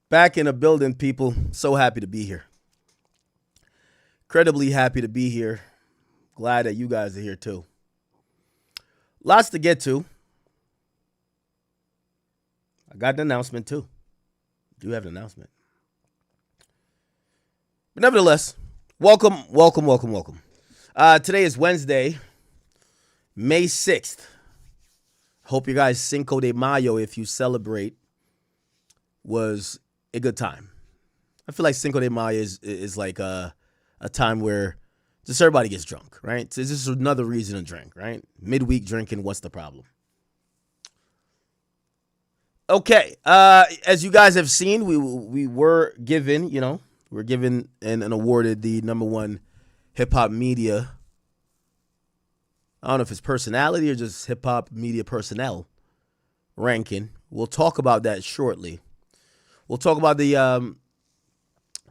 Back in the building, people. So happy to be here. Incredibly happy to be here. Glad that you guys are here too. Lots to get to. I got an announcement too. Do have an announcement. But nevertheless, welcome. Today is Wednesday, May 6th. Hope you guys Cinco de Mayo, if you celebrate, was a good time. I feel like Cinco de Mayo is like a time where just everybody gets drunk, right? So it's just another reason to drink, right? Midweek drinking, what's the problem? Okay, as you guys have seen, we were given, and awarded the #1 hip hop media. I don't know if it's personality or just hip hop media personnel ranking. We'll talk about that shortly. We'll talk about the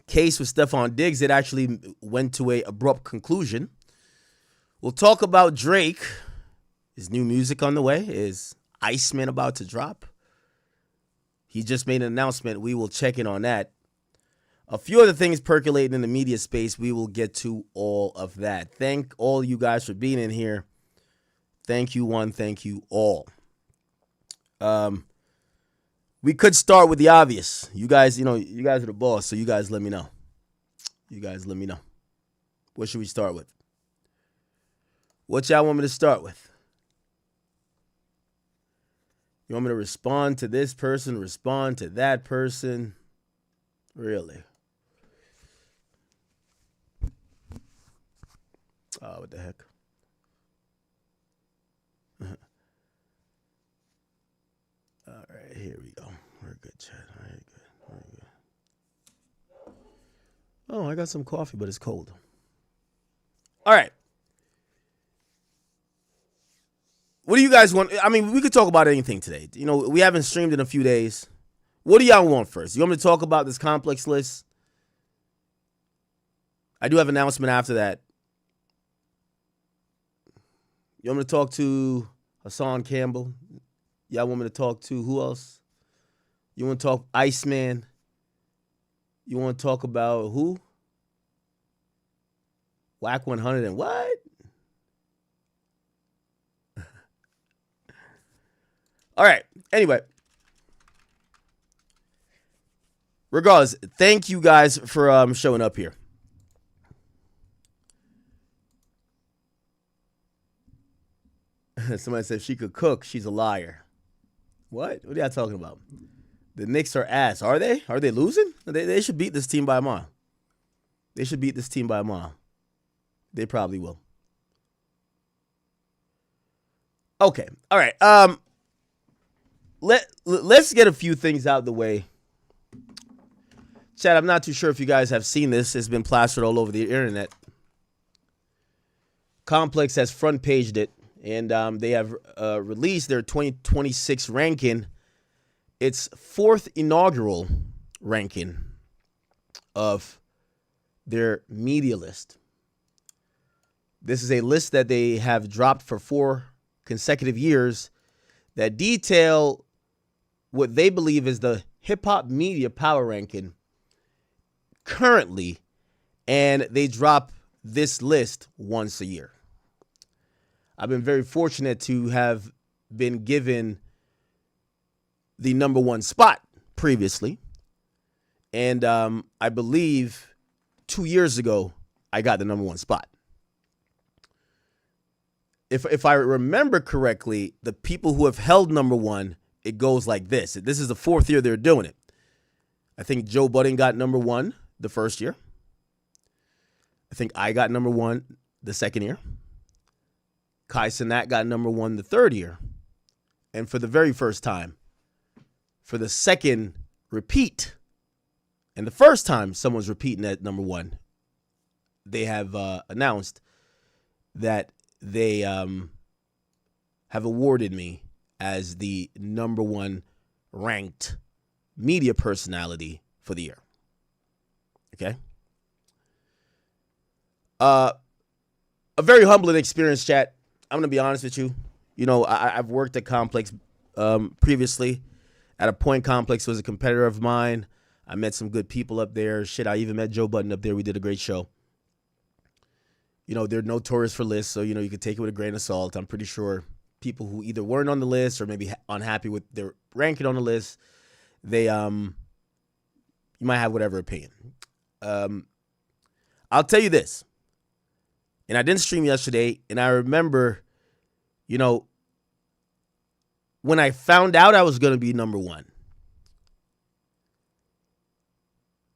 case with Steffon Diggs. It actually went to an abrupt conclusion. We'll talk about Drake. His new music on the way. Is ICEMAN about to drop? He just made an announcement. We will check in on that. A few other things percolating in the media space. We will get to all of that. Thank all you guys for being in here. Thank you, one. Thank you all. We could start with the obvious. You guys, you guys are the boss, so you guys let me know. What should we start with? What y'all want me to start with? You want me to respond to this person, respond to that person? Really? Oh, what the heck? All right, here we go. We're good, chat. All right, good. Very good. Oh, I got some coffee, but it's cold. All right. What do you guys want? I mean, we could talk about anything today. We haven't streamed in a few days. What do y'all want first? You want me to talk about this complex list? I do have an announcement after that. You want me to talk to Hassan Campbell? Y'all want me to talk to who else? You want to talk Iceman? You want to talk about who? Whack 100 and what? All right. Anyway. Regardless, thank you guys for showing up here. Somebody said if she could cook, she's a liar. What? What are y'all talking about? The Knicks are ass. Are they? Are they losing? They should beat this team by a mile. They probably will. Okay. All right. Let's get a few things out of the way. Chad, I'm not too sure if you guys have seen this. It's been plastered all over the internet. Complex has front paged it, and they have released their 2026 ranking. It's fourth inaugural ranking of their media list. This is a list that they have dropped for 4 consecutive years that detail what they believe is the hip-hop media power ranking currently, and they drop this list once a year. I've been very fortunate to have been given the #1 spot previously, and I believe 2 years ago I got the #1 spot. If I remember correctly, the people who have held #1, it goes like this. This is the 4th year they're doing it. I think Joe Budden got #1 the first year. I think I got #1 the second year. Kai Cenat got #1 the third year. And for the very first time, for the second repeat, and the first time someone's repeating at #1, they have announced that they have awarded me as the #1 ranked media personality for the year. Okay. A very humbling experience, chat. I'm going to be honest with you. I've worked at Complex previously. At a point, Complex was a competitor of mine. I met some good people up there. Shit, I even met Joe Budden up there. We did a great show. They're notorious for lists, so, you can take it with a grain of salt. I'm pretty sure people who either weren't on the list or maybe unhappy with their ranking on the list, they, you might have whatever opinion. I'll tell you this, and I didn't stream yesterday, and I remember, when I found out I was going to be number one,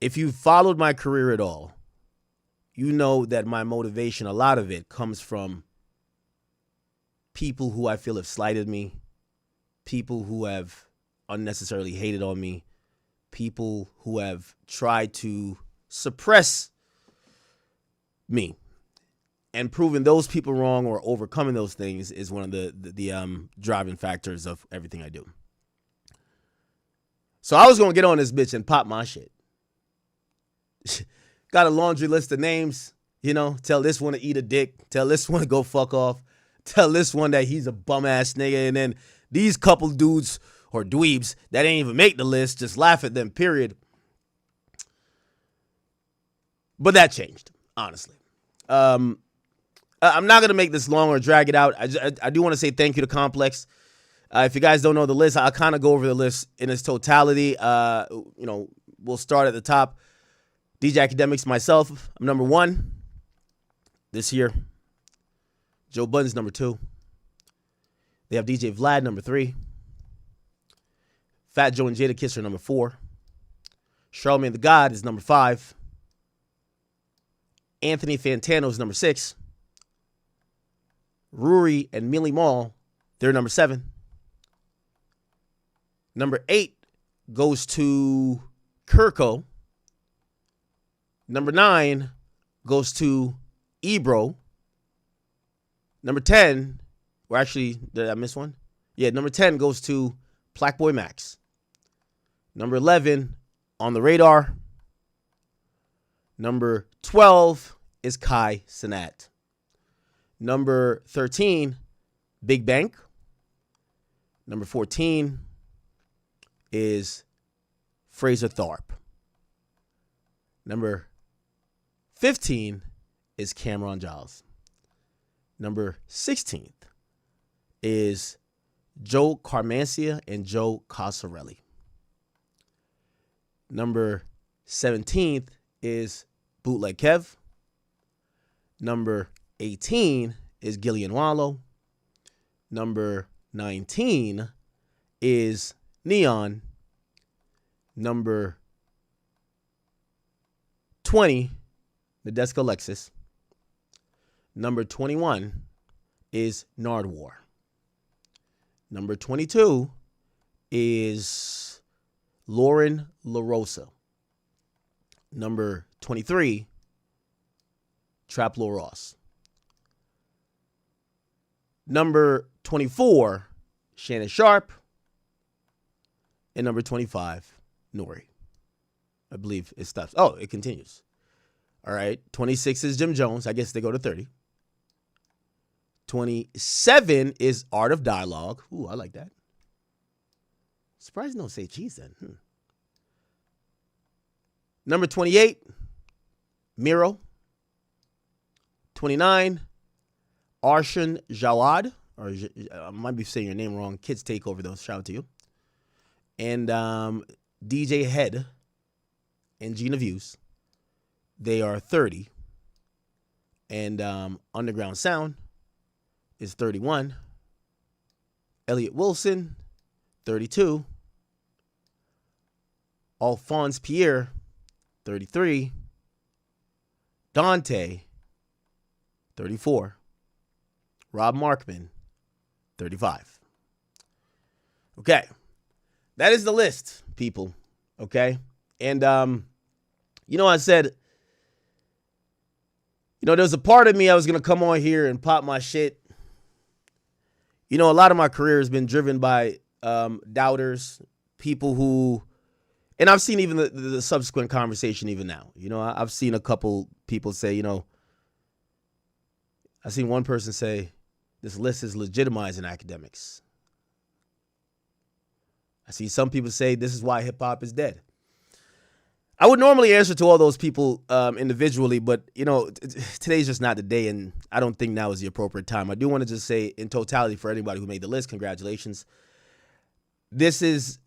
if you followed my career at all, you know that my motivation, a lot of it comes from people who I feel have slighted me, people who have unnecessarily hated on me, people who have tried to suppress me. And proving those people wrong or overcoming those things is one of the driving factors of everything I do. So I was going to get on this bitch and pop my shit. Got a laundry list of names, tell this one to eat a dick, tell this one to go fuck off, tell this one that he's a bum ass nigga, and then these couple dudes or dweebs that ain't even make the list, just laugh at them, period. But that changed, honestly. I'm not going to make this long or drag it out. I do want to say thank you to Complex. If you guys don't know the list, I'll kind of go over the list in its totality. We'll start at the top. DJ Akademiks, myself, I'm number 1 this year. Joe Budden's number 2. They have DJ Vlad, number 3. Fat Joe and Jada Kiss are number 4. Charlamagne the God is number 5. Anthony Fantano is number 6. Rory and Millie Mall, they're number 7. Number 8 goes to Kirko. Number 9 goes to Ebro. Number 10, or actually, did I miss one? Yeah, number 10 goes to Plaqueboy Max. Number 11, On the Radar. Number 12 is Kai Cenat. Number 13, Big Bank. Number 14 is Fraser Tharp. Number 15 is Cameron Giles. Number 16th is Joe Carmancia and Joe Casarelli. Number 17th is Bootleg Kev. Number 18 is Gillian Wallow. Number 19 is Neon. Number 20, Nadeska Alexis. Number 21 is Nardwar. Number 22 is Lauren LaRosa. Number 23, Traplo Ross. Number 24, Shannon Sharp. And number 25, Nori. I believe it stops. Oh, it continues. All right. 26 is Jim Jones. I guess they go to 30. 27 is Art of Dialogue. Ooh, I like that. Surprised don't say cheese then. Number 28, Miro. 29, Arshan Jawad. Or I might be saying your name wrong. Kids take over those. Shout out to you. And DJ Head and Gina Views. They are 30. And Underground Sound is 31. Elliot Wilson, 32. Alphonse Pierre, 33. Dante, 34. Rob Markman, 35. Okay. That is the list, people. Okay. And, I said, there's a part of me I was going to come on here and pop my shit. A lot of my career has been driven by doubters, people who, and I've seen even the subsequent conversation even now. I've seen a couple people say, I've seen one person say, this list is legitimizing academics. I see some people say this is why hip hop is dead. I would normally answer to all those people individually, but, today's just not the day, and I don't think now is the appropriate time. I do want to just say in totality for anybody who made the list, congratulations. This is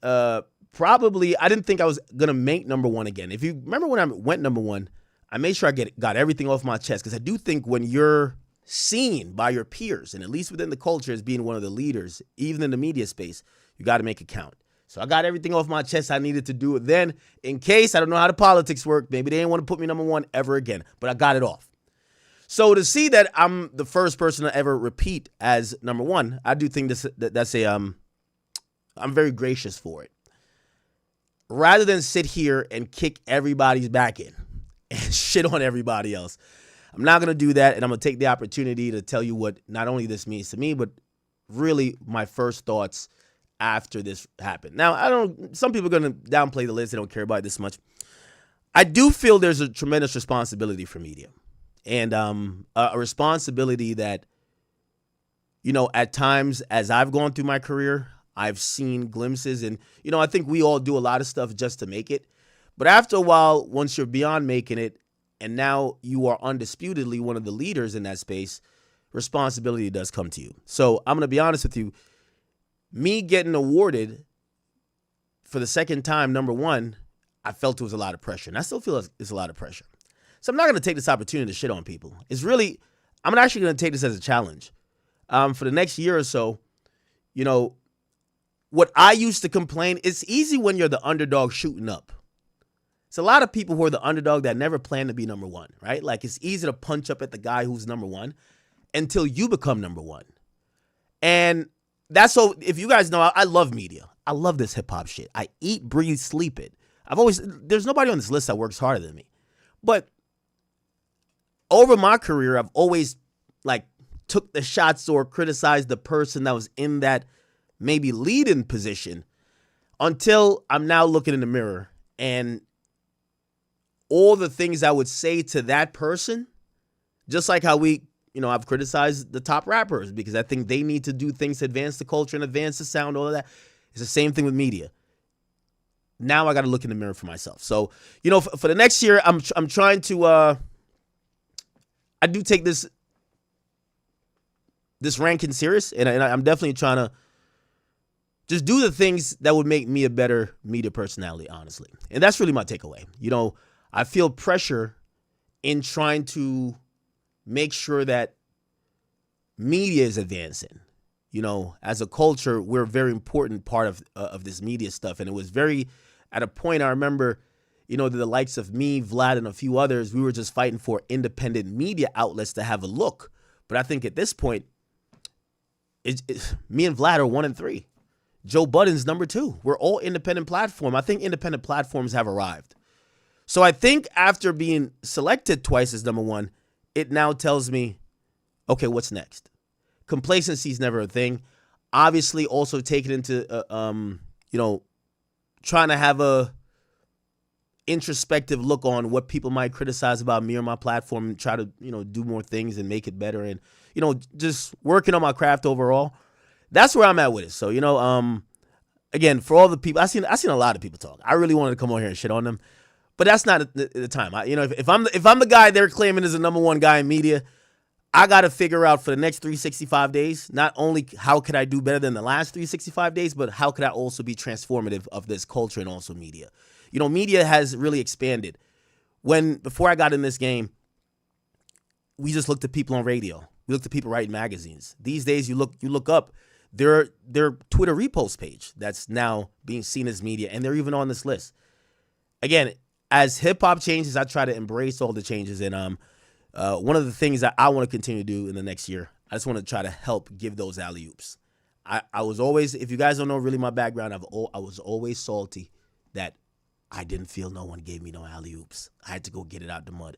probably, I didn't think I was going to make number one again. If you remember when I went number one, I made sure I got everything off my chest, because I do think when you're seen by your peers, and at least within the culture as being one of the leaders, even in the media space, you got to make it count. So I got everything off my chest. I needed to do it then, in case I don't know how the politics work. Maybe they didn't want to put me number one ever again, but I got it off. So to see that I'm the first person to ever repeat as number one, I do think that's I'm very gracious for it. Rather than sit here and kick everybody's back in and shit on everybody else, I'm not going to do that, and I'm going to take the opportunity to tell you what not only this means to me, but really my first thoughts after this happened. Now, some people are going to downplay the list. They don't care about it this much. I do feel there's a tremendous responsibility for media, and a responsibility that, at times as I've gone through my career, I've seen glimpses, and, I think we all do a lot of stuff just to make it. But after a while, once you're beyond making it, and now you are undisputedly one of the leaders in that space, responsibility does come to you. So I'm going to be honest with you. Me getting awarded for the second time, number one, I felt it was a lot of pressure. And I still feel it's a lot of pressure. So I'm not going to take this opportunity to shit on people. I'm actually going to take this as a challenge. For the next year or so, what I used to complain, it's easy when you're the underdog shooting up. It's a lot of people who are the underdog that never plan to be number one, right? Like, it's easy to punch up at the guy who's number one until you become number one. And that's so, if you guys know, I love media. I love this hip hop shit. I eat, breathe, sleep it. There's nobody on this list that works harder than me. But over my career, I've always took the shots or criticized the person that was in that maybe leading position, until I'm now looking in the mirror and all the things I would say to that person, just like how I've criticized the top rappers because I think they need to do things to advance the culture and advance the sound, all of that. It's the same thing with media. Now I got to look in the mirror for myself. So, for the next year, I'm trying to, I do take this ranking serious, and I'm definitely trying to just do the things that would make me a better media personality, honestly. And that's really my takeaway. I feel pressure in trying to make sure that media is advancing. As a culture, we're a very important part of this media stuff. And it was at a point I remember, the likes of me, Vlad, and a few others, we were just fighting for independent media outlets to have a look. But I think at this point, me and Vlad are 1 and 3. Joe Budden's number 2. We're all independent platform. I think independent platforms have arrived. So I think after being selected twice as number 1, it now tells me, okay, what's next? Complacency is never a thing. Obviously, also take it into, trying to have a introspective look on what people might criticize about me or my platform, and try to, do more things and make it better, and, just working on my craft overall. That's where I'm at with it. So, again, for all the people, I seen a lot of people talk. I really wanted to come on here and shit on them, but that's not the time. If I'm the guy they're claiming is the number one guy in media, I got to figure out for the next 365 days, not only how could I do better than the last 365 days, but how could I also be transformative of this culture and also media. Media has really expanded. Before I got in this game, we just looked at people on radio. We looked at people writing magazines. These days, you look up their Twitter repost page that's now being seen as media, and they're even on this list. Again, as hip hop changes, I try to embrace all the changes, and one of the things that I want to continue to do in the next year, I just want to try to help give those alley-oops. I was always, if you guys don't know really my background, I was always salty that I didn't feel no one gave me no alley-oops. I had to go get it out the mud.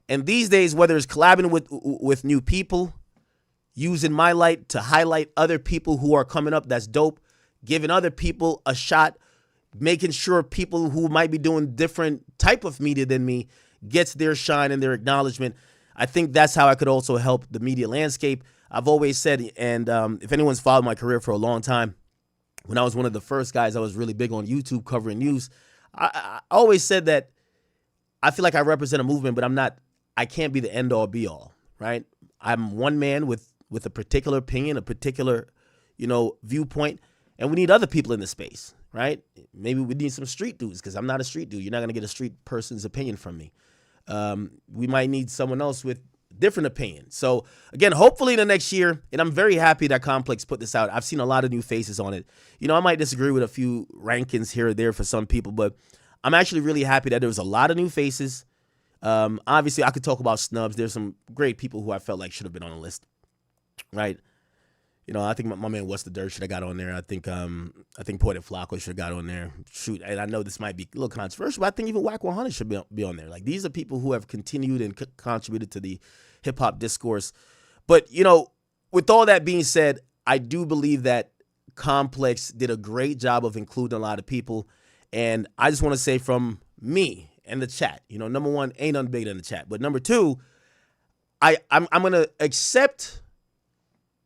And these days, whether it's collabing with new people, using my light to highlight other people who are coming up, that's dope, giving other people a shot, making sure people who might be doing different type of media than me gets their shine and their acknowledgement. I think that's how I could also help the media landscape. I've always said, and if anyone's followed my career for a long time, when I was one of the first guys, I was really big on YouTube covering news. I always said that I feel like I represent a movement, but I can't be the end all be all, right? I'm one man with a particular opinion, a particular, viewpoint, and we need other people in the space, right? Maybe we need some street dudes, because I'm not a street dude. You're not going to get a street person's opinion from me. We might need someone else with different opinion. So again, hopefully in the next year, and I'm very happy that Complex put this out. I've seen a lot of new faces on it. I might disagree with a few rankings here or there for some people, but I'm actually really happy that there was a lot of new faces. Obviously, I could talk about snubs. There's some great people who I felt like should have been on the list, right? I think my man What's the Dirt should have got on there. I think Poetic Flacco should have got on there. Shoot, and I know this might be a little controversial, but I think even Whack 100 should be on there. Like, these are people who have continued and contributed to the hip hop discourse. But with all that being said, I do believe that Complex did a great job of including a lot of people, and I just want to say from me and the chat, number one, ain't nothing bigger than the chat, but number two, I'm gonna accept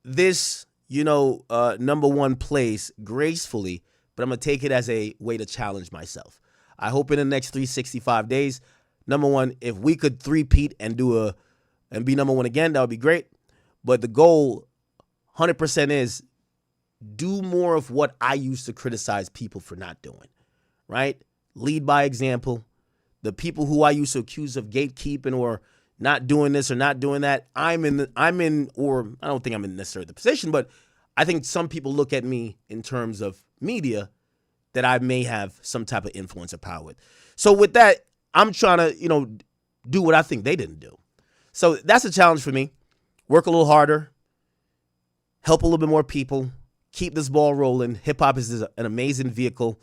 this number one place gracefully, but I'm going to take it as a way to challenge myself. I hope in the next 365 days, number one, if we could three-peat and be number one again, that would be great. But the goal 100% is do more of what I used to criticize people for not doing, right? Lead by example. The people who I used to accuse of gatekeeping or not doing this or not doing that, or I don't think I'm in necessarily the position, but I think some people look at me in terms of media that I may have some type of influence or power with. So with that, I'm trying to, do what I think they didn't do. So that's a challenge for me. Work a little harder, help a little bit more people, keep this ball rolling. Hip hop is an amazing vehicle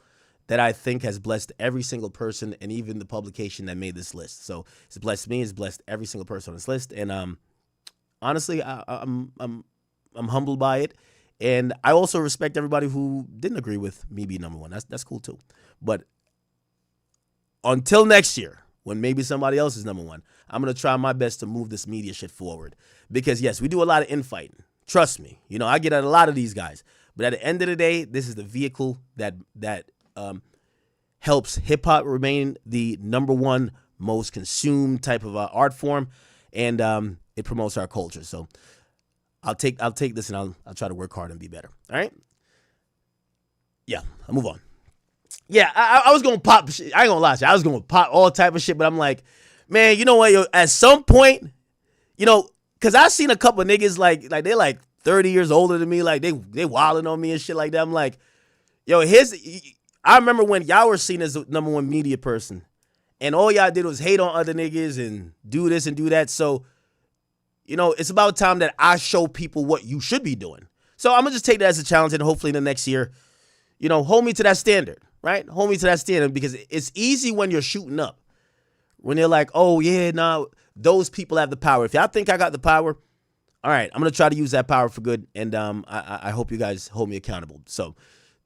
that I think has blessed every single person and even the publication that made this list. So it's blessed me, it's blessed every single person on this list. And honestly, I'm humbled by it. And I also respect everybody who didn't agree with me being number one. That's cool too. But until next year, when maybe somebody else is number one, I'm going to try my best to move this media shit forward. Because yes, we do a lot of infighting. Trust me. I get at a lot of these guys. But at the end of the day, this is the vehicle that helps hip-hop remain the number one most consumed type of art form, and it promotes our culture. So I'll take this, and I'll try to work hard and be better. All right? Yeah, I'll move on. Yeah, I was going to pop shit. I ain't going to lie to you. I was going to pop all type of shit, but I'm like, man, you know what? Yo, at some point, because I've seen a couple of niggas, like they're like 30 years older than me. Like, they wilding on me and shit like that. I'm like, yo, I remember when y'all were seen as the number one media person, and all y'all did was hate on other niggas and do this and do that. So, it's about time that I show people what you should be doing. So I'm going to just take that as a challenge, and hopefully in the next year, hold me to that standard, right? Hold me to that standard, because it's easy when you're shooting up. When they're like, oh, yeah, no, those people have the power. If y'all think I got the power, all right, I'm going to try to use that power for good, and I hope you guys hold me accountable. So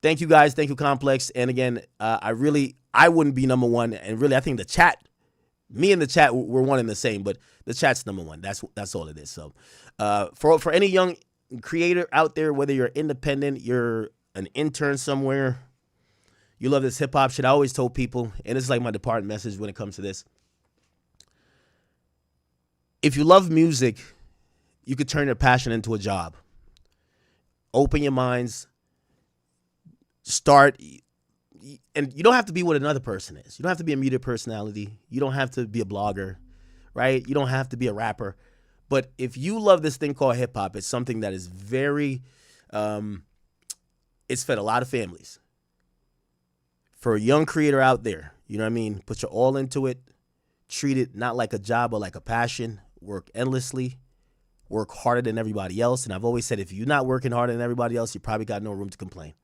thank you guys. Thank you, Complex. And again, I wouldn't be number one. And really, I think the chat, me and the chat, we're one and the same, but the chat's number one. That's all it is. So for any young creator out there, whether you're independent, you're an intern somewhere, you love this hip hop shit, I always told people, and it's like my department message when it comes to this. If you love music, you could turn your passion into a job. Open your minds. Start, and you don't have to be what another person is. You don't have to be a media personality. You don't have to be a blogger, right? You don't have to be a rapper. But if you love this thing called hip hop, it's something that is very, it's fed a lot of families. For a young creator out there, you know what I mean? Put your all into it. Treat it not like a job, but like a passion. Work endlessly. Work harder than everybody else. And I've always said, if you're not working harder than everybody else, you probably got no room to complain.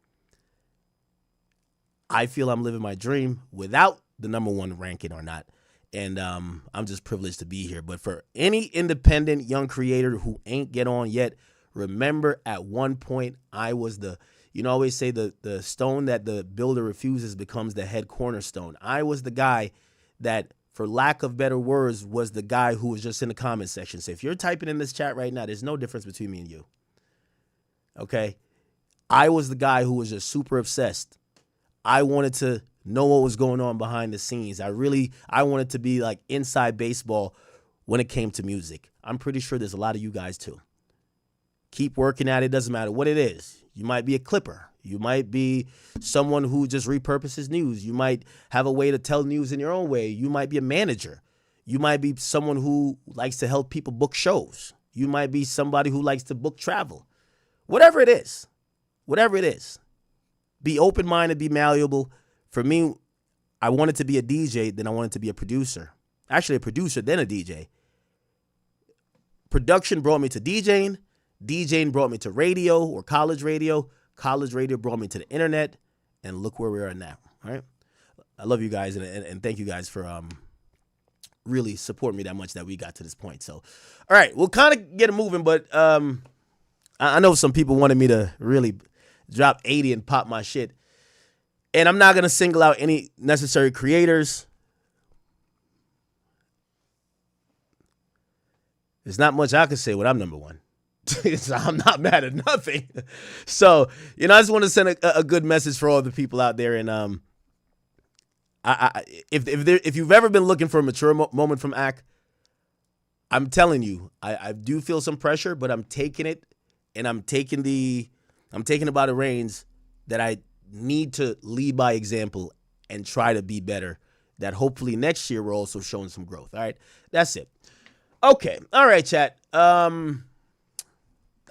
I feel I'm living my dream without the number one ranking or not. And I'm just privileged to be here. But for any independent young creator who ain't get on yet, remember at one point I was I always say the stone that the builder refuses becomes the head cornerstone. I was the guy that, for lack of better words, was the guy who was just in the comment section. So if you're typing in this chat right now, there's no difference between me and you. Okay? I was the guy who was just super obsessed. I wanted to know what was going on behind the scenes. I wanted to be like inside baseball when it came to music. I'm pretty sure there's a lot of you guys too. Keep working at it. Doesn't matter what it is. You might be a clipper. You might be someone who just repurposes news. You might have a way to tell news in your own way. You might be a manager. You might be someone who likes to help people book shows. You might be somebody who likes to book travel. Whatever it is. Be open-minded, be malleable. For me, I wanted to be a DJ, then I wanted to be a producer. Actually, a producer, then a DJ. Production brought me to DJing. DJing brought me to radio or college radio. College radio brought me to the internet. And look where we are now. All right. I love you guys and thank you guys for really supporting me that much that we got to this point. So, all right, we'll kind of get it moving, but I know some people wanted me to really drop 80 and pop my shit. And I'm not going to single out any necessary creators. There's not much I can say when I'm number one. So I'm not mad at nothing. So, I just want to send a good message for all the people out there. And if you've ever been looking for a mature moment from AC, I'm telling you, I do feel some pressure, but I'm taking it, and I'm taking it by the reins that I need to lead by example and try to be better. That hopefully next year we're also showing some growth. All right, that's it. Okay, all right, chat. That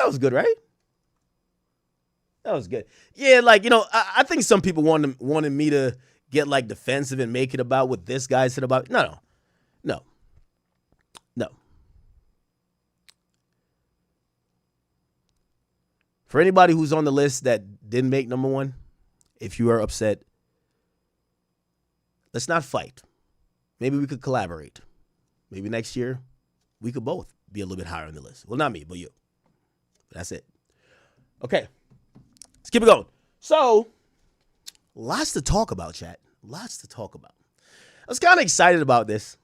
was good, right? That was good. Yeah, I think some people wanted me to get like defensive and make it about what this guy said about. No. For anybody who's on the list that didn't make number one, if you are upset, let's not fight. Maybe we could collaborate. Maybe next year we could both be a little bit higher on the list. Well, not me, but you. That's it. Okay. Let's keep it going. So, lots to talk about, chat. Lots to talk about. I was kind of excited about this.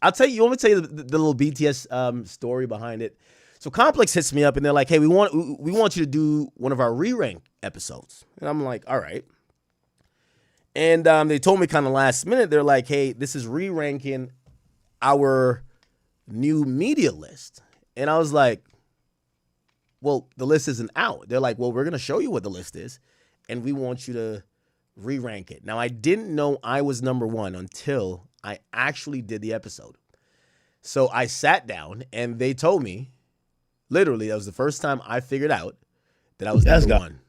I'll tell you, you want me to tell you the little BTS story behind it? So Complex hits me up and they're like, hey, we want you to do one of our re-rank episodes. And I'm like, all right. And they told me kind of last minute, they're like, hey, this is re-ranking our new media list. And I was like, well, the list isn't out. They're like, well, we're going to show you what the list is, and we want you to re-rank it. Now, I didn't know I was number one until I actually did the episode. So I sat down, and they told me, literally, that was the first time I figured out that I was number one.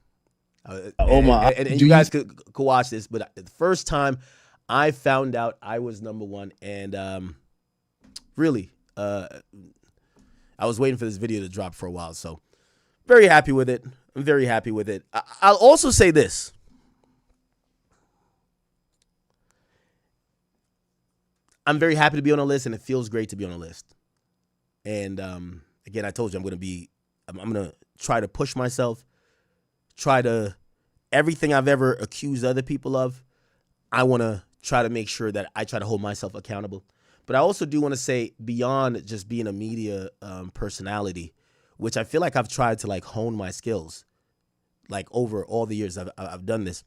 And you guys could watch this, but the first time I found out I was number one, and really, I was waiting for this video to drop for a while, so very happy with it. I'm very happy with it. I'll also say this. I'm very happy to be on a list, and it feels great to be on a list. And again, I told you I'm going to try to push myself, everything I've ever accused other people of, I want to try to make sure that I try to hold myself accountable. But I also do want to say, beyond just being a media personality, which I feel like I've tried to like hone my skills, like over all the years I've done this.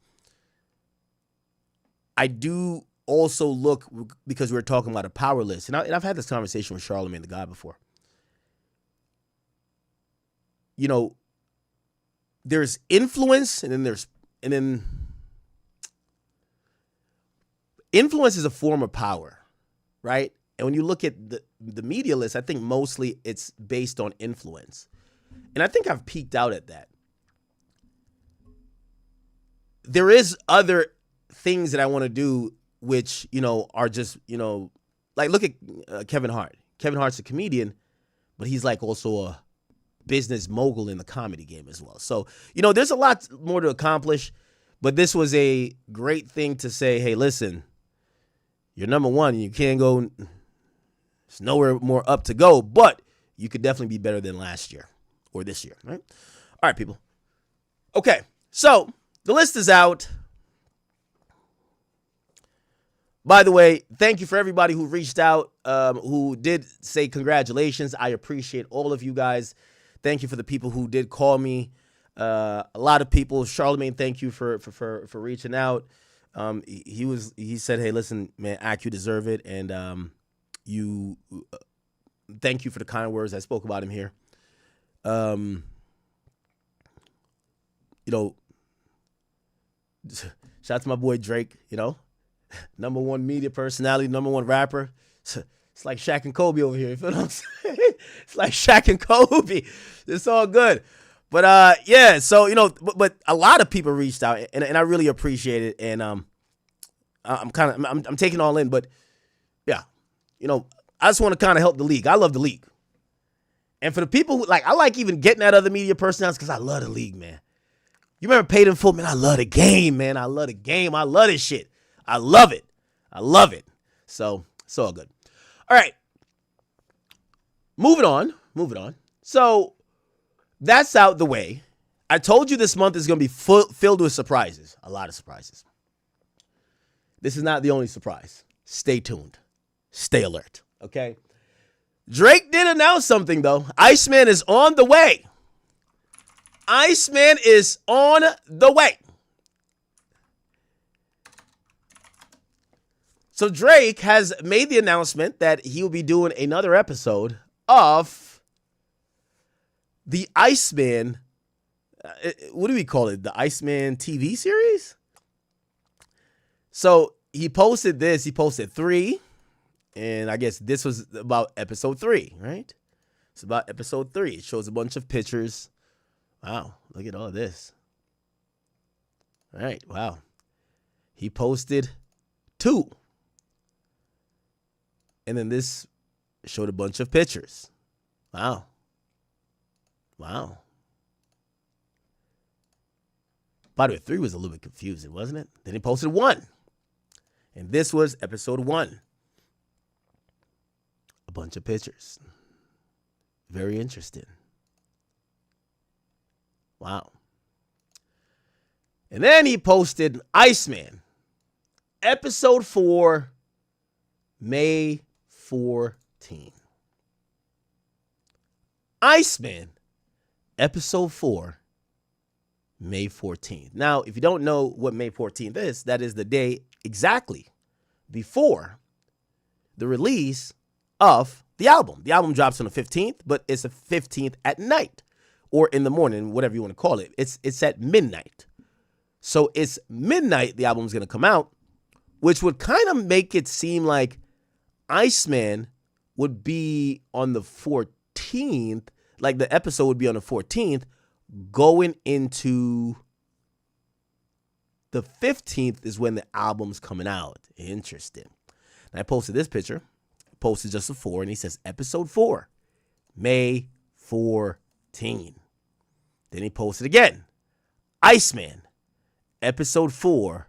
I do also look, because we were talking about a power list, and I've had this conversation with Charlamagne the God before. There's influence, and then influence is a form of power, right? And when you look at the media list, I think mostly it's based on influence. And I think I've peaked out at that. There is other things that I want to do, which, are just, like look at Kevin Hart. Kevin Hart's a comedian, but he's like also a business mogul in the comedy game as well. So, there's a lot more to accomplish, but this was a great thing to say, hey, listen, you're number one. You can't go, there's nowhere more up to go, but you could definitely be better than last year or this year, right? All right, people. Okay, so the list is out. By the way, thank you for everybody who reached out, who did say congratulations. I appreciate all of you guys. Thank you for the people who did call me. A lot of people. Charlamagne, thank you for reaching out. He said, hey, listen, man, Ak, you deserve it, and thank you for the kind words. I spoke about him here. You know, shout out to my boy Drake, you know, number one media personality, number one rapper. It's like Shaq and Kobe over here. You feel what I'm saying? It's like Shaq and Kobe. It's all good. But yeah, so, you know, but a lot of people reached out, and I really appreciate it. And I'm taking all in, but yeah, you know, I just want to kind of help the league. I love the league. And for the people who, I like even getting at other media personalities because I love the league, man. You remember Paid in Full? Man, I love the game, man. I love the game. I love this shit. I love it. I love it. So, it's all good. All right. Moving on. So, that's out the way. I told you this month is going to be filled with surprises. A lot of surprises. This is not the only surprise. Stay tuned. Stay alert. Okay? Drake did announce something, though. ICEMAN is on the way. ICEMAN is on the way. So Drake has made the announcement that he will be doing another episode of the ICEMAN. What do we call it? The ICEMAN TV series? So he posted this. He posted 3. And I guess this was about episode 3, right? It's about episode 3. It shows a bunch of pictures. Wow, look at all this. All right, wow. He posted 2. And then this showed a bunch of pictures. Wow. Wow. By the way, 3 was a little bit confusing, wasn't it? Then he posted 1. And this was episode 1. A bunch of pictures. Very interesting. Wow. And then he posted ICEMAN, episode 4, May 14. ICEMAN, episode 4, May 14th. Now, if you don't know what May 14th is, that is the day exactly before the release of the album. The album drops on the 15th, but it's the 15th at night or in the morning, whatever you want to call it. It's at midnight. So it's midnight the album's going to come out, which would kind of make it seem like ICEMAN would be on the 14th, like the episode would be on the 14th, going into the 15th is when the album's coming out. Interesting. And I posted this picture. I posted just a 4, and he says episode 4, May 14. Then he posted again. ICEMAN, episode 4,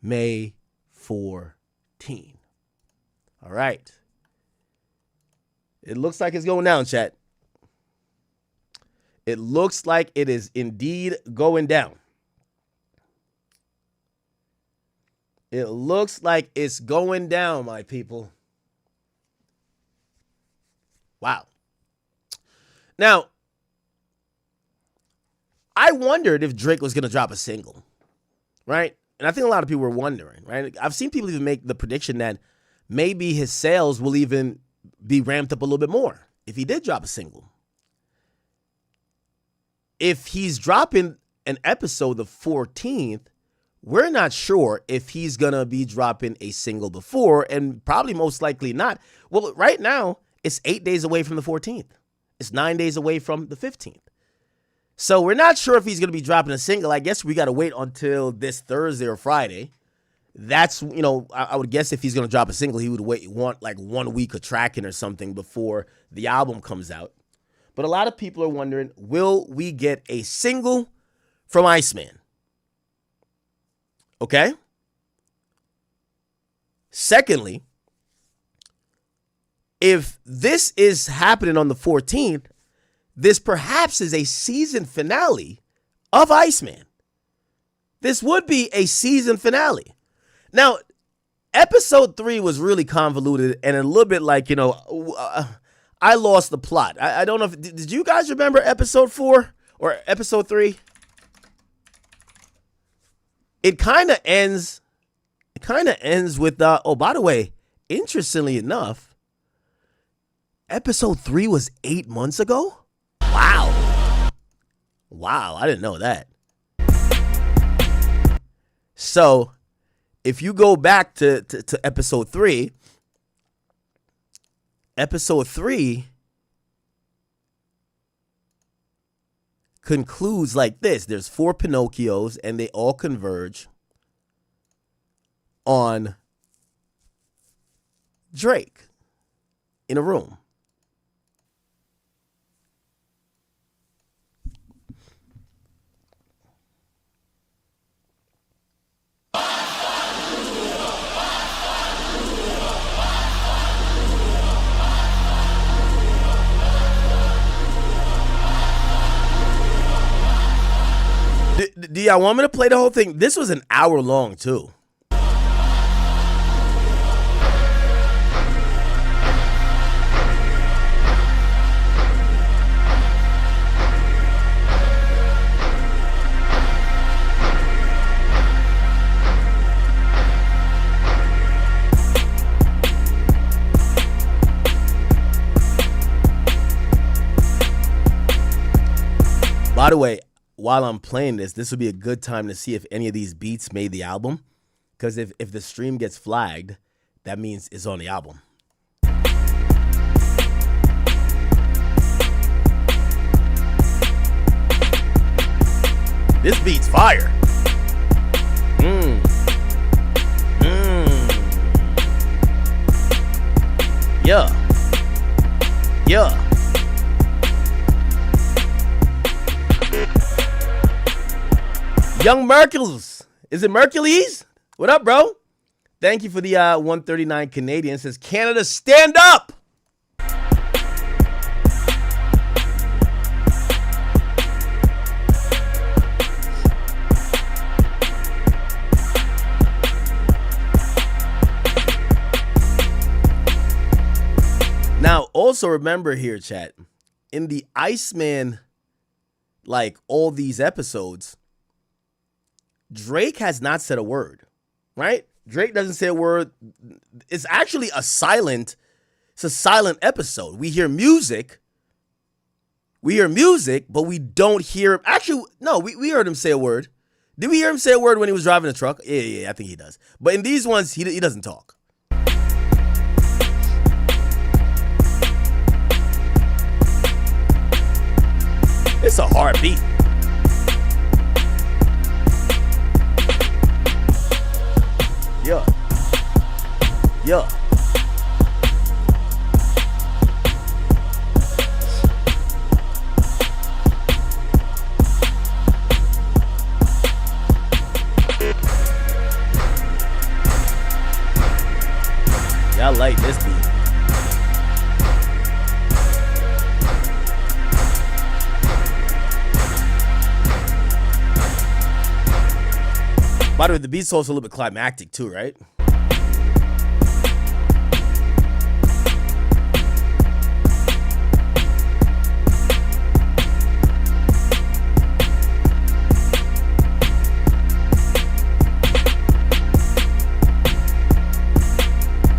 May 14. All right. It looks like it's going down, chat. It looks like it is indeed going down. It looks like it's going down, my people. Wow. Now, I wondered if Drake was going to drop a single, right? And I think a lot of people were wondering, right? I've seen people even make the prediction that maybe his sales will even be ramped up a little bit more if he did drop a single. If he's dropping an episode the 14th, we're not sure if he's going to be dropping a single before, and probably most likely not. Well, right now, it's 8 days away from the 14th. It's 9 days away from the 15th. So we're not sure if he's going to be dropping a single. I guess we got to wait until this Thursday or Friday. That's, I would guess if he's going to drop a single, he would want like 1 week of tracking or something before the album comes out. But a lot of people are wondering, will we get a single from ICEMAN? Okay? Secondly, if this is happening on the 14th, this perhaps is a season finale of ICEMAN. This would be a season finale. Now, episode 3 was really convoluted and a little bit like, I lost the plot. I don't know if, did you guys remember episode 4 or episode 3? It kind of ends kind of ends with, oh, by the way, interestingly enough, episode 3 was 8 months ago? Wow. Wow, I didn't know that. So, if you go back to episode 3, episode 3 concludes like this. There's 4 Pinocchios, and they all converge on Drake in a room. Do y'all want me to play the whole thing? This was an hour long, too. By the way, while I'm playing this would be a good time to see if any of these beats made the album. Because if the stream gets flagged, that means it's on the album. This beat's fire. Yeah. Yeah. Young Merkles. Is it Mercules? What up, bro? Thank you for the 139 Canadian. Says, Canada, stand up! Now, also remember here, chat, in the ICEMAN, like all these episodes, Drake has not said a word, right? Drake doesn't say a word. It's actually a silent episode. We hear music, but we don't hear him. Actually, no, we heard him say a word. Did we hear him say a word when he was driving the truck? Yeah, I think he does. But in these ones, he doesn't talk. It's a hard beat. Yeah. Yeah. Y'all like this beat. By the way, the beat's also a little bit climactic too, right?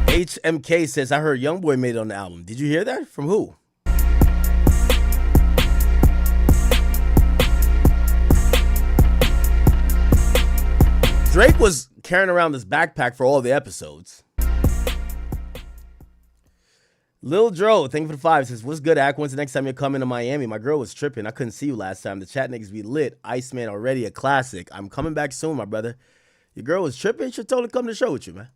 HMK says, I heard Youngboy made it on the album. Did you hear that? From who? Drake was carrying around this backpack for all the episodes. Lil Dro, thank you for the 5. Says, what's good, Ak? When's the next time you're coming to Miami? My girl was tripping. I couldn't see you last time. The chat niggas be lit. ICEMAN already a classic. I'm coming back soon, my brother. Your girl was tripping. She told her to come to the show with you, man.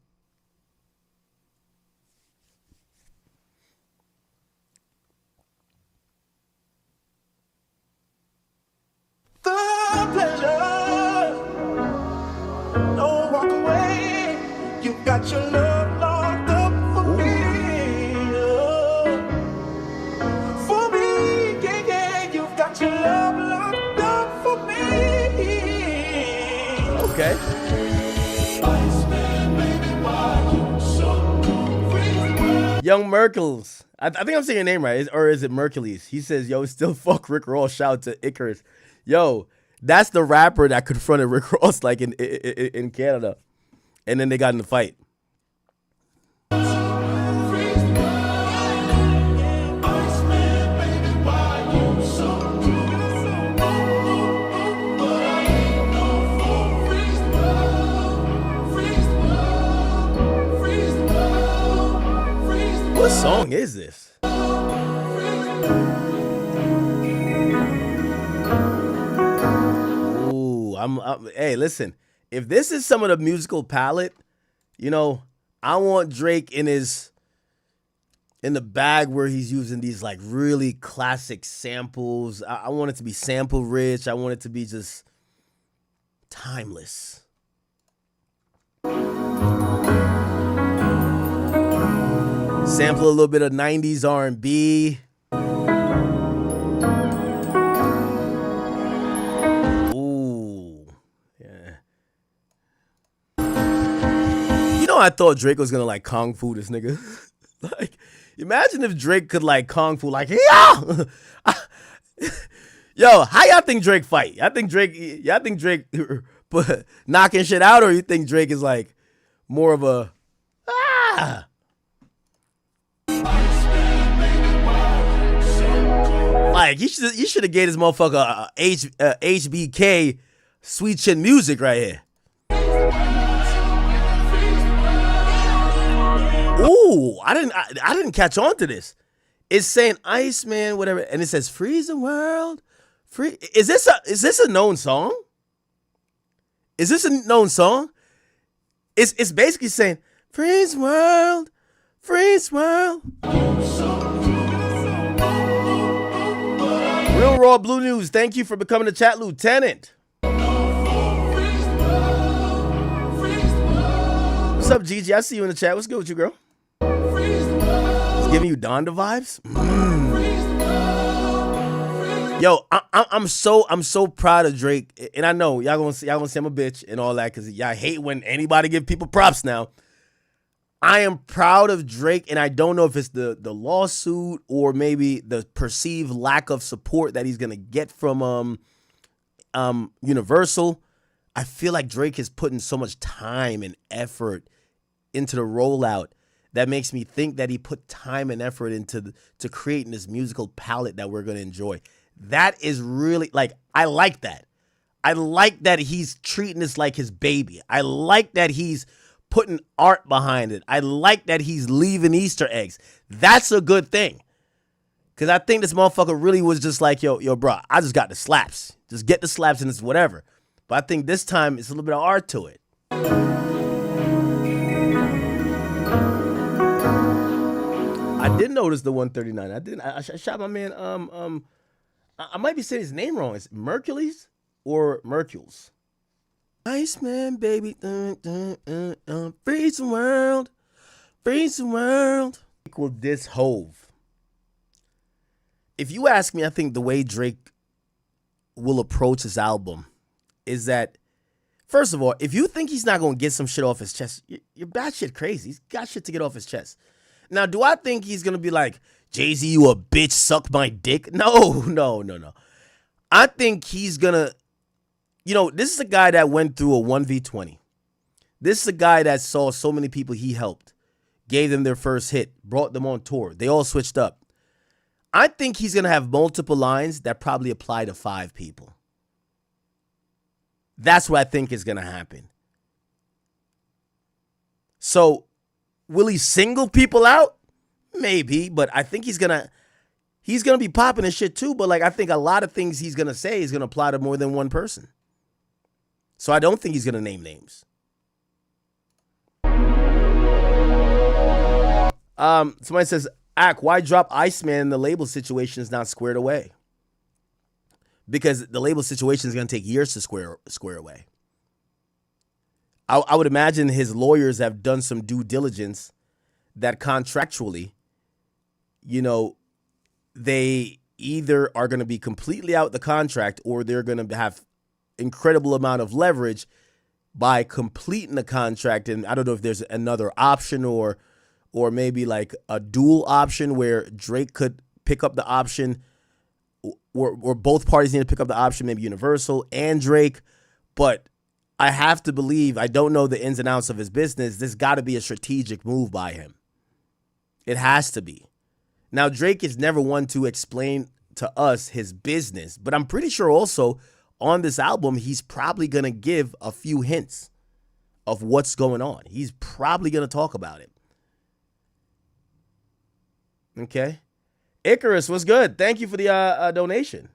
The pleasure. Don't walk away. You got your love locked up for me. For me, yeah. You've got your love locked up for me. Okay. Young Merkles. I think I'm saying your name right. Or is it Mercules? He says, yo, still fuck Rick Ross. Shout out to Icarus. Yo, that's the rapper that confronted Rick Ross like in Canada. And then they got in the fight. What song is this? Ooh, hey, listen. If this is some of the musical palette, you know, I want Drake in the bag where he's using these like really classic samples. I want it to be sample rich. I want it to be just timeless. Sample a little bit of 90s R&B. Ooh. Yeah. You know, I thought Drake was gonna like kung fu this nigga. Like, imagine if Drake could like kung fu, like, yeah. Yo, how y'all think Drake fight? Y'all think Drake knocking shit out, or you think Drake is like more of a Like, you should have gave this motherfucker HBK Sweet Chin Music right here. Ooh, I didn't catch on to this. It's saying Iceman, whatever, and it says freeze the world. Free. Is this a known song? Is this a known song? It's basically saying freeze world, freeze world. Real Raw Blue News, thank you for becoming a chat lieutenant. What's up, Gigi? I see you in the chat. What's good with you, girl? It's giving you Donda vibes. Yo, I'm so proud of Drake, and I know y'all gonna say I'm a bitch and all that because y'all hate when anybody give people props now. I am proud of Drake, and I don't know if it's the lawsuit or maybe the perceived lack of support that he's gonna get from Universal. I feel like Drake is putting so much time and effort into the rollout that makes me think that he put time and effort into to creating this musical palette that we're gonna enjoy. That is really, like, I like that. I like that he's treating this like his baby. I like that he's putting art behind it. I like that he's leaving Easter eggs. That's a good thing. Because I think this motherfucker really was just like, yo, bro, I just got the slaps. Just get the slaps and it's whatever. But I think this time it's a little bit of art to it. I did notice the 139. I shot my man, I might be saying his name wrong. It's Mercules or Mercules? Iceman, baby. Freeze the world. Freeze the world. Equal this Hove. If you ask me, I think the way Drake will approach his album is that, first of all, if you think he's not going to get some shit off his chest, you're batshit crazy. He's got shit to get off his chest. Now, do I think he's going to be like, Jay-Z, you a bitch, suck my dick? No. I think he's going to, this is a guy that went through a 1v20. This is a guy that saw so many people he helped, gave them their first hit, brought them on tour. They all switched up. I think he's going to have multiple lines that probably apply to 5 people. That's what I think is going to happen. So, will he single people out? Maybe, but I think he's gonna be popping his shit too. But like, I think a lot of things he's gonna say is gonna apply to more than one person. So I don't think he's gonna name names. Somebody says, Ak, why drop Iceman? The label situation is not squared away. Because the label situation is gonna take years to square away. I would imagine his lawyers have done some due diligence that contractually, they either are going to be completely out the contract or they're going to have incredible amount of leverage by completing the contract. And I don't know if there's another option or maybe like a dual option where Drake could pick up the option or both parties need to pick up the option, maybe Universal and Drake. But I have to believe, I don't know the ins and outs of his business. This got to be a strategic move by him. It has to be. Now, Drake is never one to explain to us his business, but I'm pretty sure also on this album, he's probably going to give a few hints of what's going on. He's probably going to talk about it. Okay. Icarus, what's good? Thank you for the donation.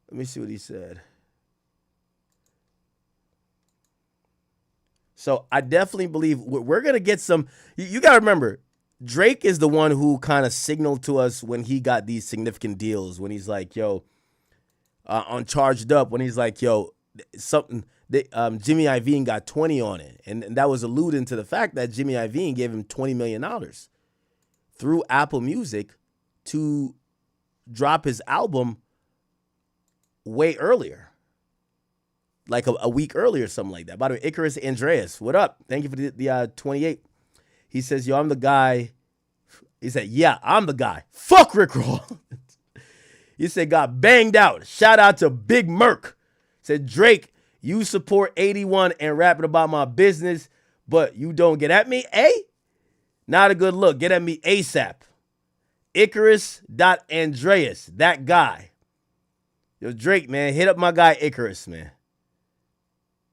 Let me see what he said. So I definitely believe we're going to get some. You got to remember, Drake is the one who kind of signaled to us when he got these significant deals, when he's like, yo, on Charged Up, when he's like, yo, something, Jimmy Iovine got 20 on it. And that was alluding to the fact that Jimmy Iovine gave him $20 million through Apple Music to drop his album way earlier. Like a week earlier, something like that. By the way, Icarus Andreas, what up? Thank you for the 28. He says, yo, I'm the guy. He said, yeah, I'm the guy. Fuck Rick Roll. He said, got banged out. Shout out to Big Merc. Said, Drake, you support 81 and rapping about my business, but you don't get at me, eh? Not a good look. Get at me ASAP. Icarus.Andreas, that guy. Yo, Drake, man, hit up my guy Icarus, man.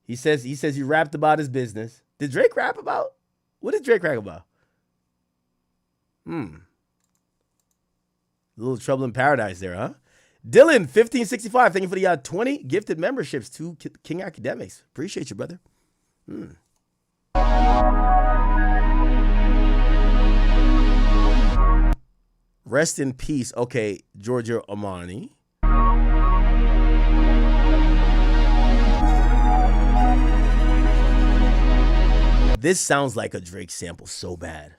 He says he rapped about his business. Did Drake rap about? What did Drake rap about? A little trouble in paradise there, huh? Dylan, 1565. Thank you for the 20 gifted memberships to King Academics. Appreciate you, brother. Rest in peace. Okay, Giorgio Armani. This sounds like a Drake sample so bad.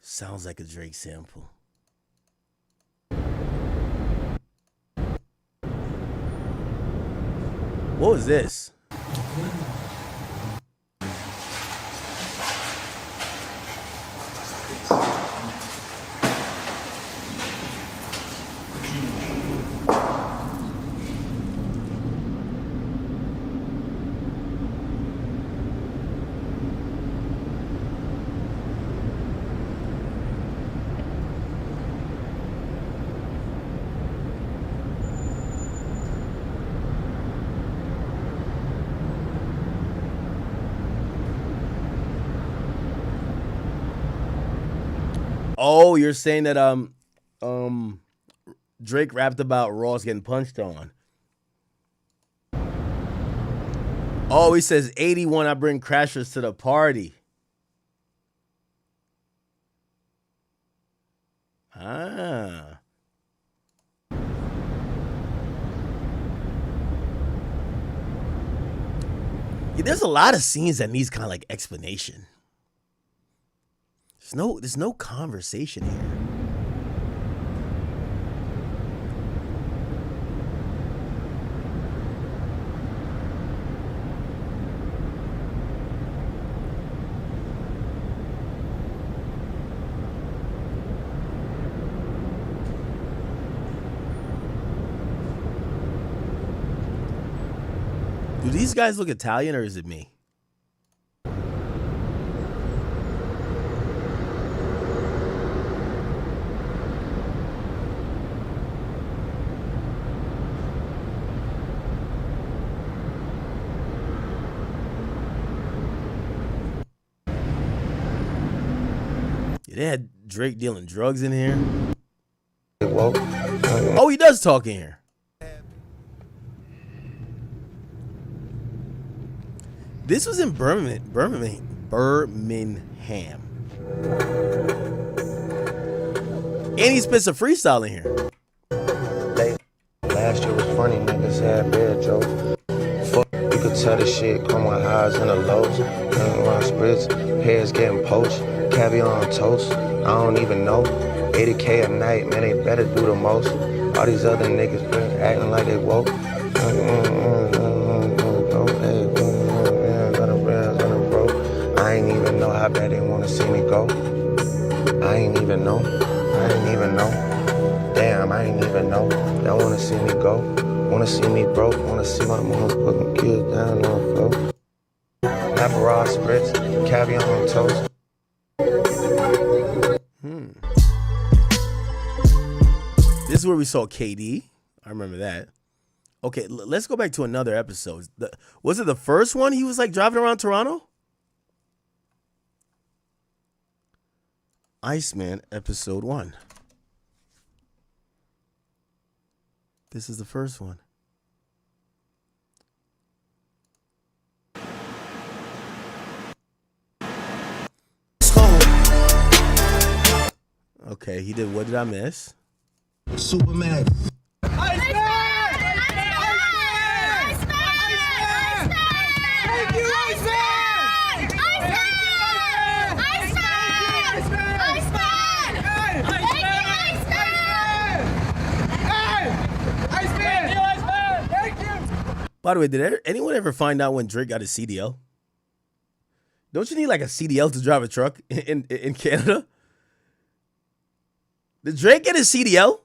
Sounds like a Drake sample. What was this? Oh, you're saying that Drake rapped about Ross getting punched on. Oh, he says 81, I bring crashers to the party. Ah. Yeah, there's a lot of scenes that needs kind of like explanation. There's no conversation here. Do these guys look Italian or is it me? They had Drake dealing drugs in here. Oh, he does talk in here. This was in Birmingham. And he spits a freestyle in here. Last year was funny, niggas had bad jokes. Fuck, you could tell the shit come with highs and the lows. Around spritz, hairs getting poached. Caviar on toast, I don't even know. 80K a night, man, they better do the most. All these other niggas been acting like they woke. I ain't even know how bad they wanna see me go. I ain't even know. Damn, I ain't even know. They wanna see me go. Wanna see me broke, wanna see my motherfucking kids down on the floor. Apple spritz, caviar on toast. This is where we saw KD. I remember that. Okay, let's go back to another episode. Was it the first one? He was like driving around Toronto? ICEMAN episode 1. This is the first one. Okay, he did What Did I Miss? Supermax. By the way, did anyone ever find out when Drake got his CDL? Don't you need like a CDL to drive a truck in Canada? Did Drake get his CDL?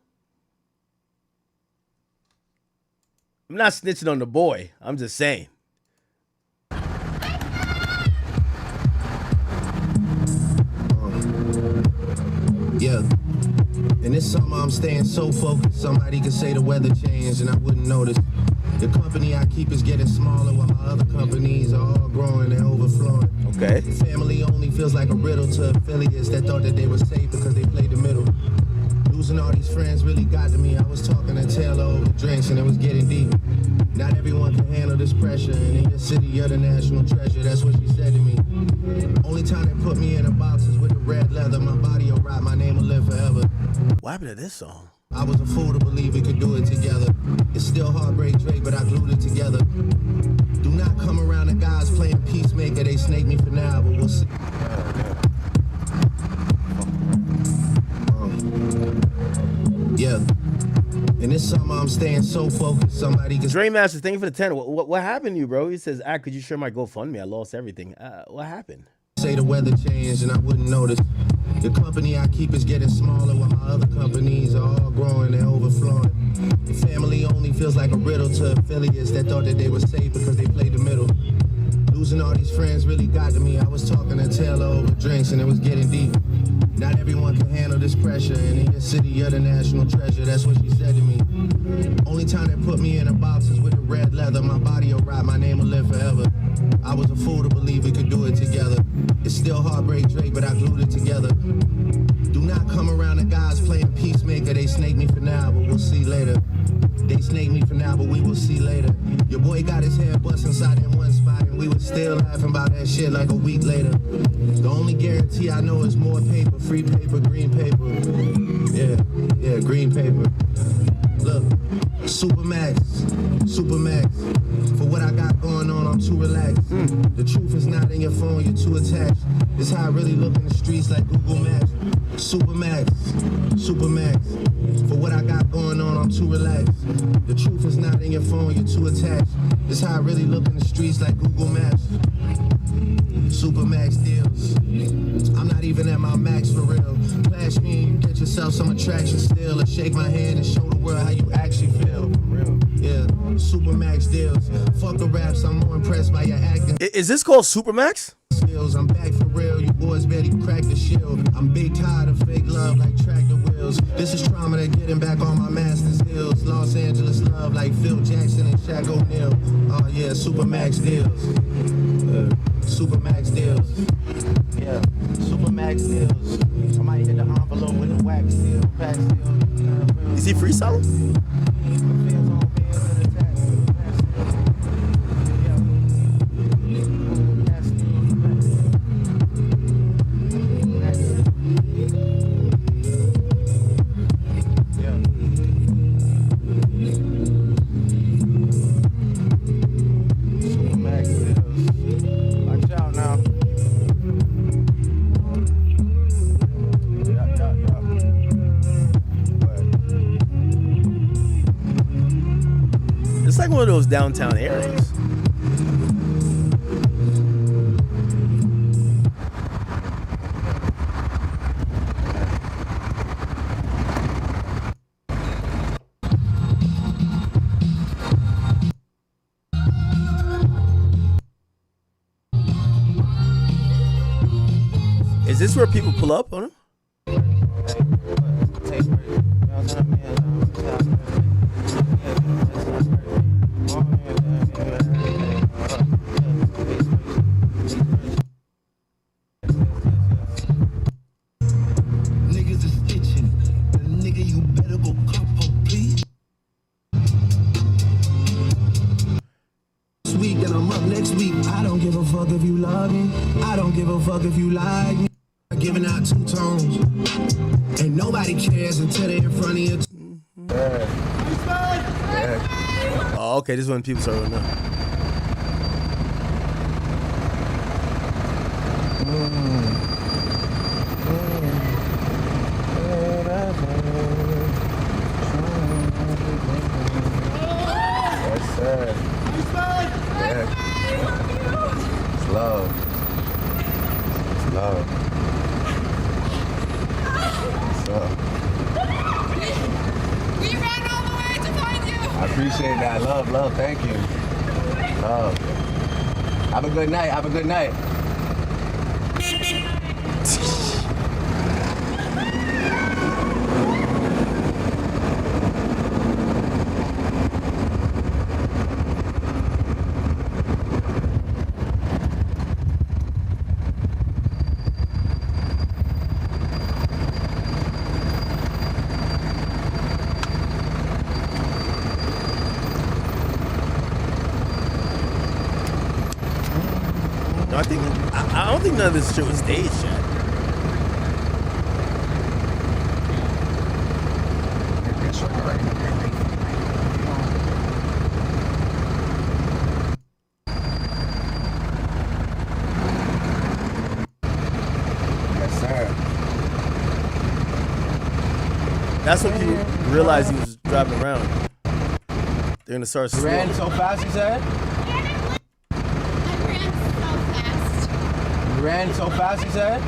I'm not snitching on the boy. I'm just saying. Yeah. And this summer I'm staying so focused. Somebody could say the weather changed and I wouldn't notice. The company I keep is getting smaller while my other companies are all growing and overflowing. Okay. Family only feels like a riddle to affiliates that thought that they were safe because they played the middle. Losing all these friends really got to me. I was talking to Taylor over drinks and it was getting deep. Not everyone can handle this pressure, and in your city you're the national treasure. That's what she said to me. Only time they put me in a box is with the red leather. My body will rot, my name will live forever. What happened to this song? I was a fool to believe we could do it together. It's still heartbreak Drake, but I glued it together. Do not come around the guys playing peacemaker. They snake me for now, but we'll see. Yeah. And this summer I'm staying so focused. Somebody can. Dre Master, thank you for the 10. What happened to you, bro? He says, could you share my GoFundMe? I lost everything. What happened? Say the weather changed and I wouldn't notice. The company I keep is getting smaller while my other companies are all growing and overflowing. The family only feels like a riddle to affiliates that thought that they were safe because they played the middle. Losing all these friends really got to me. I was talking to Taylor over drinks and it was getting deep. Not everyone can handle this pressure, and in your city you're the national treasure. That's what she said to me. Only time they put me in a box is with the red leather. My body will rot, my name will live forever. I was a fool to believe we could do it together. It's still heartbreak Drake, but I glued it together. Do not come around the guys playing peacemaker. They snake me for now, but we'll see later. They snake me for now, but we will see later. Your boy got his hair bust inside in one spot, and we was still laughing about that shit like a week later. The only guarantee I know is more paper, free paper, green paper. Yeah, green paper. Look, Supermax. For what I got going on, I'm too relaxed. The truth is not in your phone, you're too attached. It's how I really look in the streets like Google Maps. Supermax. For what I got going on, I'm too relaxed. The truth is not in your phone, you're too attached. It's how I really look in the streets like Google Maps. Supermax deals. I'm not even at my max for real. Flash me and you get yourself some attraction still. Or shake my hand and show the world how you actually feel. Yeah, Supermax deals. Fuck the raps, I'm more impressed by your acting. Is this called Supermax? Skills. I'm back for real, you boys barely cracked the shield. I'm big tired of fake love like tractor wheels. This is trauma that getting back on my master's skills. Los Angeles love like Phil Jackson and Shaq O'Neal. Oh yeah, Supermax deals. Supermax deals. Yeah, Supermax deals. I might hit the envelope with a wax seal, pack seal. Is he freestyling? It's like one of those downtown areas. Is this where people pull up on him? Niggas is itching. Nigga, you better go cop up, please. This week and I'm up next week. I don't give a fuck if you love me. I don't give a fuck if you like me. I'm giving out two tones. And nobody cares until they're in front of you. Oh, okay. This is when people start running up. That's sad. Yeah. It's love. It's love. What's up? We ran all the way to find you. I appreciate that. Love. Thank you. Love. Have a good night. Have a good night. No, I don't think none of this shit was staged yet. Yes, sir. That's when people realized he was driving around. They're gonna start You ran slow. so fast, you said? I ran so fast. You ran so fast, you said?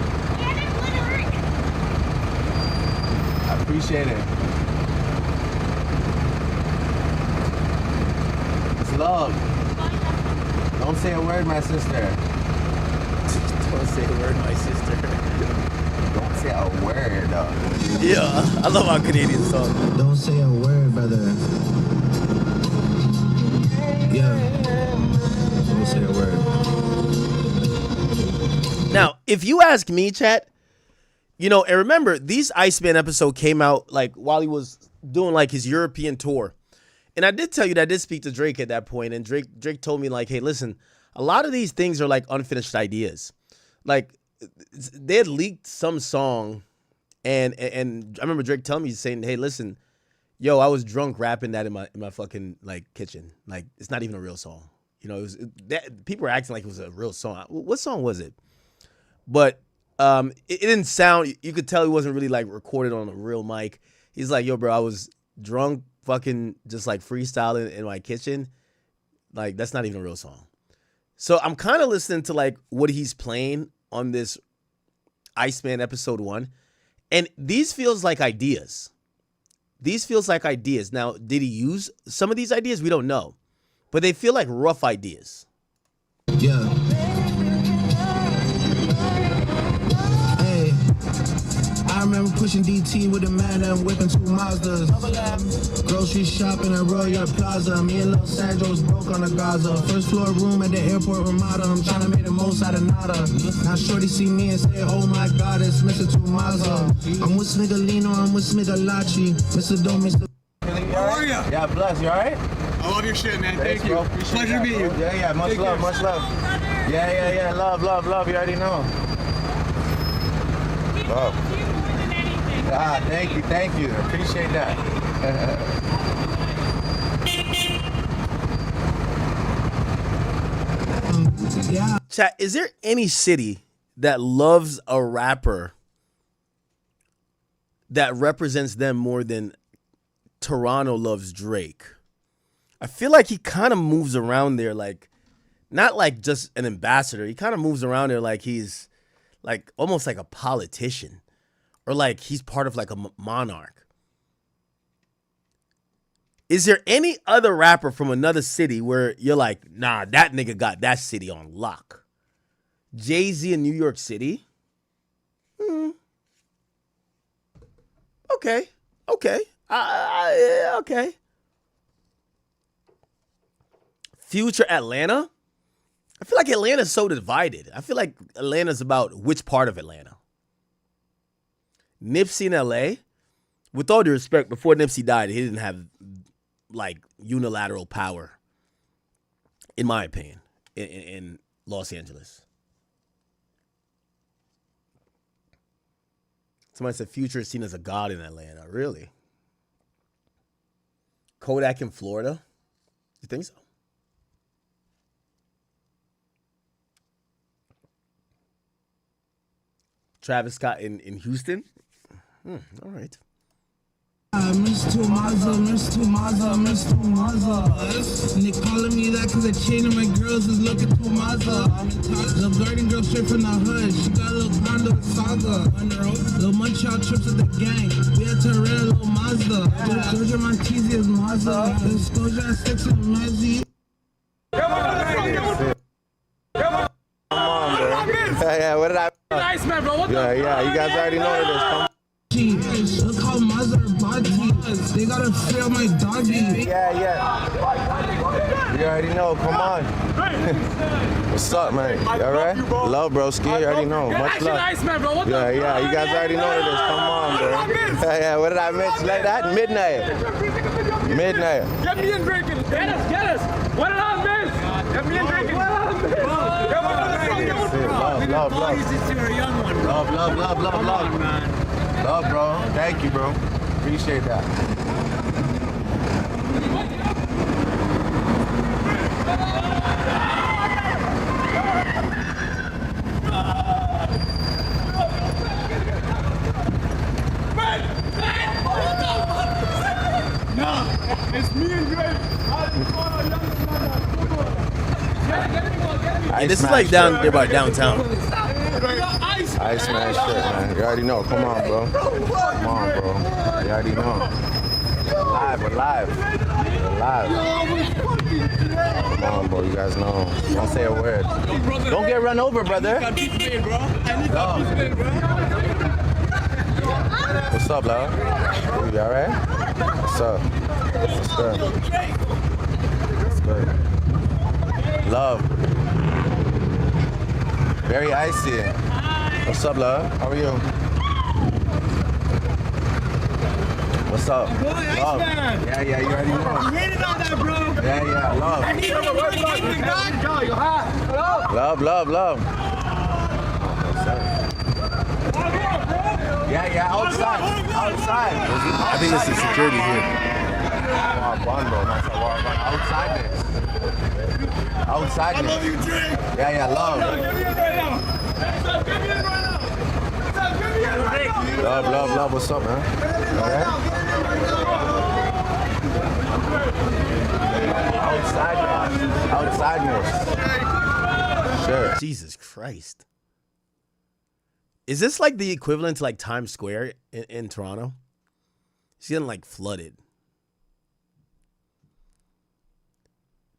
I appreciate it. It's love. Don't say a word, my sister. Don't say a word, my sister. Don't say a word. Yeah, I love how Canadians talk. Don't say a word, brother. Yeah. Don't say a word. Now, if you ask me, chat, you know, and remember, these ICEMAN episode came out like while he was doing like his European tour. And I did tell you that I did speak to Drake at that point, and Drake told me like, hey, listen, a lot of these things are like unfinished ideas. Like they had leaked some song, and I remember Drake telling me, saying, hey, listen, yo, I was drunk rapping that in my fucking like kitchen. Like it's not even a real song. You know, that people were acting like it was a real song. What song was it? But it didn't sound. You could tell he wasn't really like recorded on a real mic. He's like, yo, bro, I was drunk, fucking just like freestyling in my kitchen. Like that's not even a real song. So I'm kind of listening to like what he's playing on this ICEMAN episode 1, and these feels like ideas. These feels like ideas. Now, did he use some of these ideas? We don't know, but they feel like rough ideas. Yeah. Hey, I remember pushing DT with a man and whipping 2 Mazdas. Grocery shopping at Royal Plaza. Me and Lil Sandro was broke on the Gaza. First floor room at the airport Ramada. I'm trying to make the most out of nada. Now shorty see me and say, oh my God, it's Mr. Tumaza. I'm with Smigalino, I'm with Smigalachi. Mr. Don't Mr. How are ya? Yeah, bless. You all right? I love your shit, man. Thank you. Bro. Appreciate Pleasure that, to meet bro. you. Yeah. Much Take love. care. Much love. Yeah. Love. You already know. Love. Ah, thank you. Appreciate that. Yeah. Chat, is there any city that loves a rapper that represents them more than Toronto loves Drake? I feel like he kind of moves around there like, not like just an ambassador. He kind of moves around there like he's like almost like a politician, or like he's part of like a monarch. Is there any other rapper from another city where you're like, nah, that nigga got that city on lock? Jay-Z in New York City? Okay. Yeah, okay. Future Atlanta? I feel like Atlanta's so divided. I feel like Atlanta's about which part of Atlanta. Nipsey in LA? With all due respect, before Nipsey died, he didn't have like unilateral power, in my opinion, in Los Angeles. Somebody said Future is seen as a god in Atlanta. Really? Kodak in Florida? You think so? Travis Scott in Houston? All right. Miss Tumaza. Nick calling me that cause the chain of my girls is looking Tumaza. Little garden girl straight from the hood. She got a little condo with Saga. Little Montreal trips with the gang. We had to rent a little Mazda. Disclosure Montezi is Mazda. Disclosure at 6 in Mezzi. Come on, bro. Yeah, what did I? ICEMAN, bro. What the? Yeah, you guys already know this. Come on. Look how Mazda are body. They gotta free out my doggy. Yeah. You already know. Come on. What's up, man? You all right? Love, broski. You already know. Much love. ICEMAN, bro. What the? Yeah. You guys already know this. Come on, bro. Yeah. What did I miss? Like that? Midnight. Get me in drinking. Get us. What did I miss? Get me in drinking. What did I miss? Love. Love, man. Love, bro. Thank you, bro. Appreciate that. It's me and Drake. Hey, this is like down there by downtown. ICEMAN shit, man. You already know. Come on, bro. Come on, bro. You already know. We're live. Come on, bro. You guys know. Don't say a word. Don't get run over, brother. What's up, love? You alright? What's up? What's good? Love. Very icy. What's up, love? How are you? What's up? Love. Yeah, you already know. Yeah, love. Love. Yeah, outside. I think it's the security here. Outside this. Yeah, love. Love. What's up, man? Alright? Outsideness. Sure. Jesus Christ. Is this like the equivalent to like Times Square in Toronto? It's getting like flooded.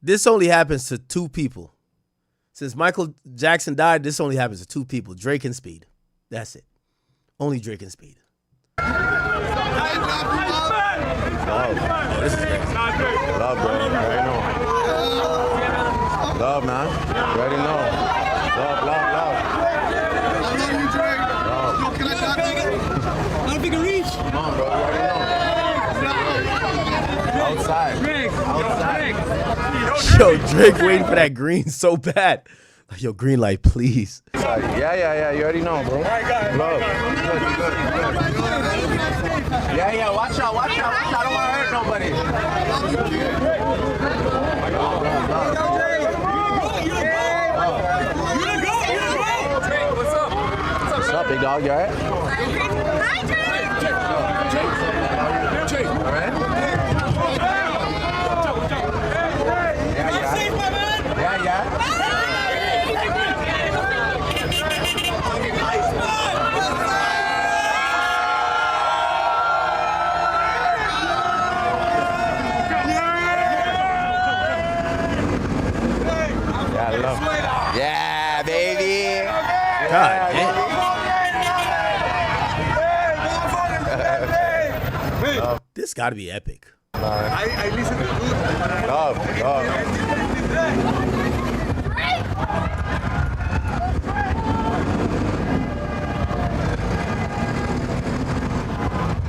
This only happens to two people. Since Michael Jackson died, this only happens to two people, Drake and Speed. That's it. Only Drake and Speed. Love, bro. You already know. Love, man. You already know. Love. I love you, Drake. Love. Can I talk to you? I don't think I reach. Come on, bro. You already know. Outside. Yo, Drake waiting for that green so bad. Like, yo, green light, please. Yeah. You already know, bro. Love. Good. Yeah. Watch out. I don't want to hurt nobody. What's up, big dog? You alright? Hi, Drake. Alright? Yeah. Yeah, baby. God damn. It's got to be epic. I listen to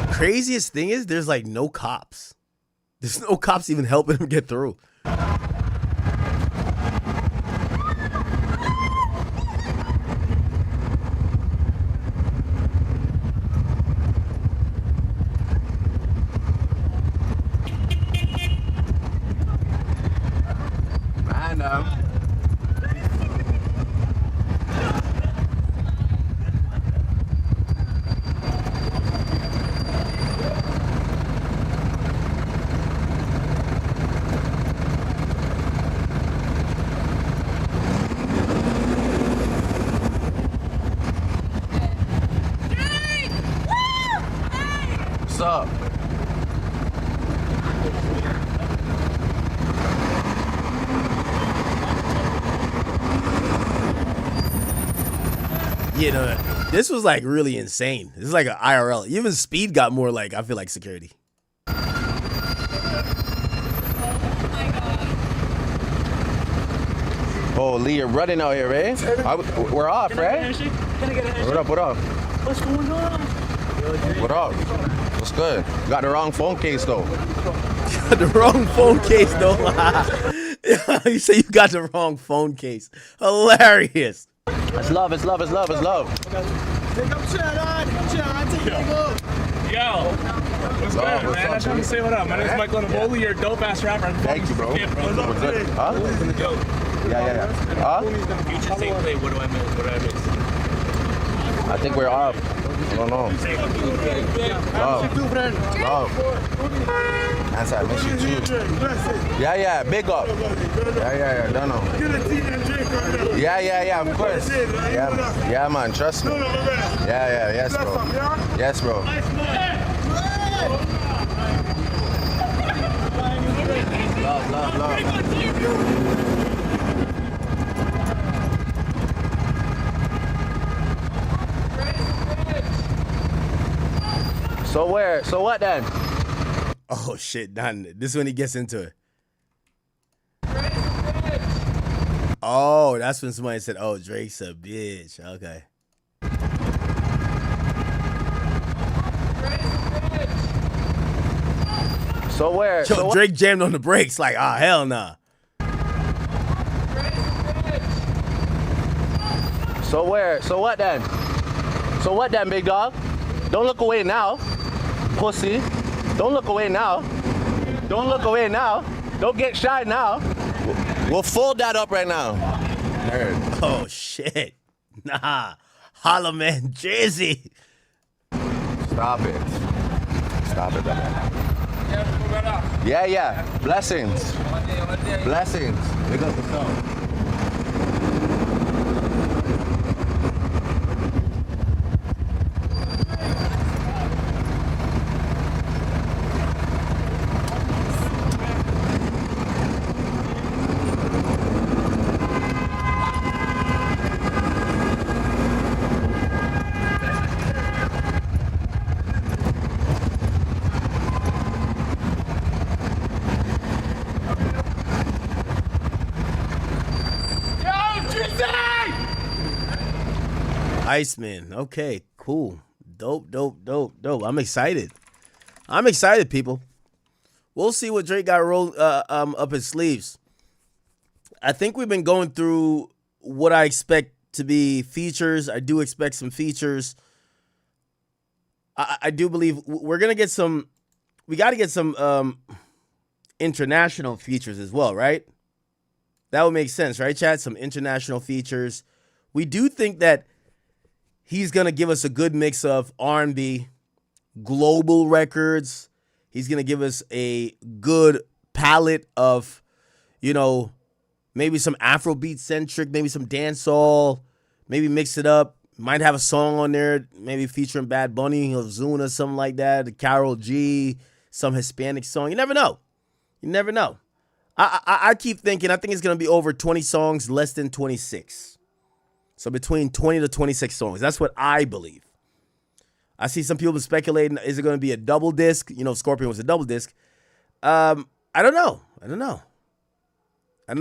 good. Craziest thing is there's like no cops. There's no cops even helping him get through. What's up? You know, this was like really insane. This is like an IRL. Even speed got more like, I feel like security. Oh, Lee, you're running out here, eh? We're off, right? What up? What's going on? What up? What's good? You got the wrong phone case, though. The wrong phone case, though. You say you got the wrong phone case. Hilarious. It's love. Take up Chad, take it up. Yo, what's good, man? I just want to say what up. My name's Michael Navoli. You're a dope-ass rapper. Thank you, bro. We're good. Huh? Yeah. Huh? Future same play. What do I miss? I think we're off. I don't know. Love. Answer, I miss you too. Yeah, big up. Yeah, don't know. Yeah, of course. Yeah, man, trust me. Yeah, yes, bro. Yes, bro. Love. So what then? Oh, shit. Done. This is when he gets into it. Oh, that's when somebody said, oh, Drake's a bitch. Okay. So where? Yo, Drake jammed on the brakes like, hell nah. So where? So what then? Big dog? Don't look away now, pussy. Don't look away now. Don't get shy now. We'll fold that up right now. Nerd. Oh, shit. Nah. Holla, man. Jersey. Stop it, brother. Yeah. Blessings. Big up yourself. ICEMAN. Okay, cool. Dope. I'm excited, people. We'll see what Drake got rolled up his sleeves. I think we've been going through what I expect to be features. I do expect some features. I do believe we're going to get some. We got to get some international features as well, right? That would make sense, right, chat? Some international features. We do think that he's going to give us a good mix of R&B, global records. He's going to give us a good palette of, maybe some Afrobeat centric, maybe some dancehall, maybe mix it up. Might have a song on there, maybe featuring Bad Bunny or Zuna, something like that, Karol G, some Hispanic song. You never know. I keep thinking, I think it's going to be over 20 songs, less than 26. So between 20 to 26 songs. That's what I believe. I see some people speculating, is it going to be a double disc? You know, Scorpion was a double disc. I don't know. I don't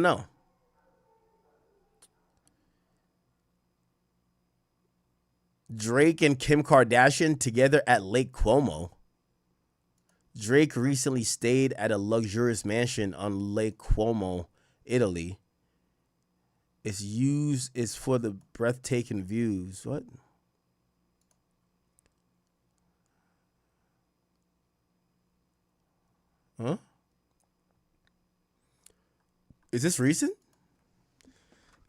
know. Drake and Kim Kardashian together at Lake Como. Drake recently stayed at a luxurious mansion on Lake Como, Italy. It's for the breathtaking views. What? Huh? Is this recent?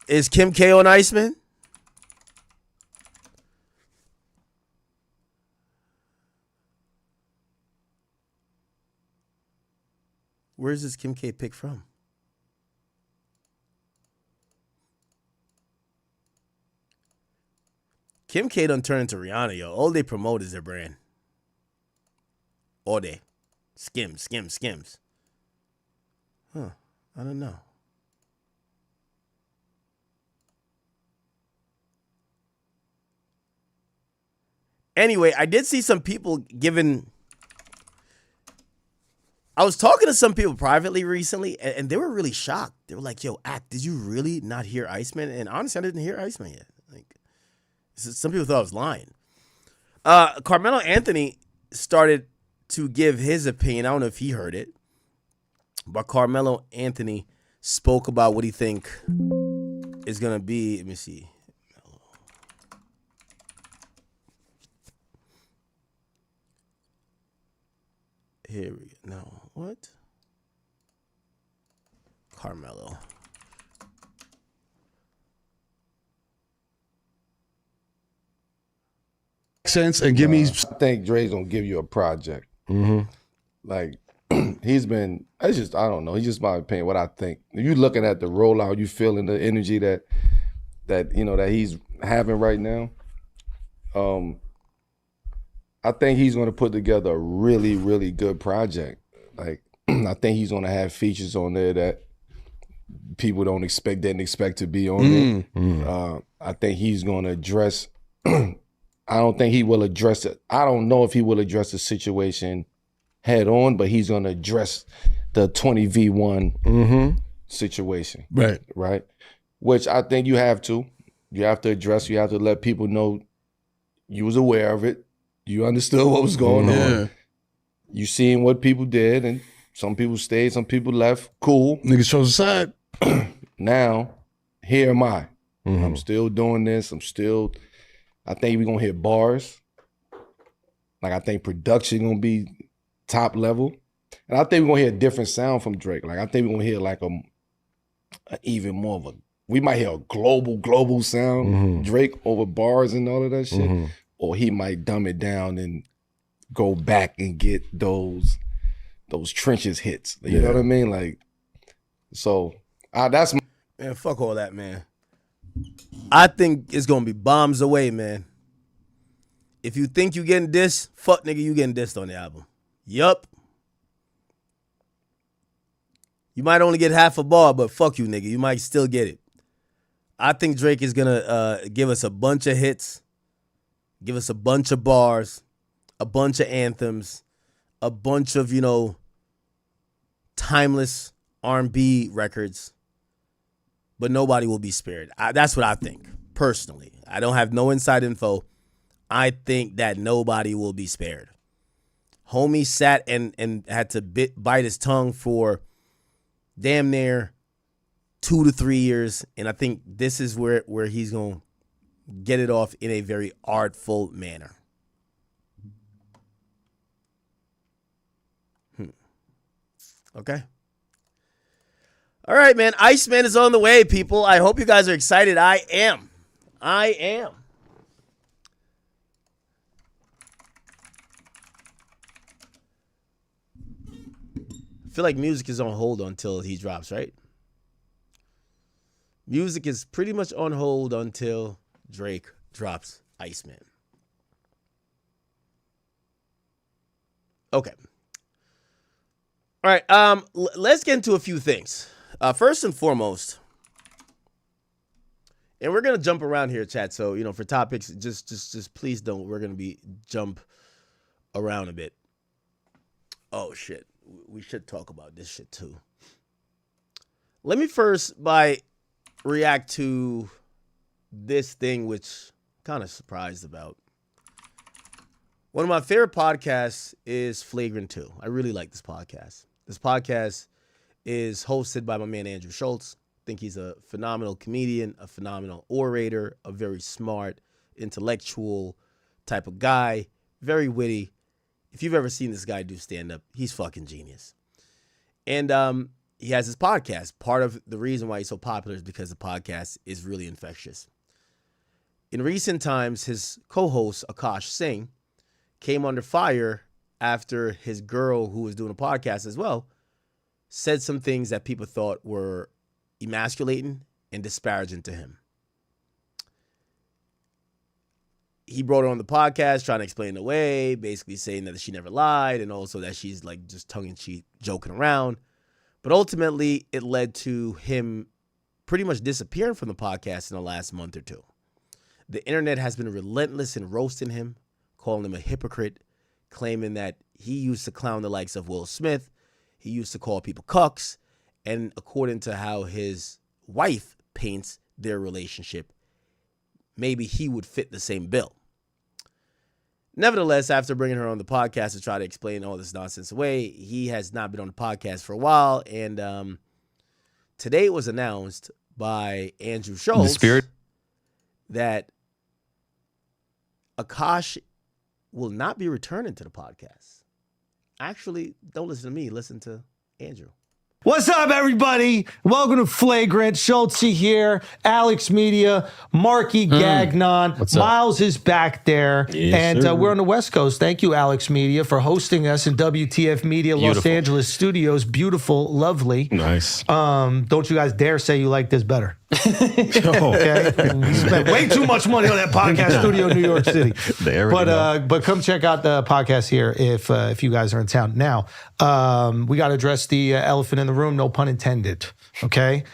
Is Kim K on ICEMAN? Where's this Kim K pick from? Kim K done turn into Rihanna, yo. All they promote is their brand. All day. Skims. Huh. I don't know. Anyway, I did see some people giving... I was talking to some people privately recently, and they were really shocked. They were like, yo, Act, did you really not hear ICEMAN? And honestly, I didn't hear ICEMAN yet. Like, some people thought I was lying. Carmelo Anthony started to give his opinion. I don't know if he heard it, but Carmelo Anthony spoke about what he think is going to be. Let me see. Here we go. No, what? Carmelo. Sense and give me. I think Dre's gonna give you a project. Like he's been. It's just I don't know. It's just my opinion. What I think. If you looking at the rollout, you feeling the energy that you know that he's having right now. I think he's gonna put together a really, really good project. Like I think he's gonna have features on there that people didn't expect to be on there. I think he's gonna address. I don't think he will address it. I don't know if he will address the situation head on, but he's going to address the 20v1 situation. Right. Which I think you have to. You have to address, you have to let people know you was aware of it. You understood what was going on. You seen what people did, and some people stayed, some people left. Cool. Niggas chose a side. Now, here am I. I'm still doing this. I think we're going to hit bars. Like, I think production going to be top level. And I think we're going to hear a different sound from Drake. Like, I think we're going to hear like a even more of a, we might hear a global sound, Drake over bars and all of that shit. Or he might dumb it down and go back and get those trenches hits. You know what I mean? Like, so that's my... Man, fuck all that, man. I think it's gonna be bombs away, man. If you think you getting dissed, fuck nigga, you getting dissed on the album. Yup. You might only get half a bar, but fuck you, nigga. You might still get it. I think Drake is gonna give us a bunch of hits, give us a bunch of bars, a bunch of anthems, a bunch of, you know, timeless R&B records. But nobody will be spared. That's what I think, personally. I don't have no inside info. I think that nobody will be spared. Homie sat and had to bite his tongue for damn near 2 to 3 years. And I think this is where he's going to get it off in a very artful manner. Okay. All right, man. ICEMAN is on the way, people. I hope you guys are excited. I am. I feel like music is on hold until he drops, right? Music is pretty much on hold until Drake drops ICEMAN. Okay. All right. Let's get into a few things. First and foremost, And we're gonna jump around here, chat. So for topics, just please don't. We're gonna be jump around a bit. Oh shit, we should talk about this shit too. Let me first react to this thing, which I'm kind of surprised about. One of my favorite podcasts is Flagrant 2. I really like this podcast. This podcast is hosted by my man Andrew Schultz. I think he's a phenomenal comedian, a phenomenal orator, a very smart, intellectual type of guy, very witty. If you've ever seen this guy do stand-up, he's fucking genius. And he has his podcast. Part of the reason why he's so popular is because the podcast is really infectious. In recent times, his co-host, Akash Singh, came under fire after his girl, who was doing a podcast as well, said some things that people thought were emasculating and disparaging to him. He brought her on the podcast trying to explain it away, basically saying that she never lied and also that she's like just tongue-in-cheek joking around. But ultimately, it led to him pretty much disappearing from the podcast in the last month or two. The internet has been relentless in roasting him, calling him a hypocrite, claiming that he used to clown the likes of Will Smith. He used to call people cucks. And according to how his wife paints their relationship, maybe he would fit the same bill. Nevertheless, after bringing her on the podcast to try to explain all this nonsense away, he has not been on the podcast for a while. And today it was announced by Andrew Schultz that Akash will not be returning to the podcast. Actually, don't listen to me. Listen to Andrew. What's up, everybody? Welcome to Flagrant. Schultz here, Alex Media, Marky Gagnon. Miles is back there. Yes, and we're on the West Coast. Thank you, Alex Media, for hosting us in WTF Media Los Angeles studios. Beautiful, lovely. Nice. Don't you guys dare say you like this better. Okay? We spent way too much money on that podcast studio in New York City. But come check out the podcast here if you guys are in town. Now, we got to address the elephant in the room, no pun intended. Okay?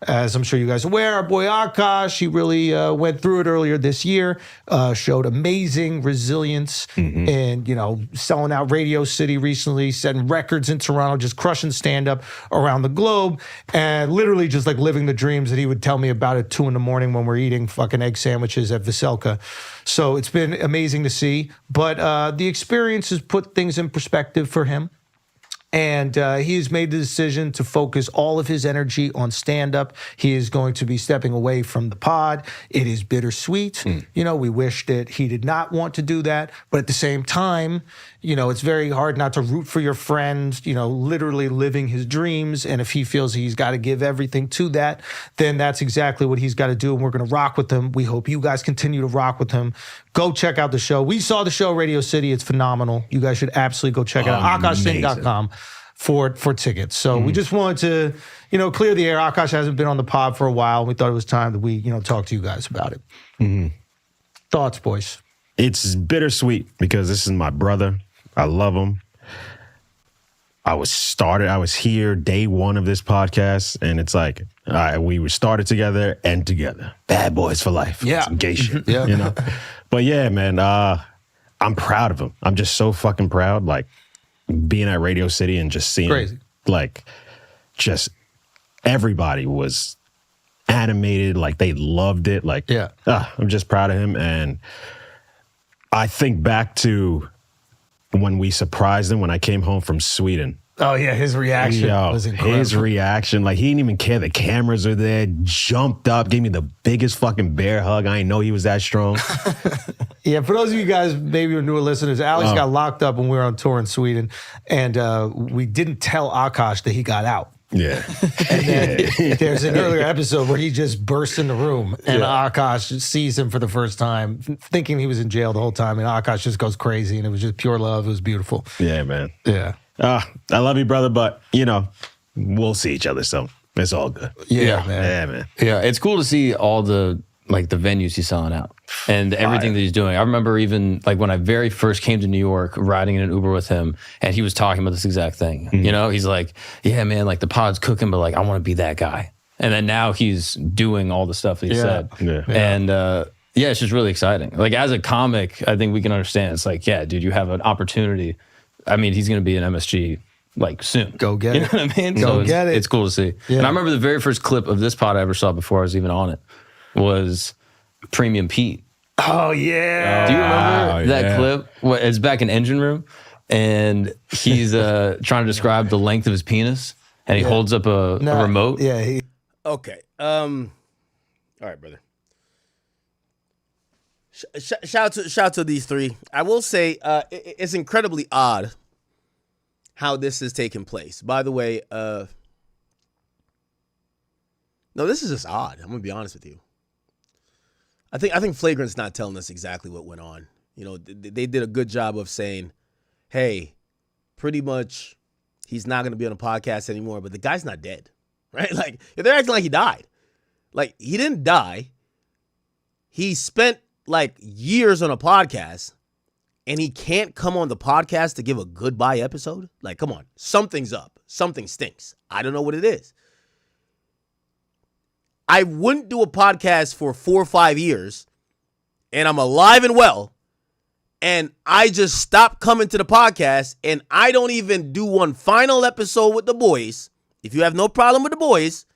As I'm sure you guys are aware, our boy Akash, he really went through it earlier this year, showed amazing resilience and, selling out Radio City recently, setting records in Toronto, just crushing stand-up around the globe, and literally just like living the dreams that he would tell me about at 2 a.m. when we're eating fucking egg sandwiches at Veselka. So it's been amazing to see, but the experience has put things in perspective for him. And he's made the decision to focus all of his energy on stand-up. He is going to be stepping away from the pod. It is bittersweet. We wish that he did not want to do that. But at the same time, it's very hard not to root for your friend, literally living his dreams. And if he feels he's got to give everything to that, then that's exactly what he's got to do. And we're going to rock with him. We hope you guys continue to rock with him. Go check out the show. We saw the show, Radio City. It's phenomenal. You guys should absolutely go check it out. AkashSingh.com for tickets. So we just wanted to, clear the air. Akash hasn't been on the pod for a while. We thought it was time that we, talk to you guys about it. Thoughts, boys? It's bittersweet because this is my brother. I love him. I was here day one of this podcast, and it's like, all right, we were started together, end together. Bad boys for life. Yeah. Some gay shit, But yeah, man, I'm proud of him. I'm just so fucking proud. Like, being at Radio City and just seeing, just everybody was animated. Like, they loved it. Like, I'm just proud of him. And I think back to when we surprised him when I came home from Sweden. Oh, yeah, his reaction was incredible. His reaction, like, he didn't even care. The cameras are there, jumped up, gave me the biggest fucking bear hug. I didn't know he was that strong. Yeah, for those of you guys, maybe your newer listeners, Alex got locked up when we were on tour in Sweden, and we didn't tell Akash that he got out. Yeah. And then there's an earlier episode where he just bursts in the room, and Akash sees him for the first time, thinking he was in jail the whole time, and Akash just goes crazy, and it was just pure love. It was beautiful. Yeah, man. Yeah. I love you, brother, but, we'll see each other, so it's all good. Yeah, man. Yeah, man. Yeah, it's cool to see all the venues he's selling out and everything that he's doing. I remember even when I very first came to New York, riding in an Uber with him, and he was talking about this exact thing. He's like, yeah, man, the pod's cooking, but I want to be that guy. And then now he's doing all the stuff that he said. Yeah. And it's just really exciting. Like as a comic, I think we can understand. It's like, yeah, dude, you have an opportunity. I mean, he's going to be an MSG like soon. Go get it. You know what I mean? Go get it. It's cool to see. Yeah. And I remember the very first clip of this pod I ever saw before I was even on it was Premium Pete. Oh yeah. Do you remember that yeah. clip? It's back in Engine Room, and he's trying to describe the length of his penis, and he holds up a remote. Yeah. Okay. All right, brother. Shout out to these three. I will say it's incredibly odd how this is taking place. By the way, no, this is just odd. I'm gonna be honest with you. I think Flagrant's not telling us exactly what went on. You know, they did a good job of saying, hey, pretty much he's not gonna be on a podcast anymore, but the guy's not dead. Right? Like, they're acting like he died. Like, he didn't die. He spent like years on a podcast, and he can't come on the podcast to give a goodbye episode? Like, come on. Something's up. Something stinks. I don't know what it is. I wouldn't do a podcast for 4 or 5 years, and I'm alive and well, and I just stopped coming to the podcast, and I don't even do one final episode with the boys. If you have no problem with the boys,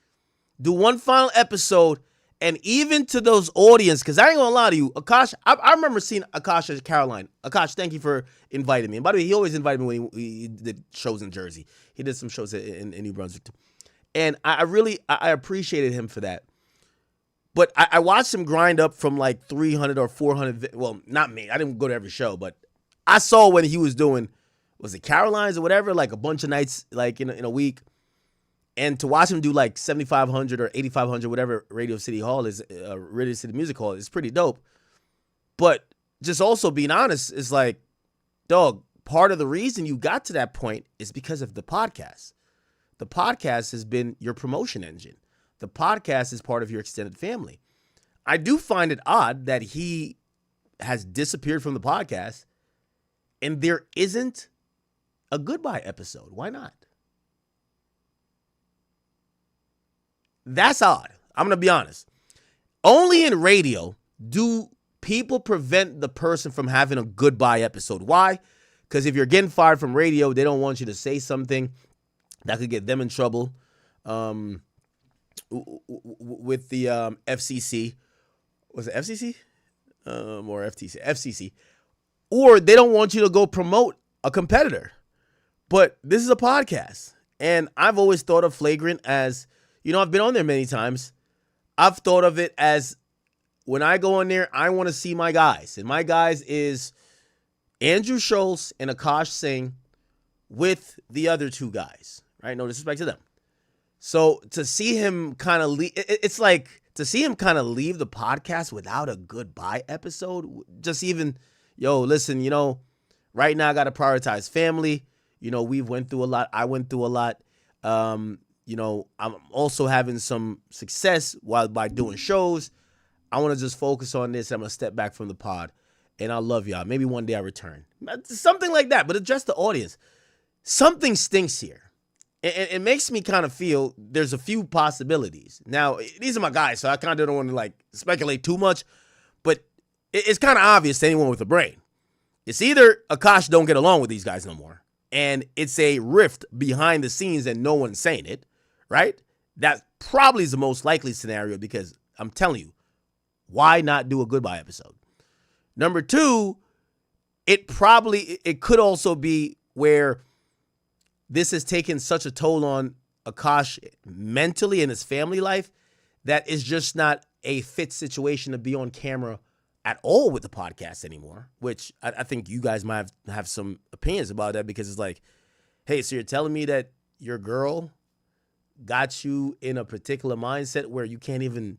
do one final episode. And even to those audience, because I ain't gonna lie to you, Akash, I remember seeing Akash at Caroline. Akash, thank you for inviting me. And by the way, he always invited me when he did shows in Jersey. He did some shows in New Brunswick too. And I really appreciated him for that. But I watched him grind up from like 300 or 400. Well, not me. I didn't go to every show, but I saw when he was doing, was it Caroline's or whatever, like a bunch of nights like in a week. And to watch him do like 7,500 or 8,500, whatever Radio City Hall is, Radio City Music Hall, is pretty dope. But just also being honest, is like, dog, part of the reason you got to that point is because of the podcast. The podcast has been your promotion engine. The podcast is part of your extended family. I do find it odd that he has disappeared from the podcast and there isn't a goodbye episode. Why not? That's odd. I'm going to be honest. Only in radio do people prevent the person from having a goodbye episode. Why? Because if you're getting fired from radio, they don't want you to say something that could get them in trouble with the FCC. Was it FCC? Or FTC? FCC. Or they don't want you to go promote a competitor. But this is a podcast. And I've always thought of Flagrant as, you know, I've been on there many times. I've thought of it as when I go on there, I want to see my guys. And my guys is Andrew Schultz and Akash Singh with the other two guys, right? No disrespect to them. So to see him kind of leave, it's like to see him kind of leave the podcast without a goodbye episode. Just even, yo, listen, you know, right now I got to prioritize family. You know, we've went through a lot. I went through a lot. You know, I'm also having some success by doing shows. I want to just focus on this. I'm going to step back from the pod. And I love y'all. Maybe one day I return. Something like that, but address the audience. Something stinks here. And it makes me kind of feel there's a few possibilities. Now, these are my guys, so I kind of don't want to like speculate too much. But it's kind of obvious to anyone with a brain. It's either Akash don't get along with these guys no more, and it's a rift behind the scenes and no one's saying it. Right? That probably is the most likely scenario because I'm telling you, why not do a goodbye episode? Number two, it could also be where this has taken such a toll on Akash mentally and his family life that is just not a fit situation to be on camera at all with the podcast anymore, which I think you guys might have some opinions about that because it's like, hey, so you're telling me that your girl got you in a particular mindset where you can't even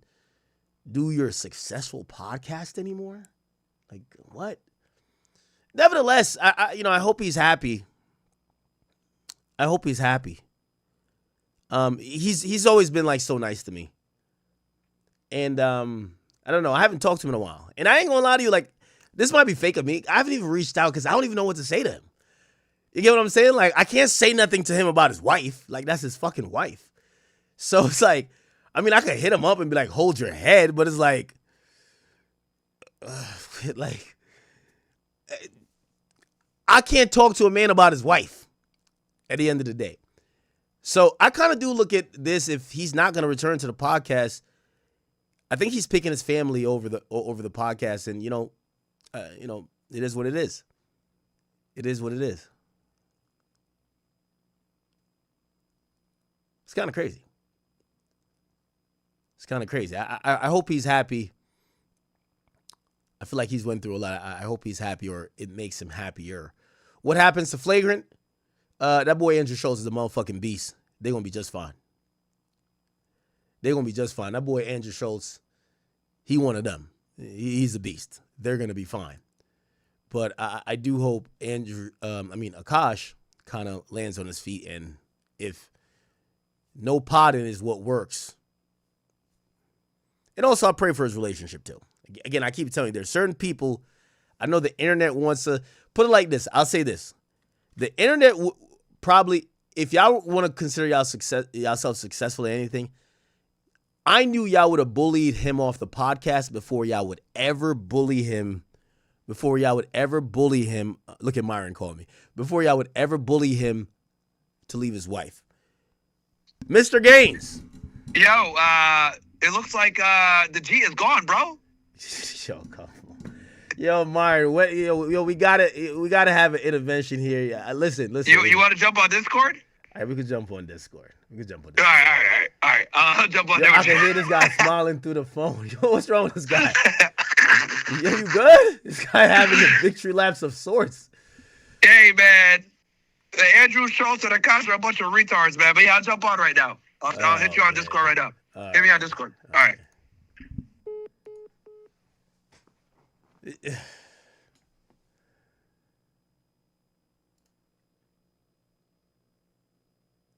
do your successful podcast anymore? Like, what? Nevertheless, I hope he's happy. I hope he's happy. He's always been like so nice to me. And I don't know, I haven't talked to him in a while. And I ain't gonna lie to you, like, this might be fake of me. I haven't even reached out because I don't even know what to say to him. You get what I'm saying? Like, I can't say nothing to him about his wife. Like, that's his fucking wife. So it's like, I mean, I could hit him up and be like, hold your head, but it's like, I can't talk to a man about his wife at the end of the day. So I kind of do look at this. If he's not going to return to the podcast, I think he's picking his family over the podcast. And, it is what it is. It is what it is. It's kind of crazy. It's kind of crazy. I hope he's happy. I feel like he's went through a lot. I hope he's happy, or it makes him happier. What happens to Flagrant? That boy Andrew Schultz is a motherfucking beast. They're going to be just fine. They're going to be just fine. That boy Andrew Schultz, he one of them. He's a beast. They're going to be fine. But I do hope Akash kind of lands on his feet. And if no potting is what works. And also I pray for his relationship too. Again, I keep telling you, there's certain people, I know the internet wants to, put it like this, I'll say this. The internet probably, if y'all want to consider yourself successful in anything, I knew y'all would have bullied him off the podcast before y'all would ever bully him. Look at Myron calling me. Before y'all would ever bully him to leave his wife. Mr. Gaines. Yo, it looks like the G is gone, bro. Yo, come on. Yo, Myron, what? Yo, we gotta have an intervention here. Yeah, listen. You want to jump on Discord? All right, we can jump on Discord. All right. I'll jump on. Yo, I can hear this guy smiling through the phone. Yo, what's wrong with this guy? Yo, you good? This guy having a victory laps of sorts. Hey, man. Andrew Schultz and Akash are a bunch of retards, man. But yeah, I'll jump on right now. I'll hit you on Discord right now. Hit me on Discord. All right.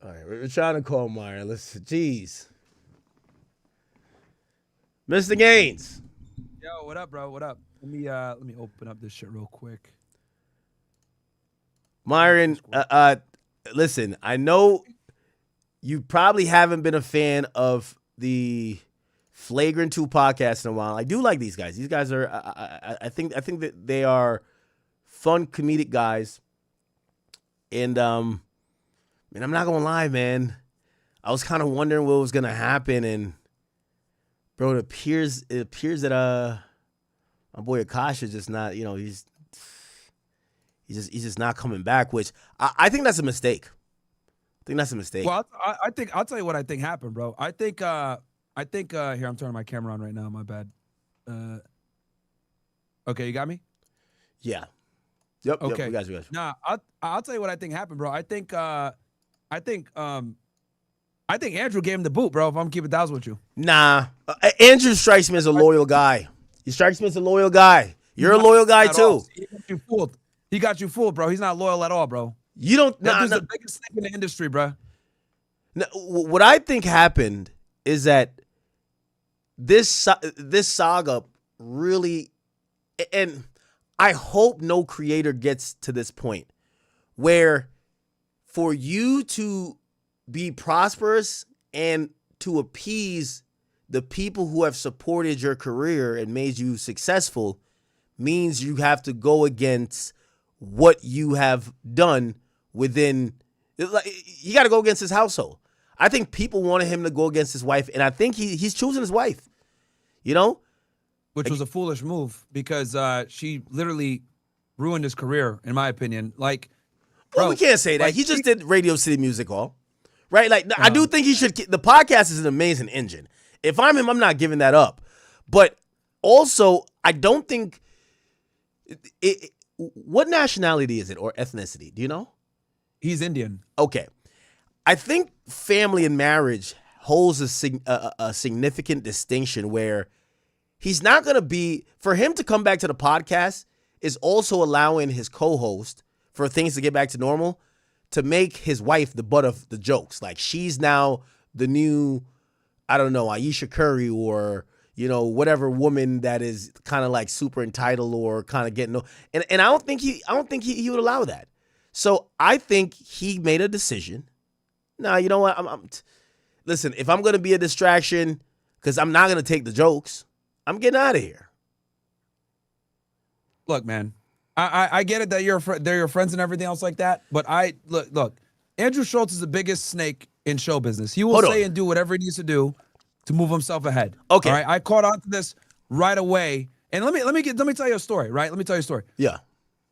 All right, we're trying to call Myron. Listen, jeez. Mr. Gaines. Yo, what up, bro? What up? Let me open up this shit real quick. Myron, listen, I know you probably haven't been a fan of the Flagrant 2 podcast in a while. I do like these guys. These guys are, I think that they are fun, comedic guys. And, man, I'm not gonna lie, man. I was kind of wondering what was gonna happen, and bro, it appears that my boy Akash is just not, he's just not coming back, which I think that's a mistake. Well, I'll tell you what I think happened, bro. I think here, I'm turning my camera on right now. My bad. Okay, you got me? Yeah. Yep. Okay. Yep, we got you. Nah, I'll tell you what I think happened, bro. I think Andrew gave him the boot, bro. If I'm keeping it with you. Nah, Andrew strikes me as a loyal guy. He strikes me as a loyal guy. You're a loyal guy too. He got you fooled, bro. He's not loyal at all, bro. You don't. That dude's the biggest thing in the industry, bro. Now, what I think happened is that this saga really, and I hope no creator gets to this point where for you to be prosperous and to appease the people who have supported your career and made you successful means you have to go against what you have done within. You got to go against his household. I think people wanted him to go against his wife, and I think he's choosing his wife. Which was a foolish move because she literally ruined his career, in my opinion. Well, we can't say that. He just did Radio City Music Hall, right? I do think he should. The podcast is an amazing engine. If I'm him, I'm not giving that up. But also, I don't think. What nationality is it or ethnicity? Do you know? He's Indian. Okay. I think family and marriage holds a significant distinction where he's not going to be. For him to come back to the podcast is also allowing his co-host, for things to get back to normal, to make his wife the butt of the jokes. Like, she's now the new, I don't know, Aisha Curry or, whatever woman that is kind of like super entitled or kind of getting, and I don't think he would allow that. So I think he made a decision. Now, you know what? listen, if I'm going to be a distraction, because I'm not going to take the jokes, I'm getting out of here. Look, man, I get it that they're your friends and everything else like that, but look, Andrew Schultz is the biggest snake in show business. He will say and do whatever he needs to do to move himself ahead. Okay. All right? I caught on to this right away. And let me tell you a story, right? Let me tell you a story. Yeah.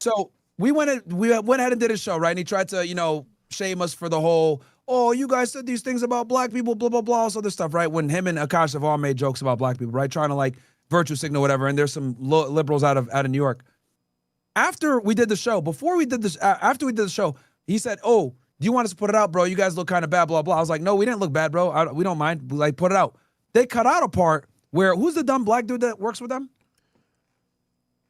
So we went ahead and did a show, right? And he tried to, shame us for the whole, oh, you guys said these things about black people, blah, blah, blah, all this other stuff, right? When him and Akash have all made jokes about black people, right? Trying to like virtue signal, whatever. And there's some liberals out of New York. After we did the show, after we did the show, he said, oh, do you want us to put it out, bro? You guys look kind of bad, blah, blah. I was like, no, we didn't look bad, bro. We don't mind. Like, put it out. They cut out a part where, who's the dumb black dude that works with them?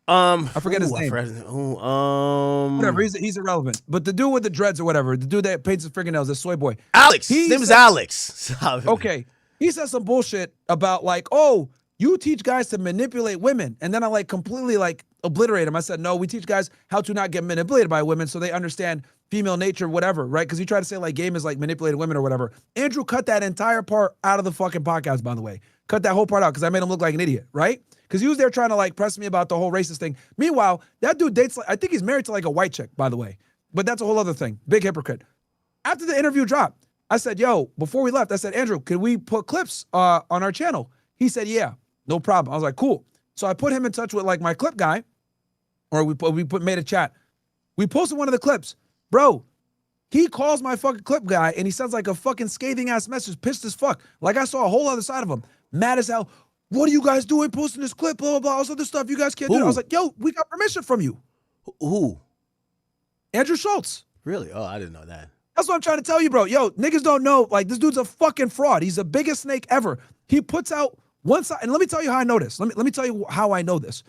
I forget his name. Whatever, he's irrelevant. But the dude with the dreads or whatever, the dude that paints his fingernails, the soy boy. Alex. His name is Alex. Okay. He said some bullshit about like, oh, you teach guys to manipulate women. And then I like completely like obliterate him. I said, no, we teach guys how to not get manipulated by women so they understand female nature, whatever, right? Because he tried to say like game is like manipulated women or whatever. Andrew cut that entire part out of the fucking podcast, by the way. Cut that whole part out because I made him look like an idiot, right? Because he was there trying to like press me about the whole racist thing. Meanwhile, that dude dates, I think he's married to like a white chick, by the way. But that's a whole other thing. Big hypocrite. After the interview dropped, I said, yo, before we left, I said, Andrew, can we put clips on our channel? He said, yeah, no problem. I was like, cool. So I put him in touch with like my clip guy, or made a chat. We posted one of the clips. Bro, he calls my fucking clip guy and he sends like a fucking scathing ass message, pissed as fuck. Like I saw a whole other side of him. Mad as hell. What are you guys doing posting this clip? Blah, blah, blah. All this other stuff. You guys can't do it. I was like, yo, we got permission from you. Who? Andrew Schultz. Really? Oh, I didn't know that. That's what I'm trying to tell you, bro. Yo, niggas don't know. Like, this dude's a fucking fraud. He's the biggest snake ever. He puts out one side. And let me tell you how I know this. Let me tell you how I know this.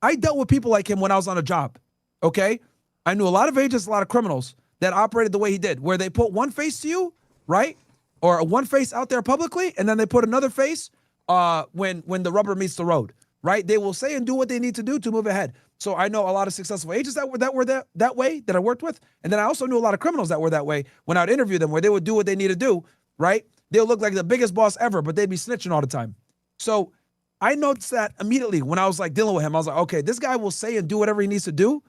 I dealt with people like him when I was on a job. Okay? I knew a lot of agents, a lot of criminals that operated the way he did, where they put one face to you, right? Or one face out there publicly, and then they put another face when the rubber meets the road, right? They will say and do what they need to do to move ahead. So I know a lot of successful agents that were that way that I worked with. And then I also knew a lot of criminals that were that way when I would interview them, where they would do what they need to do, right? They'll look like the biggest boss ever, but they'd be snitching all the time. So I noticed that immediately when I was like dealing with him. I was like, okay, this guy will say and do whatever he needs to do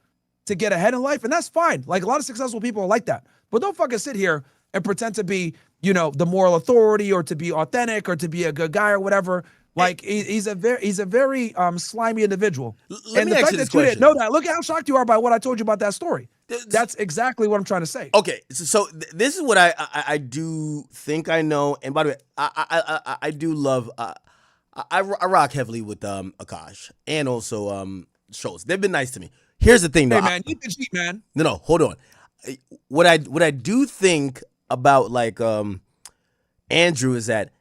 to get ahead in life. And that's fine. Like a lot of successful people are like that. But don't fucking sit here and pretend to be, the moral authority or to be authentic or to be a good guy or whatever. Like he's a very slimy individual. Let me ask you this question. You didn't know that. Look at how shocked you are by what I told you about that story. That's exactly what I'm trying to say. Okay, so this is what I do think I know. And by the way, I do love. I rock heavily with Akash and also Schultz. They've been nice to me. Here's the thing, though. Hey man, you can cheat, man. No, hold on. What I do think about like Andrew is that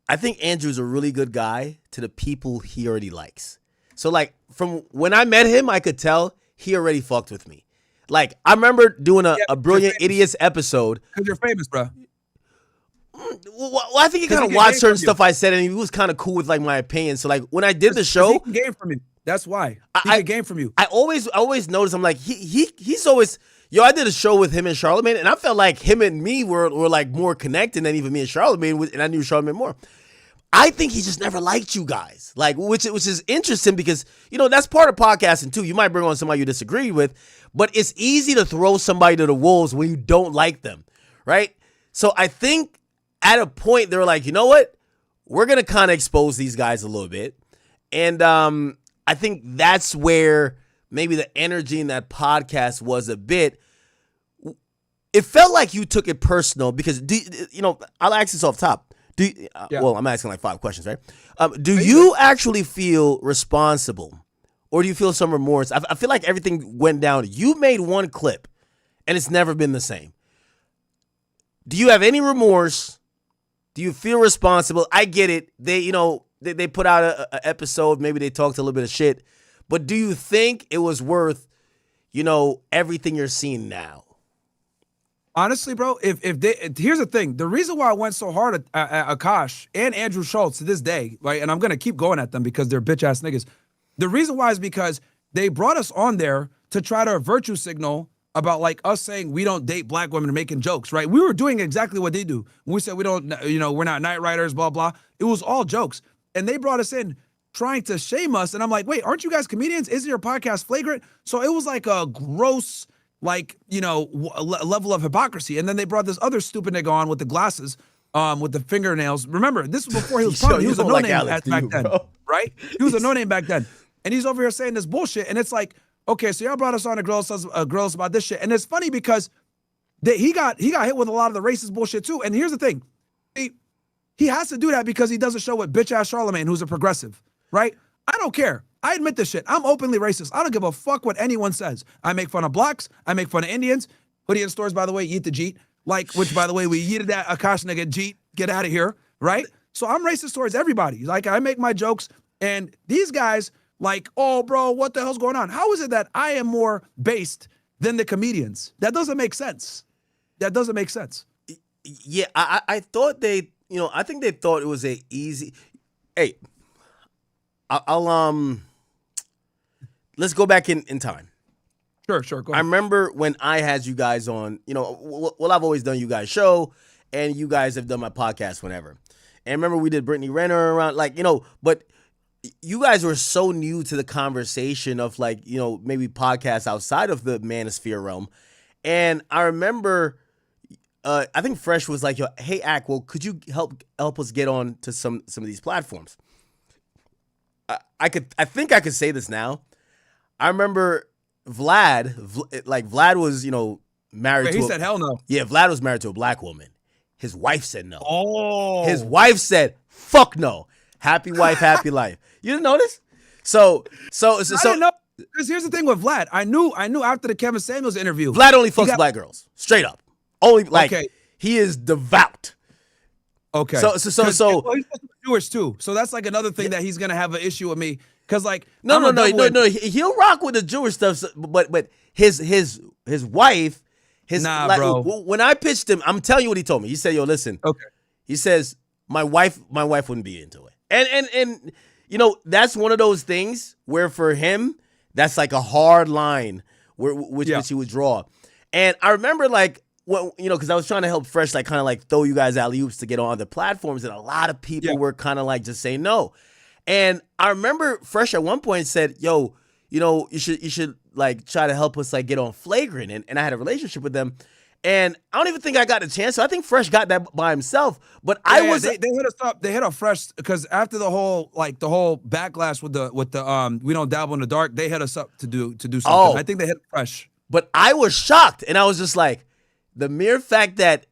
I think Andrew's a really good guy to the people he already likes. So like from when I met him, I could tell he already fucked with me. Like I remember doing a Brilliant Idiots episode. Because you're famous, bro. Well, I think he kind of watched certain stuff I said, and he was kind of cool with like my opinion. So like when I did the show, he can gain from you. That's why he can gain from you. I always notice. I'm like he's always. Yo, I did a show with him and Charlamagne, and I felt like him and me were like more connected than even me and Charlamagne, and I knew Charlamagne more. I think he just never liked you guys, like which is interesting because that's part of podcasting too. You might bring on somebody you disagree with, but it's easy to throw somebody to the wolves when you don't like them, right? So I think at a point they were like, you know what, we're gonna kind of expose these guys a little bit, and I think that's where maybe the energy in that podcast was a bit. It felt like you took it personal because I'll ask this off top. Well, I'm asking like 5 questions, right? Do you actually feel responsible, or do you feel some remorse? I feel like everything went down. You made one clip, and it's never been the same. Do you have any remorse? Do you feel responsible? I get it. They put out an episode. Maybe they talked a little bit of shit. But do you think it was worth, everything you're seeing now? Honestly, bro, here's the thing. The reason why I went so hard at Akash and Andrew Schultz to this day, right, and I'm going to keep going at them because they're bitch-ass niggas. The reason why is because they brought us on there to try to virtue signal about like us saying we don't date black women and making jokes, right? We were doing exactly what they do. When we said we don't, we're not night riders, blah, blah. It was all jokes. And they brought us in trying to shame us. And I'm like, wait, aren't you guys comedians? Isn't your podcast flagrant? So it was like a gross, like, level of hypocrisy. And then they brought this other stupid nigga on with the glasses, with the fingernails. Remember, this was before he was prominent. He was a no-name back then, right? He was a no-name back then. And he's over here saying this bullshit. And it's like, okay, so y'all brought us on girls about this shit. And it's funny because he got hit with a lot of the racist bullshit too. And here's the thing. He has to do that because he does a show with bitch-ass Charlemagne, who's a progressive, right? I don't care. I admit this shit. I'm openly racist. I don't give a fuck what anyone says. I make fun of blacks. I make fun of Indians. Hoodie in stores, by the way, eat the Jeet. Which, by the way, we yeeted that Akash nigga, Jeet, get out of here, right? So I'm racist towards everybody. Like, I make my jokes, and these guys, like, oh, bro, what the hell's going on? How is it that I am more based than the comedians? That doesn't make sense. That doesn't make sense. Yeah, I thought they, I think they thought it was a easy. Hey, I'll let's go back in time. Sure, go I ahead. remember when I had you guys on, well, I've always done you guys' show, and you guys have done my podcast whenever. And remember we did Brittany Renner around, but you guys were so new to the conversation of maybe podcasts outside of the manosphere realm. And I remember, I think Fresh was like, hey, Ak, well, could you help us get on to some of these platforms? I think I could say this now. I remember Vlad was, married to. He said, hell no. Yeah, Vlad was married to a black woman. His wife said no. Oh. His wife said, fuck no. Happy wife, happy life. You didn't know this? So I didn't know. Because here's the thing with Vlad. I knew after the Kevin Samuels interview. Vlad only fucks black girls. Straight up. Only okay. He is devout. Okay. So he's Jewish too. So that's like another thing that he's gonna have an issue with me. Cause no. He'll rock with the Jewish stuff, but his wife, bro. When I pitched him, I'm telling you what he told me. He said, "Yo, listen." Okay. He says my wife wouldn't be into it, and that's one of those things where for him that's like a hard line which he would draw. And I remember because I was trying to help Fresh throw you guys alley-oops to get on other platforms, and a lot of people were kind of just saying no. And I remember Fresh at one point said, yo, you should try to help us get on Flagrant. And I had a relationship with them. And I don't even think I got a chance. So I think Fresh got that by himself. But they hit us up. They hit up Fresh because after the whole backlash with the we don't dabble in the dark, they hit us up to do something. I think they hit Fresh. But I was shocked, and I was just like, the mere fact that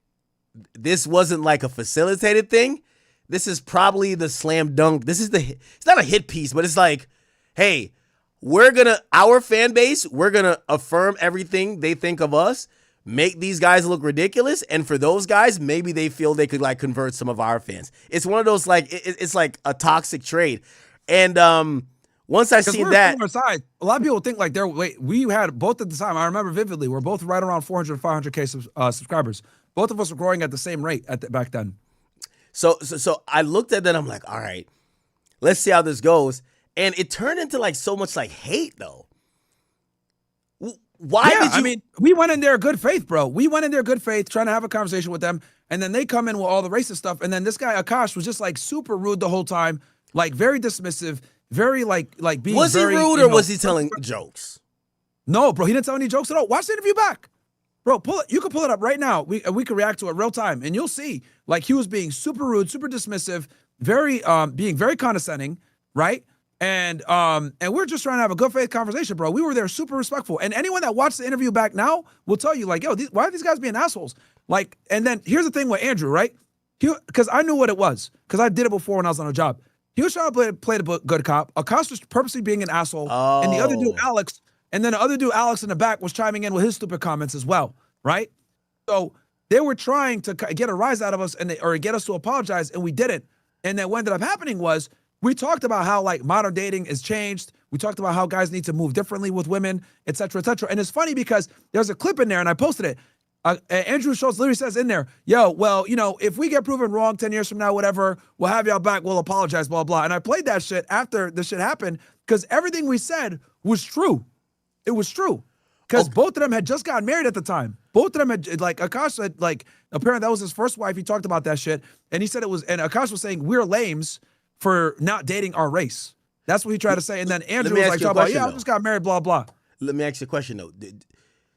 this wasn't a facilitated thing. This is probably the slam dunk. It's not a hit piece, but it's like, hey, our fan base, we're going to affirm everything they think of us, make these guys look ridiculous. And for those guys, maybe they feel they could convert some of our fans. It's one of those, it's like a toxic trade. And once I seen that. A lot of people think we had both at the time. I remember vividly, we're both right around 400, 500K subscribers. Both of us were growing at the same rate back then. So I looked at that. I'm like, all right, let's see how this goes. And it turned into so much hate though. Why did you? I mean, we went in there good faith, bro. We went in there good faith, trying to have a conversation with them. And then they come in with all the racist stuff. And then this guy, Akash, was just super rude the whole time, very dismissive, very being Was very, he rude or was he telling jokes? No, bro, he didn't tell any jokes at all. Watch the interview back. Bro, you can pull it up right now. We can react to it real time, and you'll see. He was being super rude, super dismissive, being very condescending, right? And we're just trying to have a good faith conversation, bro. We were there super respectful. And anyone that watched the interview back now will tell you, yo, why are these guys being assholes? And then here's the thing with Andrew, right? Because I knew what it was, because I did it before when I was on a job. He was trying to play the good cop. Akash was purposely being an asshole, and the other dude, Alex. And then the other dude, Alex, in the back was chiming in with his stupid comments as well, right? So they were trying to get a rise out of us or get us to apologize, and we didn't. And then what ended up happening was we talked about how modern dating has changed. We talked about how guys need to move differently with women, et cetera, et cetera. And it's funny because there's a clip in there, and I posted it. Andrew Schultz literally says in there, yo, well, if we get proven wrong 10 years from now, whatever, we'll have y'all back, we'll apologize, blah, blah. And I played that shit after the shit happened because everything we said was true. It was true. because both of them had just gotten married at the time. Both of them had, like, Akash said, like, apparently that was his first wife. He talked about that shit. And he said it was, and Akash was saying, we're lames for not dating our race. That's what he tried to say. And then Andrew was like, talking about, I just got married, blah, blah. Let me ask you a question, though.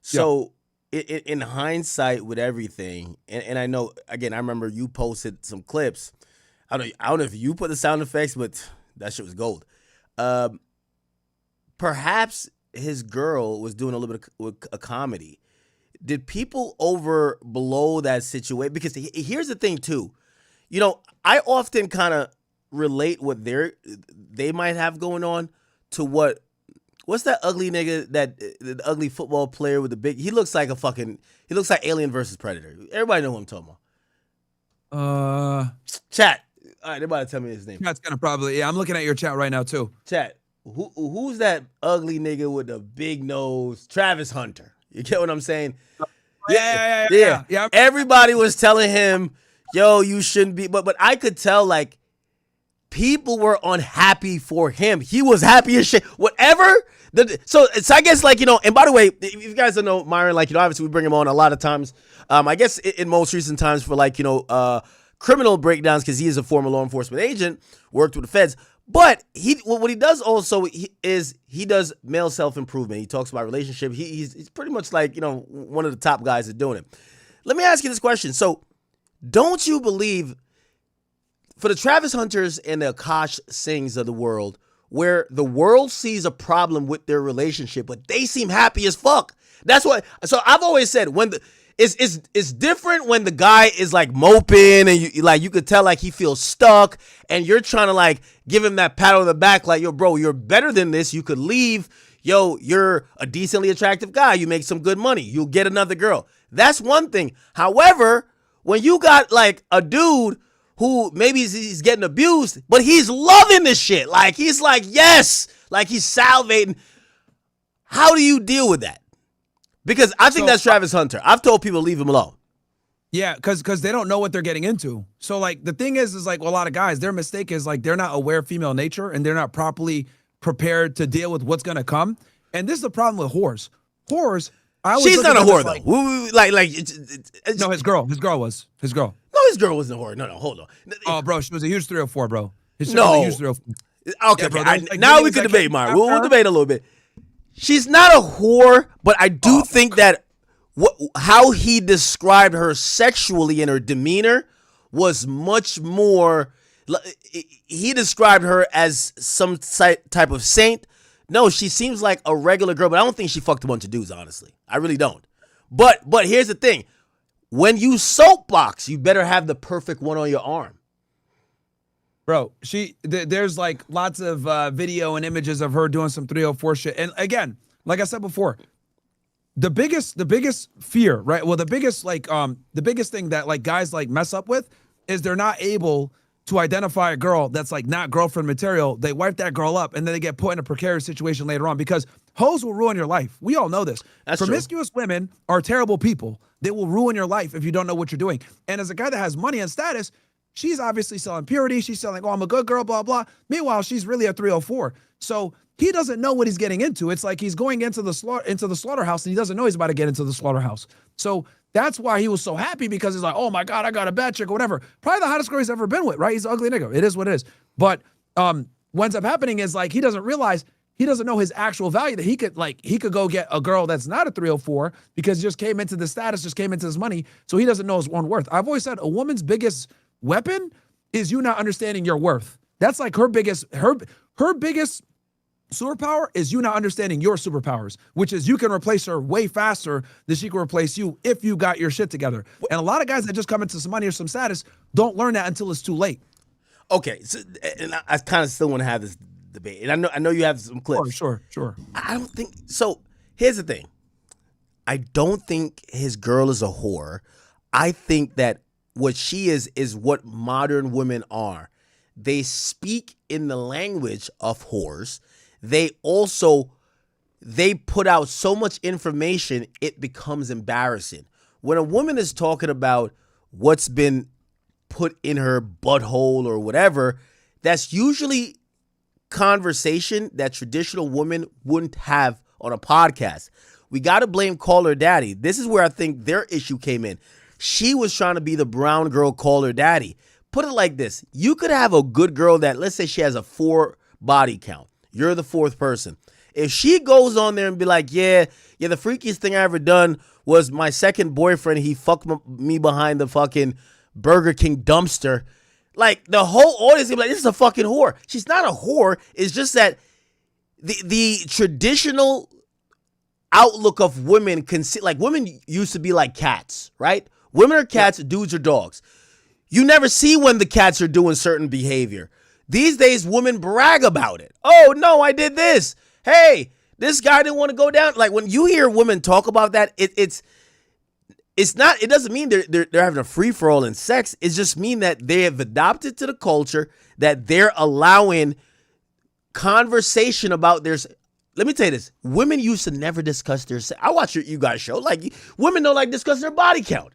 So, in hindsight with everything, and I know, again, I remember you posted some clips. I don't know if you put the sound effects, but that shit was gold. Perhaps his girl was doing a little bit of a comedy. Did people blow that situation? Because here's the thing, too. You know, I often kind of relate what they might have going on to what's that ugly nigga, the ugly football player with the big, he looks like Alien versus Predator. Everybody know who I'm talking about. Chat. All right, they're about to tell me his name. Chat's gonna probably, I'm looking at your chat right now too. Chat. Who's that ugly nigga with the big nose? Travis Hunter. You get what I'm saying? Yeah. Everybody was telling him, yo, you shouldn't be, but I could tell, like, people were unhappy for him. He was happy as shit. Whatever. So I guess, like, you know, and by the way, if you guys don't know Myron, like, you know, obviously we bring him on a lot of times. I guess in most recent times for, like, you know, criminal breakdowns, because he is a former law enforcement agent, worked with the feds. But what he does also is he does male self-improvement. He talks about relationship. He's pretty much like, you know, one of the top guys at doing it. Let me ask you this question. So don't you believe, for the Travis Hunters and the Akash Singhs of the world, where the world sees a problem with their relationship, but they seem happy as fuck. That's what. So I've always said, when it's different when the guy is like moping and you could tell like he feels stuck, and you're trying to like give him that pat on the back, like, yo, bro, you're better than this. You could leave. Yo, you're a decently attractive guy. You make some good money. You'll get another girl. That's one thing. However, when you got like a dude who maybe he's getting abused, but he's loving this shit. Like, he's like, yes, like he's salivating. How do you deal with that? Because I think that's Travis Hunter. I've told people leave him alone. Yeah, because they don't know what they're getting into. So, like, the thing is like, well, a lot of guys, their mistake is like they're not aware of female nature and they're not properly prepared to deal with what's going to come. And this is the problem with whores. Whores, she's not a whore, though. No, his girl was. His girl. No, his girl wasn't a whore. No, hold on. Oh, bro, she was a huge 304, bro. No. Huge 304. Okay, yeah, bro, now we can debate, Mark. We'll debate a little bit. She's not a whore, but I do think that how he described her sexually and her demeanor was much more. He described her as some type of saint. No, she seems like a regular girl, but I don't think she fucked a bunch of dudes, honestly. I really don't. But here's the thing. When you soapbox, you better have the perfect one on your arm. Bro, there's like lots of video and images of her doing some 304 shit. And again, like I said before, the biggest fear, right? Well, the biggest thing that like guys like mess up with is they're not able to identify a girl that's like not girlfriend material. They wipe that girl up and then they get put in a precarious situation later on, because hoes will ruin your life. We all know this. That's Promiscuous true. Women are terrible people. They will ruin your life if you don't know what you're doing. And as a guy that has money and status, she's obviously selling purity. She's selling, oh, I'm a good girl, blah, blah. Meanwhile, she's really a 304. So he doesn't know what he's getting into. It's like he's going into the slaughterhouse and he doesn't know he's about to get into the slaughterhouse. So that's why he was so happy, because he's like, oh my God, I got a bad chick or whatever. Probably the hottest girl he's ever been with, right? He's an ugly nigga. It is what it is. But what ends up happening is like he doesn't realize, he doesn't know his actual value, that he could go get a girl that's not a 304 because he just came into the status, just came into his money. So he doesn't know his own worth. I've always said a woman's biggest weapon is you not understanding your worth. That's like her biggest superpower is you not understanding your superpowers, which is you can replace her way faster than she can replace you if you got your shit together. And a lot of guys that just come into some money or some status don't learn that until it's too late. Okay, so, and I kind of still want to have this debate, and I know you have some clips. Sure. I don't think so. Here's the thing. I don't think his girl is a whore. I think that what she is what modern women are. They speak in the language of whores. They put out so much information, it becomes embarrassing. When a woman is talking about what's been put in her butthole or whatever, that's usually conversation that traditional women wouldn't have on a podcast. we got to blame Call Her Daddy. This is where I think their issue came in. She was trying to be the brown girl Call Her Daddy. Put it like this. You could have a good girl that, let's say she has a 4 body count. You're the 4th person. If she goes on there and be like, yeah, the freakiest thing I ever done was my second boyfriend, he fucked me behind the fucking Burger King dumpster. Like, the whole audience will be like, this is a fucking whore. She's not a whore. It's just that the traditional outlook of women, like, women used to be like cats, right? Women are cats, dudes are dogs. You never see when the cats are doing certain behavior. These days, women brag about it. Oh, no, I did this. Hey, this guy didn't want to go down. Like, when you hear women talk about that, it doesn't mean they're having a free-for-all in sex. It just means that they have adopted to the culture, that they're allowing conversation about their. Let me tell you this. Women used to never discuss their sex. I watch you guys' show. Like, women don't like discuss their body count.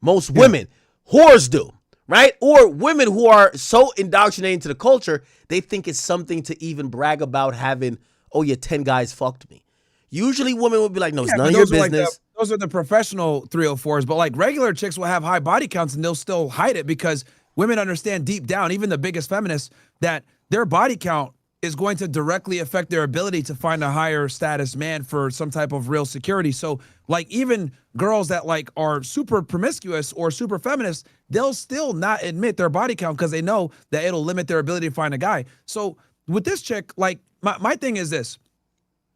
Most women, whores do. Right? Or women who are so indoctrinated into the culture, they think it's something to even brag about having, 10 guys fucked me. Usually women would be like, no, it's none of your business. Those are the professional 304s, but like regular chicks will have high body counts and they'll still hide it because women understand deep down, even the biggest feminists, that their body count is going to directly affect their ability to find a higher status man for some type of real security. So like even girls that like are super promiscuous or super feminist, they'll still not admit their body count because they know that it'll limit their ability to find a guy. So with this chick, like my thing is this,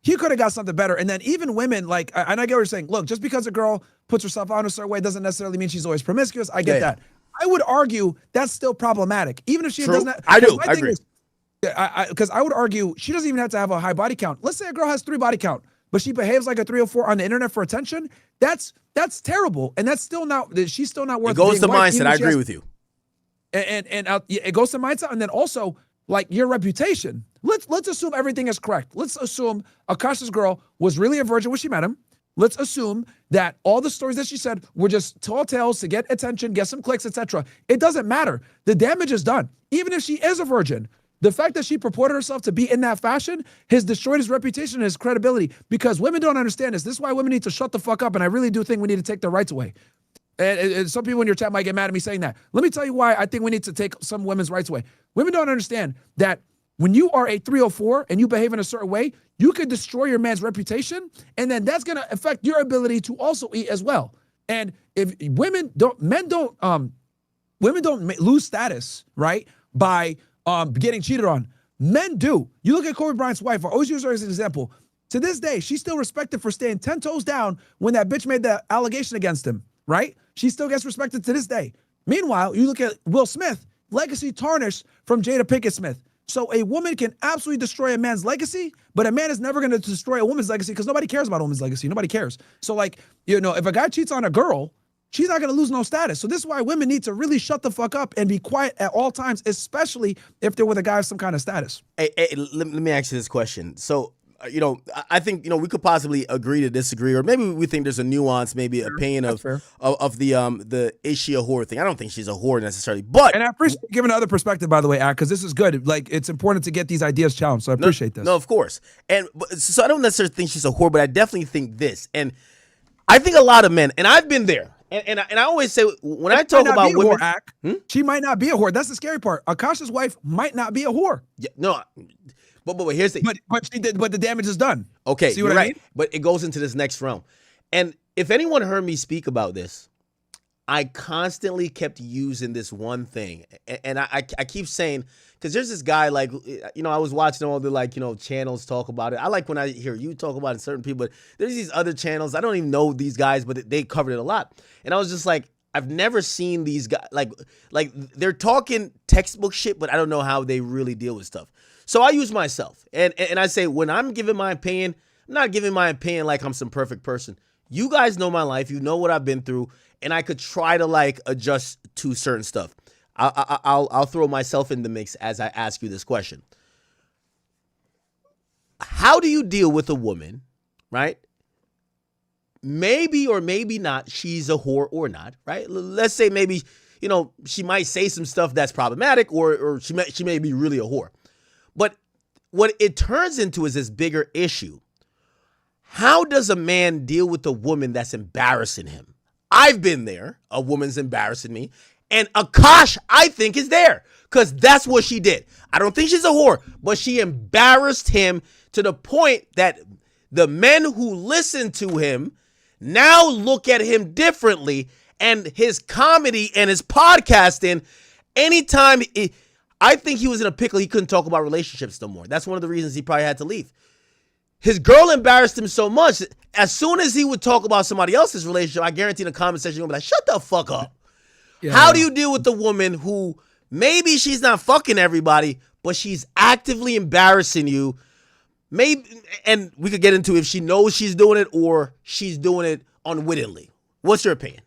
he could have got something better. And then even women, like, and I get what you're saying, look, just because a girl puts herself out in a certain way doesn't necessarily mean she's always promiscuous. I get that. I would argue that's still problematic. Even if she doesn't. I agree. Because I would argue she doesn't even have to have a high body count. Let's say a girl has 3 body count, but she behaves like a 304 on the internet for attention. That's terrible, and that's still not. She's still not worth. It goes to mindset. I agree with you. And it goes to mindset, and then also like your reputation. Let's assume everything is correct. Let's assume Akasha's girl was really a virgin when she met him. Let's assume that all the stories that she said were just tall tales to get attention, get some clicks, etc. It doesn't matter. The damage is done. Even if she is a virgin. The fact that she purported herself to be in that fashion has destroyed his reputation and his credibility because women don't understand this. This is why women need to shut the fuck up, and I really do think we need to take their rights away. And some people in your chat might get mad at me saying that. Let me tell you why I think we need to take some women's rights away. Women don't understand that when you are a 304 and you behave in a certain way, you could destroy your man's reputation, and then that's going to affect your ability to also eat as well. And if women don't lose status, right, by getting cheated on. Men do. You look at Kobe Bryant's wife. I always use her as an example. To this day, she's still respected for staying 10 toes down when that bitch made that allegation against him, right? She still gets respected to this day. Meanwhile, you look at Will Smith, legacy tarnished from Jada Pinkett Smith. So a woman can absolutely destroy a man's legacy, but a man is never going to destroy a woman's legacy because nobody cares about a woman's legacy. Nobody cares. So like, if a guy cheats on a girl, she's not going to lose no status. So this is why women need to really shut the fuck up and be quiet at all times, especially if they're with a guy of some kind of status. Hey, let me ask you this question. So, I think, we could possibly agree to disagree, or maybe we think there's a nuance, maybe opinion of the is she a whore thing. I don't think she's a whore necessarily, but. And I appreciate giving another perspective, by the way, because this is good. Like, it's important to get these ideas challenged. So I appreciate this. No, of course. So I don't necessarily think she's a whore, but I definitely think this. And I think a lot of men, and I've been there. And I always say when I talk about women, she might not be a whore. That's the scary part. Akasha's wife might not be a whore. Yeah, no, but here's the but she did. But the damage is done. Okay, see what I mean? But it goes into this next realm. And if anyone heard me speak about this, I constantly kept using this one thing, and I keep saying, because there's this guy, like, I was watching all the channels talk about it. I like when I hear you talk about it, certain people, but there's these other channels. I don't even know these guys, but they covered it a lot. And I was just like, I've never seen these guys, like they're talking textbook shit, but I don't know how they really deal with stuff. So I use myself, and I say, when I'm giving my opinion, I'm not giving my opinion like I'm some perfect person. You guys know my life. You know what I've been through, and I could try to adjust to certain stuff. I'll throw myself in the mix as I ask you this question. How do you deal with a woman, right? Maybe or maybe not, she's a whore or not, right? Let's say maybe, she might say some stuff that's problematic, or she may be really a whore. But what it turns into is this bigger issue. how does a man deal with a woman that's embarrassing him? I've been there. A woman's embarrassing me. And Akash, I think, is there because that's what she did. I don't think she's a whore, but she embarrassed him to the point that the men who listen to him now look at him differently, and his comedy and his podcasting, anytime I think he was in a pickle, he couldn't talk about relationships no more. That's one of the reasons he probably had to leave. His girl embarrassed him so much, as soon as he would talk about somebody else's relationship, I guarantee in the comment section, you're going to be like, shut the fuck up. Yeah. How do you deal with the woman who maybe she's not fucking everybody, but she's actively embarrassing you? Maybe, and we could get into if she knows she's doing it or she's doing it unwittingly. What's your opinion?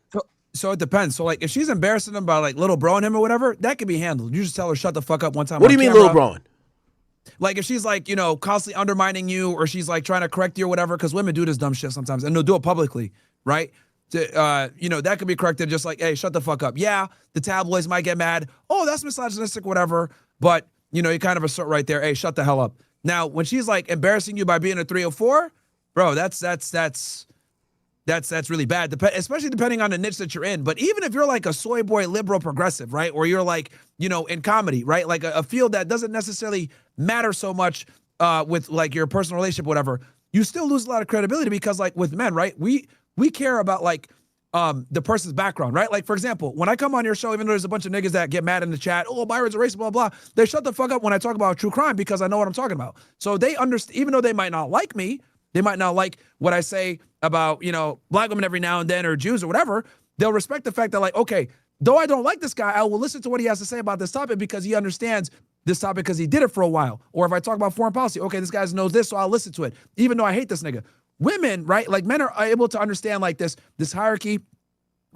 So it depends. So like if she's embarrassing him by like little broing him or whatever, that can be handled. You just tell her shut the fuck up one time. What do you mean little broing? Like if she's like, constantly undermining you, or she's like trying to correct you or whatever, because women do this dumb shit sometimes and they'll do it publicly, right? That could be corrected just like, hey, shut the fuck up. Yeah, the tabloids might get mad. Oh, that's misogynistic, whatever. But, you kind of assert right there, hey, shut the hell up. Now, when she's like embarrassing you by being a 304, bro, that's really bad, especially depending on the niche that you're in. But even if you're like a soy boy liberal progressive, right? Or you're like, in comedy, right? Like a field that doesn't necessarily matter so much with like your personal relationship, whatever, you still lose a lot of credibility because like with men, right? We care about like the person's background, right? Like for example, when I come on your show, even though there's a bunch of niggas that get mad in the chat, oh, Byron's a racist, blah, blah, they shut the fuck up when I talk about true crime because I know what I'm talking about. So they understand, even though they might not like me, they might not like what I say about, black women every now and then or Jews or whatever, they'll respect the fact that like, okay, though I don't like this guy, I will listen to what he has to say about this topic because he understands this topic because he did it for a while. Or if I talk about foreign policy, okay, this guy knows this, so I'll listen to it, even though I hate this nigga. Women, right? Like men are able to understand like this hierarchy,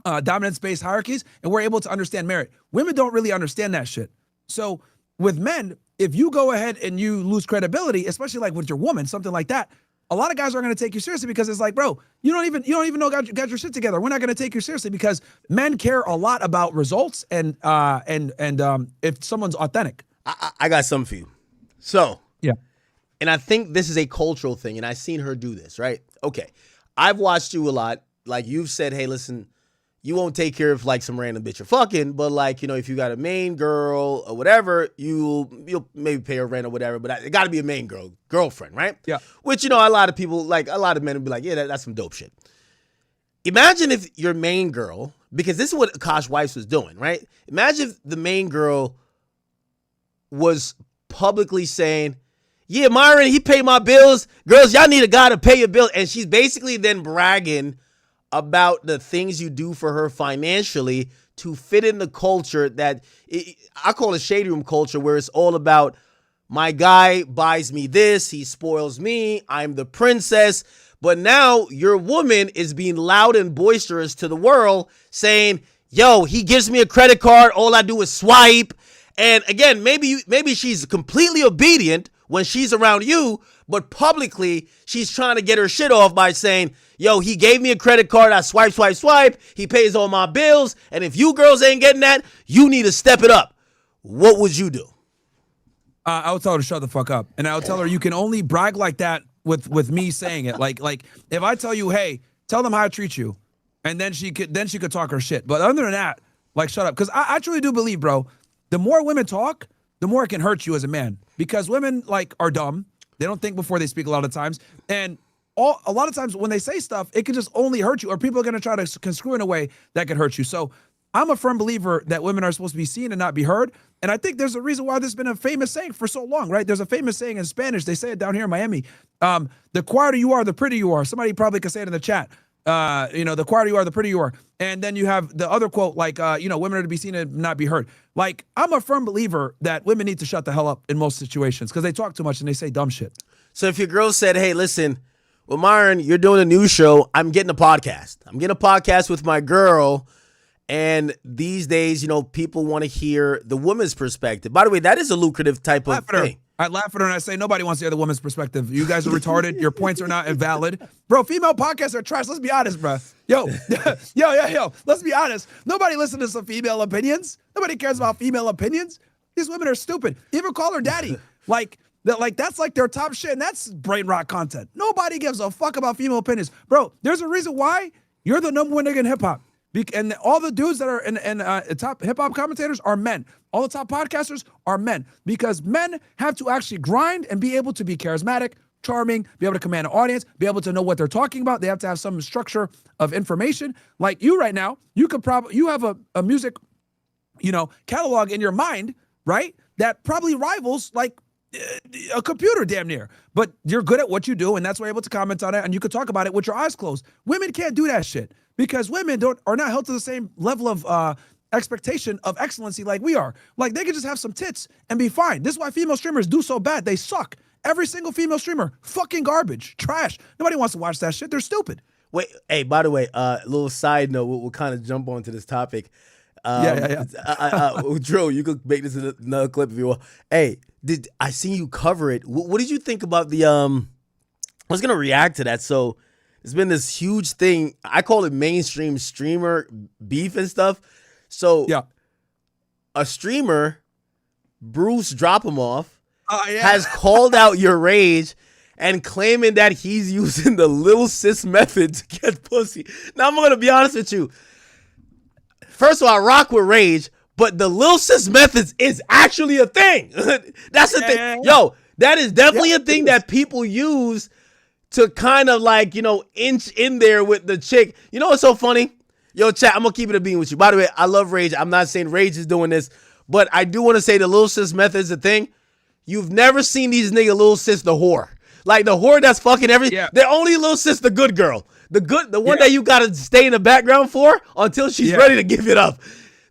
dominance-based hierarchies, and we're able to understand merit. Women don't really understand that shit. So with men, if you go ahead and you lose credibility, especially like with your woman, something like that, a lot of guys aren't going to take you seriously because it's like, bro, you don't even know got your shit together. We're not going to take you seriously because men care a lot about results and if someone's authentic. I got something for you. So yeah. And I think this is a cultural thing, and I've seen her do this, right? Okay. I've watched you a lot. Like, you've said, hey, listen, you won't take care of, like, some random bitch you're fucking, but, like, if you got a main girl or whatever, you'll maybe pay her rent or whatever, but it got to be a main girlfriend, right? Yeah. Which, a lot of people, like, a lot of men would be like, yeah, that's some dope shit. Imagine if your main girl, because this is what Akash Wipes was doing, right? Imagine if the main girl was publicly saying, yeah, Myron, he paid my bills. Girls, y'all need a guy to pay your bill. And she's basically then bragging about the things you do for her financially to fit in the culture that I call it shady room culture, where it's all about my guy buys me this, he spoils me, I'm the princess. But now your woman is being loud and boisterous to the world saying, yo, he gives me a credit card, all I do is swipe. And again, maybe she's completely obedient when she's around you, but publicly she's trying to get her shit off by saying, yo, he gave me a credit card, I swipe, he pays all my bills, and if you girls ain't getting that, you need to step it up. What would you do? I would tell her to shut the fuck up, and I would tell her you can only brag like that with me saying it. Like if I tell you, hey, tell them how I treat you, and then she could talk her shit. But other than that, like, shut up, because I truly do believe, bro, the more women talk, the more it can hurt you as a man, because women like are dumb. They don't think before they speak a lot of times. And a lot of times when they say stuff, it can just only hurt you, or people are going to try to construe in a way that could hurt you. So I'm a firm believer that women are supposed to be seen and not be heard. And I think there's a reason why this has been a famous saying for so long, right? There's a famous saying in Spanish. They say it down here in Miami. The quieter you are, the prettier you are. Somebody probably could say it in the chat. The quieter you are, the prettier you are. And then you have the other quote, like, women are to be seen and not be heard. Like, I'm a firm believer that women need to shut the hell up in most situations because they talk too much and they say dumb shit. So if your girl said, hey, listen, well, Myron, you're doing a news show, I'm getting a podcast. I'm getting a podcast with my girl. And these days, people want to hear the woman's perspective. By the way, that is a lucrative type of thing. I laugh at her and I say, nobody wants to hear the woman's perspective. You guys are retarded. Your points are not invalid. Bro, female podcasts are trash. Let's be honest, bro. Yo. Let's be honest. Nobody listens to some female opinions. Nobody cares about female opinions. These women are stupid. Even call her daddy. Like, That's like their top shit, and that's brain rot content. Nobody gives a fuck about female opinions. Bro, there's a reason why you're the number one nigga in hip-hop. And all the dudes that are in top hip-hop commentators are men. All the top podcasters are men. Because men have to actually grind and be able to be charismatic, charming, be able to command an audience, be able to know what they're talking about. They have to have some structure of information. Like you right now, you have a music, catalog in your mind, right? That probably rivals like a computer damn near, but you're good at what you do, and that's why you're able to comment on it, and you can talk about it with your eyes closed. Women can't do that shit because women are not held to the same level of expectation of excellency like we are. Like they can just have some tits and be fine. This is why female streamers do so bad. They suck. Every single female streamer, fucking garbage, trash. Nobody wants to watch that shit. They're stupid. Wait, hey, by the way, little side note, we'll kind of jump onto this topic. Drew, you could make this another clip if you want. Hey, I seen you cover it. What did you think about the I was gonna react to that. So it's been this huge thing. I call it mainstream streamer beef and stuff. So a streamer, Bruce Dropamoff, has called out your rage and claiming that he's using the little sis method to get pussy. Now I'm gonna be honest with you. First of all, I rock with rage, but the Lil Sis methods is actually a thing. That's the thing. Yo, that is definitely a thing that people use to kind of like, inch in there with the chick. You know what's so funny? Yo, chat, I'm going to keep it a bean with you. By the way, I love rage. I'm not saying rage is doing this, but I do want to say the Lil Sis method is a thing. You've never seen these nigga Lil Sis the whore. Like the whore that's fucking everything. Yeah. They're only Lil Sis the good girl. The one that you gotta stay in the background for until she's ready to give it up.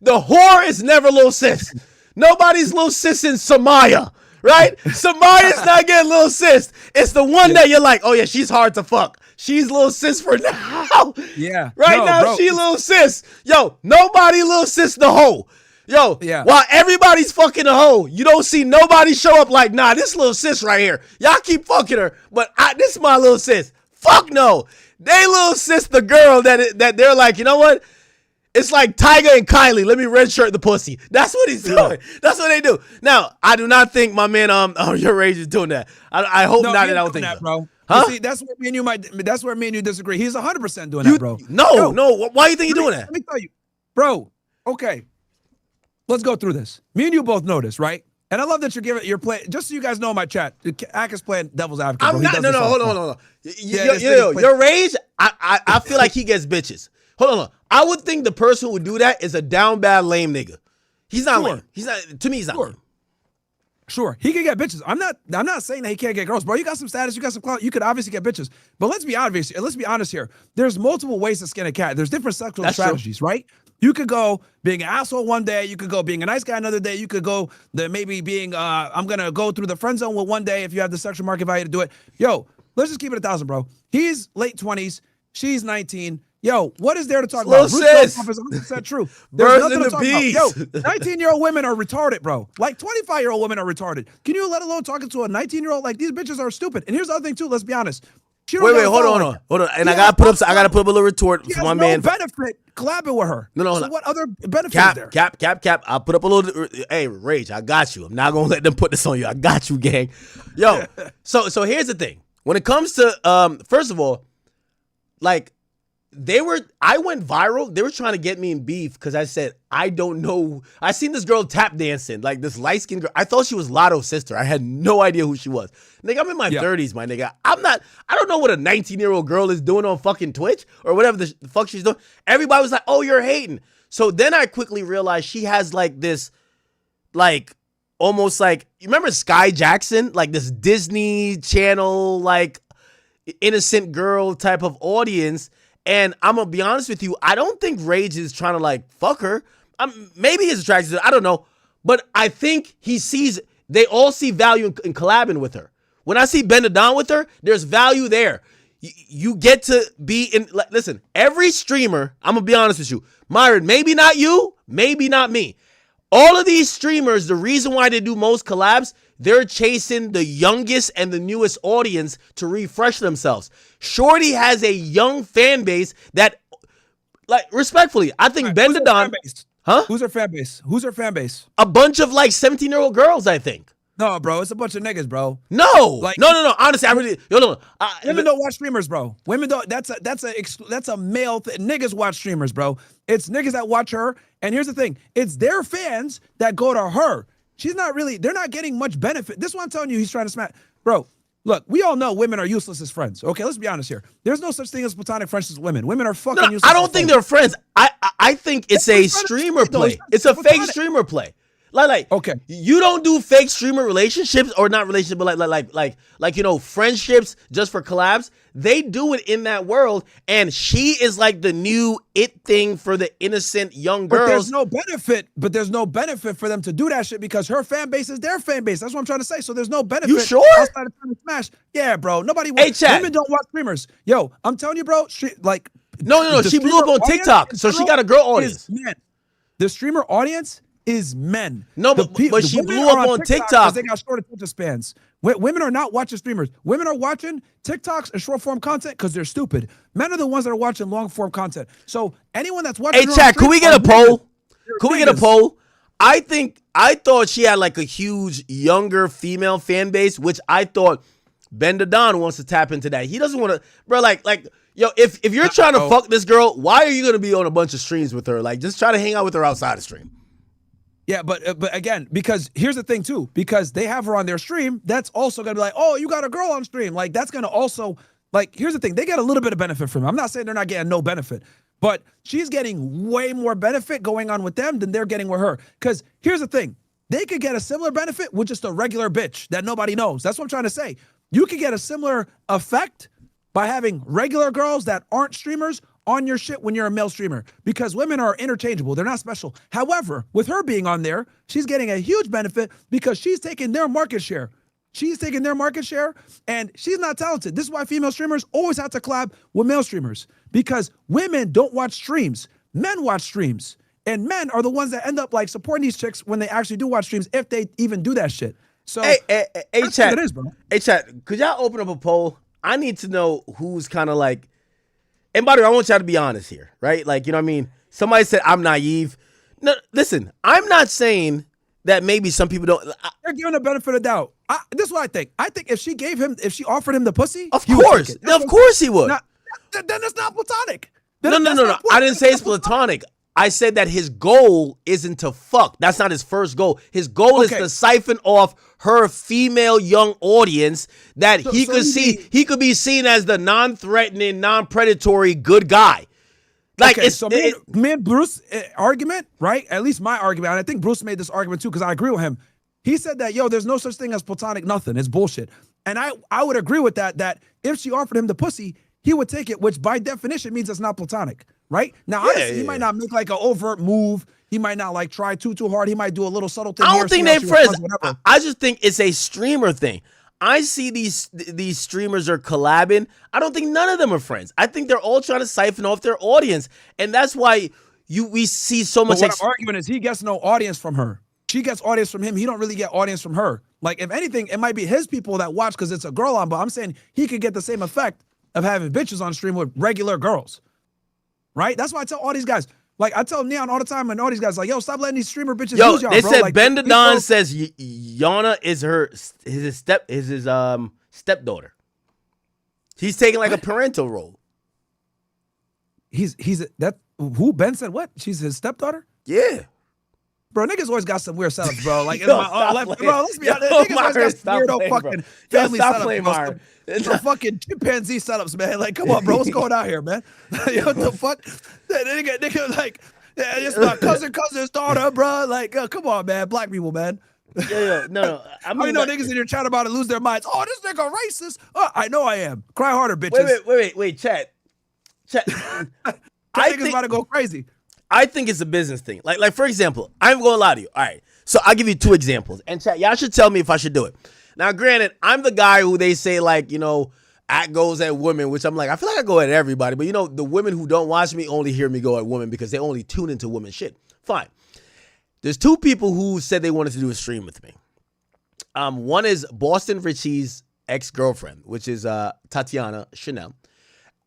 The whore is never Lil Sis. Nobody's Lil Sis in Samaya, right? Samaya's not getting Lil Sis. It's the one that you're like, oh yeah, she's hard to fuck. She's Lil Sis for now. Yeah. Right now, bro. She Lil Sis. Yo, nobody Lil Sis the hoe. Yo, while everybody's fucking a hoe, you don't see nobody show up like, nah, this Lil Sis right here. Y'all keep fucking her, but this is my Lil Sis. Fuck no. They Lil Sis the girl that they're like, you know what? It's like Tiger and Kylie. Let me redshirt the pussy. That's what he's doing. That's what they do. Now, I do not think my man your rage is doing that. I hope not. I don't think that, bro. Huh? See, that's where me and you disagree. He's 100% doing that, bro. No. Why do you think he's doing that? Let me tell you, bro. Okay, let's go through this. Me and you both know this, right? And I love that you're playing. Just so you guys know in my chat, Ak is playing devil's advocate. I'm not. No. Hold on. Your rage. I feel like he gets bitches. Hold on. I would think the person who would do that is a down bad lame nigga. He's not lame. He's not. To me, he's not lame. Sure, he can get bitches. I'm not saying that he can't get girls, bro. You got some status, you got some clout. You could obviously get bitches. But let's be honest here. There's multiple ways to skin a cat. There's different sexual strategies, right? You could go being an asshole one day. You could go being a nice guy another day. You could go maybe being I'm gonna go through the friend zone with one day if you have the sexual market value to do it. Yo, let's just keep it 1,000, bro. He's late 20s. She's 19. Yo, what is there to talk about? Bruce is 100% true. There's nothing to talk about. Yo, 19-year-old women are retarded, bro. Like 25-year-old women are retarded. Can you let alone talking to a 19-year-old? Like these bitches are stupid. And here's the other thing too. Let's be honest. Wait, hold on. And I gotta put up a little retort for my man. Benefit collabing with her. No. So what other benefit is there? Cap. I'll put up a little. Hey, Rage, I got you. I'm not gonna let them put this on you. I got you, gang. Yo, so here's the thing. When it comes to first of all, like. I went viral. They were trying to get me in beef because I said, I don't know. I seen this girl tap dancing, like this light-skinned girl. I thought she was Lotto's sister. I had no idea who she was. Nigga, I'm in my 30s, my nigga. I don't know what a 19-year-old girl is doing on fucking Twitch or whatever the fuck she's doing. Everybody was like, oh, you're hating. So then I quickly realized she has like this, like, almost like, you remember Sky Jackson? Like this Disney Channel, like, innocent girl type of audience. And I'm going to be honest with you, I don't think Rage is trying to like fuck her. Maybe he's attracted to her. I don't know. But I think they all see value in collabing with her. When I see Bend It Down with her, there's value there. You get to be in, listen, every streamer, I'm going to be honest with you, Myron, maybe not you, maybe not me. All of these streamers, the reason why they do most collabs, they're chasing the youngest and the newest audience to refresh themselves. Shorty has a young fan base that, like, respectfully, I think Bend It Down. Huh? Who's her fan base? A bunch of like 17-year-old girls, I think. No, bro, it's a bunch of niggas, bro. No, Like- no. Honestly, I really no. Women don't watch streamers, bro. Women don't. That's a male thing. Niggas watch streamers, bro. It's niggas that watch her. And here's the thing: it's their fans that go to her. She's not really. They're not getting much benefit. This is what I'm telling you. He's trying to smack, bro. Look, we all know women are useless as friends. Okay, let's be honest here. There's no such thing as platonic friendships with women. Women are fucking useless. I don't think they're friends. I think it's a streamer play. It's a fake streamer play. Like okay, you don't do fake streamer relationships, or not relationships, but like you know, friendships just for collabs. They do it in that world, and she is like the new it thing for the innocent young girls. But there's no benefit. But there's no benefit for them to do that shit because her fan base is their fan base. That's what I'm trying to say. So there's no benefit. You sure? Outside of trying to smash. Yeah, bro. Nobody. Chat. Women don't watch streamers. Yo, I'm telling you, bro. Like no. She blew up on TikTok, so she got a girl audience. The streamer audience is men. No, but she blew up on TikTok because they got short attention spans. Women are not watching streamers. Women are watching TikToks and short form content because they're stupid. Men are the ones that are watching long form content. So anyone that's watching, hey, chat, can we get a poll? Can we get a poll? I thought she had like a huge younger female fan base, which I thought Ben Don wants to tap into that. He doesn't want to, bro. Like, yo, if you're trying to fuck this girl, why are you gonna be on a bunch of streams with her? Like, just try to hang out with her outside the stream. Yeah, but again, because here's the thing too, because they have her on their stream, that's also gonna be like, oh, you got a girl on stream. Like that's gonna also, like, here's the thing, they get a little bit of benefit from it. I'm not saying they're not getting no benefit, but she's getting way more benefit going on with them than they're getting with her. Because here's the thing, they could get a similar benefit with just a regular bitch that nobody knows. That's what I'm trying to say. You could get a similar effect by having regular girls that aren't streamers on your shit when you're a male streamer, because women are interchangeable. They're not special. However, with her being on there, she's getting a huge benefit because she's taking their market share. She's taking their market share, and she's not talented. This is why female streamers always have to collab with male streamers, because women don't watch streams. Men watch streams, and men are the ones that end up like supporting these chicks when they actually do watch streams, if they even do that shit. So, hey, chat. It is, bro. Hey, chat. Could y'all open up a poll? I need to know who's kind of like. And by the way, I want y'all to be honest here, right? Like, you know what I mean? Somebody said I'm naive. No, listen, I'm not saying that maybe some people don't. They're giving the benefit of doubt. This is what I think. I think if she offered him the pussy, of course he would. Then it's not platonic. No. I didn't say it's platonic. I said that his goal isn't to fuck. That's not his first goal. His goal is to siphon off her female young audience that he could be seen as the non-threatening, non-predatory good guy. Like, okay, me and Bruce argument, right? At least my argument, and I think Bruce made this argument too, because I agree with him. He said that, yo, there's no such thing as platonic nothing. It's bullshit. And I would agree with that if she offered him the pussy, he would take it, which by definition means it's not platonic, right? Now, honestly, he might not make like an overt move. He might not like try too hard. He might do a little subtle thing. I don't think they're friends. I just think it's a streamer thing. I see these streamers are collabing. I don't think none of them are friends. I think they're all trying to siphon off their audience, and that's why we see so much. What I'm arguing is he gets no audience from her. She gets audience from him. He don't really get audience from her. Like, if anything, it might be his people that watch because it's a girl on. But I'm saying he could get the same effect of having bitches on stream with regular girls, right? That's why I tell all these guys. Like, I tell Neon all the time, and all these guys like, yo, stop letting these streamer bitches use y'all, they bro. said like, Ben Don says Yana is his stepdaughter. He's taking like a parental role. Who Ben said what? She's his stepdaughter? Yeah. Bro, niggas always got some weird setups, bro. Like, bro, let's be honest. Niggas always got some weirdo fucking family setups, bro. Some fucking chimpanzee setups, man. Like, come on, bro. What's going on here, man? Yo, what the fuck? Nigga, like, yeah, it's my cousin's daughter, bro. Like, come on, man. Black people, man. Yeah, no. I mean, niggas in here chatting about it lose their minds. Oh, this nigga racist. Oh, I know I am. Cry harder, bitches. Wait, chat. I think it's about to go crazy. I think it's a business thing. Like for example, I'm going to lie to you. All right. So I'll give you 2 examples. And chat, y'all should tell me if I should do it. Now, granted, I'm the guy who they say, like, you know, goes at women, which I'm like, I feel like I go at everybody. But, you know, the women who don't watch me only hear me go at women because they only tune into women shit. Fine. There's 2 people who said they wanted to do a stream with me. One is Boston Richie's ex-girlfriend, which is Tatiana Chanel.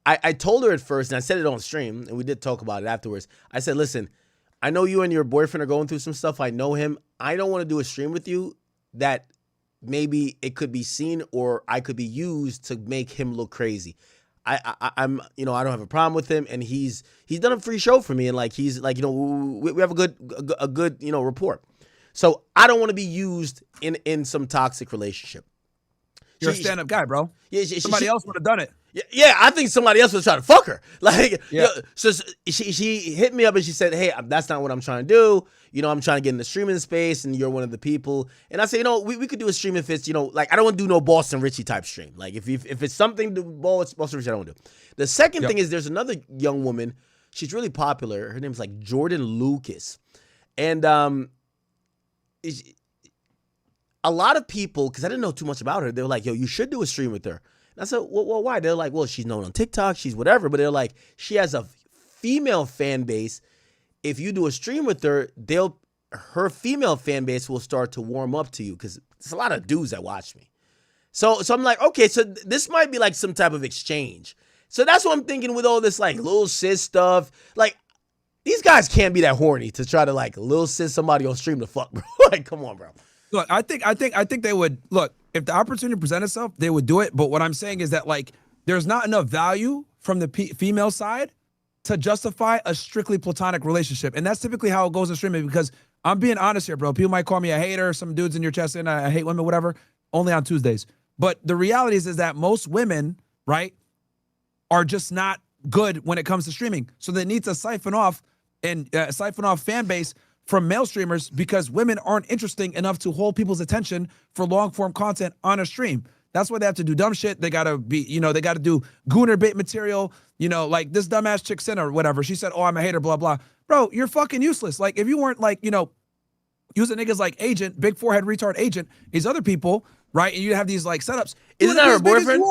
I told her at first, and I said it on stream, and we did talk about it afterwards. I said, listen, I know you and your boyfriend are going through some stuff. I know him. I don't want to do a stream with you that maybe it could be seen or I could be used to make him look crazy. I'm I don't have a problem with him, and he's done a free show for me, and like he's like we have a good rapport. So I don't want to be used in some toxic relationship. You're a stand-up guy, bro. Yeah, somebody else would have done it. Yeah, I think somebody else was trying to fuck her. Like, so she hit me up and she said, "Hey, that's not what I'm trying to do. I'm trying to get in the streaming space, and you're one of the people." And I say, we could do a stream if it's, like, I don't want to do no Boston Richie type stream. Like, if it's something to Boston Richie, I don't want to do. The second thing is there's another young woman. She's really popular. Her name's like Jordan Lucas, and a lot of people, because I didn't know too much about her, they were like, "Yo, you should do a stream with her." And I said, well, why? They're like, well, she's known on TikTok, she's whatever. But they're like, she has a female fan base. If you do a stream with her, her female fan base will start to warm up to you, because there's a lot of dudes that watch me. So I'm like, okay, so this might be like some type of exchange. So that's what I'm thinking with all this like little sis stuff. Like, these guys can't be that horny to try to like little sis somebody on stream to fuck, bro. Like, come on, bro. Look, I think they would look if the opportunity present itself, they would do it. But what I'm saying is that like there's not enough value from the female side to justify a strictly platonic relationship, and that's typically how it goes in streaming. Because I'm being honest here, bro. People might call me a hater. Some dudes in your chest saying I hate women, whatever. Only on Tuesdays. But the reality is that most women, right, are just not good when it comes to streaming. So they need to siphon off fan base from male streamers, because women aren't interesting enough to hold people's attention for long form content on a stream. That's why they have to do dumb shit. They gotta be, they gotta do gooner bait material, like this dumbass chick sent or whatever. She said, "Oh, I'm a hater, blah, blah." Bro, you're fucking useless. Like, if you weren't like, using niggas like Agent, big forehead retard Agent, these other people, right? And you have these like setups. Isn't that her boyfriend?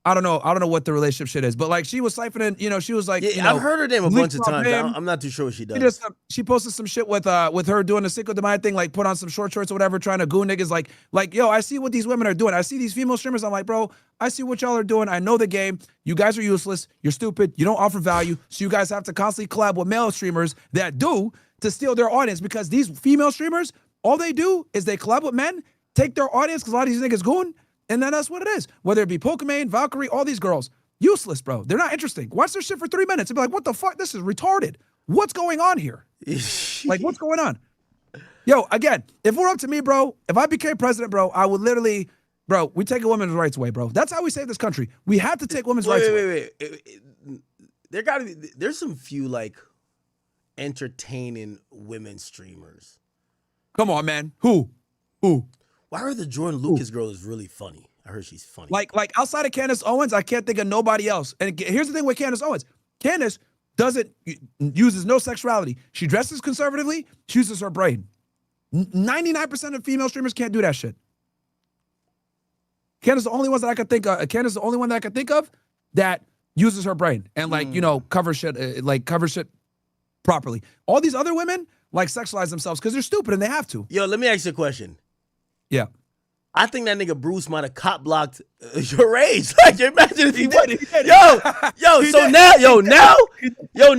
I don't know what the relationship shit is, but like she was siphoning, she was like, I've heard her name a bunch of times. I'm not too sure what she does. She posted some shit with her doing the Cinco de Mayo thing, like put on some short shorts or whatever, trying to goon niggas. Like, yo, I see what these women are doing. I see these female streamers. I'm like, bro, I see what y'all are doing. I know the game. You guys are useless. You're stupid. You don't offer value. So you guys have to constantly collab with male streamers that do to steal their audience, because these female streamers, all they do is they collab with men, take their audience, because a lot of these niggas goon. And then that's what it is. Whether it be Pokemon, Valkyrie, all these girls. Useless, bro. They're not interesting. Watch their shit for 3 minutes and be like, what the fuck? This is retarded. What's going on here? Like, what's going on? Yo, again, if it were up to me, bro, if I became president, bro, I would literally, bro, we take women's rights away, bro. That's how we save this country. We have to take women's rights away. There's some few, like, entertaining women streamers. Come on, man. Who? Well, I heard the Jordan Lucas girl is really funny. I heard she's funny. Like outside of Candace Owens, I can't think of nobody else. And here's the thing with Candace Owens. Candace uses no sexuality. She dresses conservatively. She uses her brain. 99% of female streamers can't do that shit. Candace is the only one that I could think of. Candace is the only one that I could think of that uses her brain and cover shit properly. All these other women like sexualize themselves because they're stupid and they have to. Yo, let me ask you a question. Yeah. I think that nigga Bruce might have cop blocked your rage. Like, imagine if he did.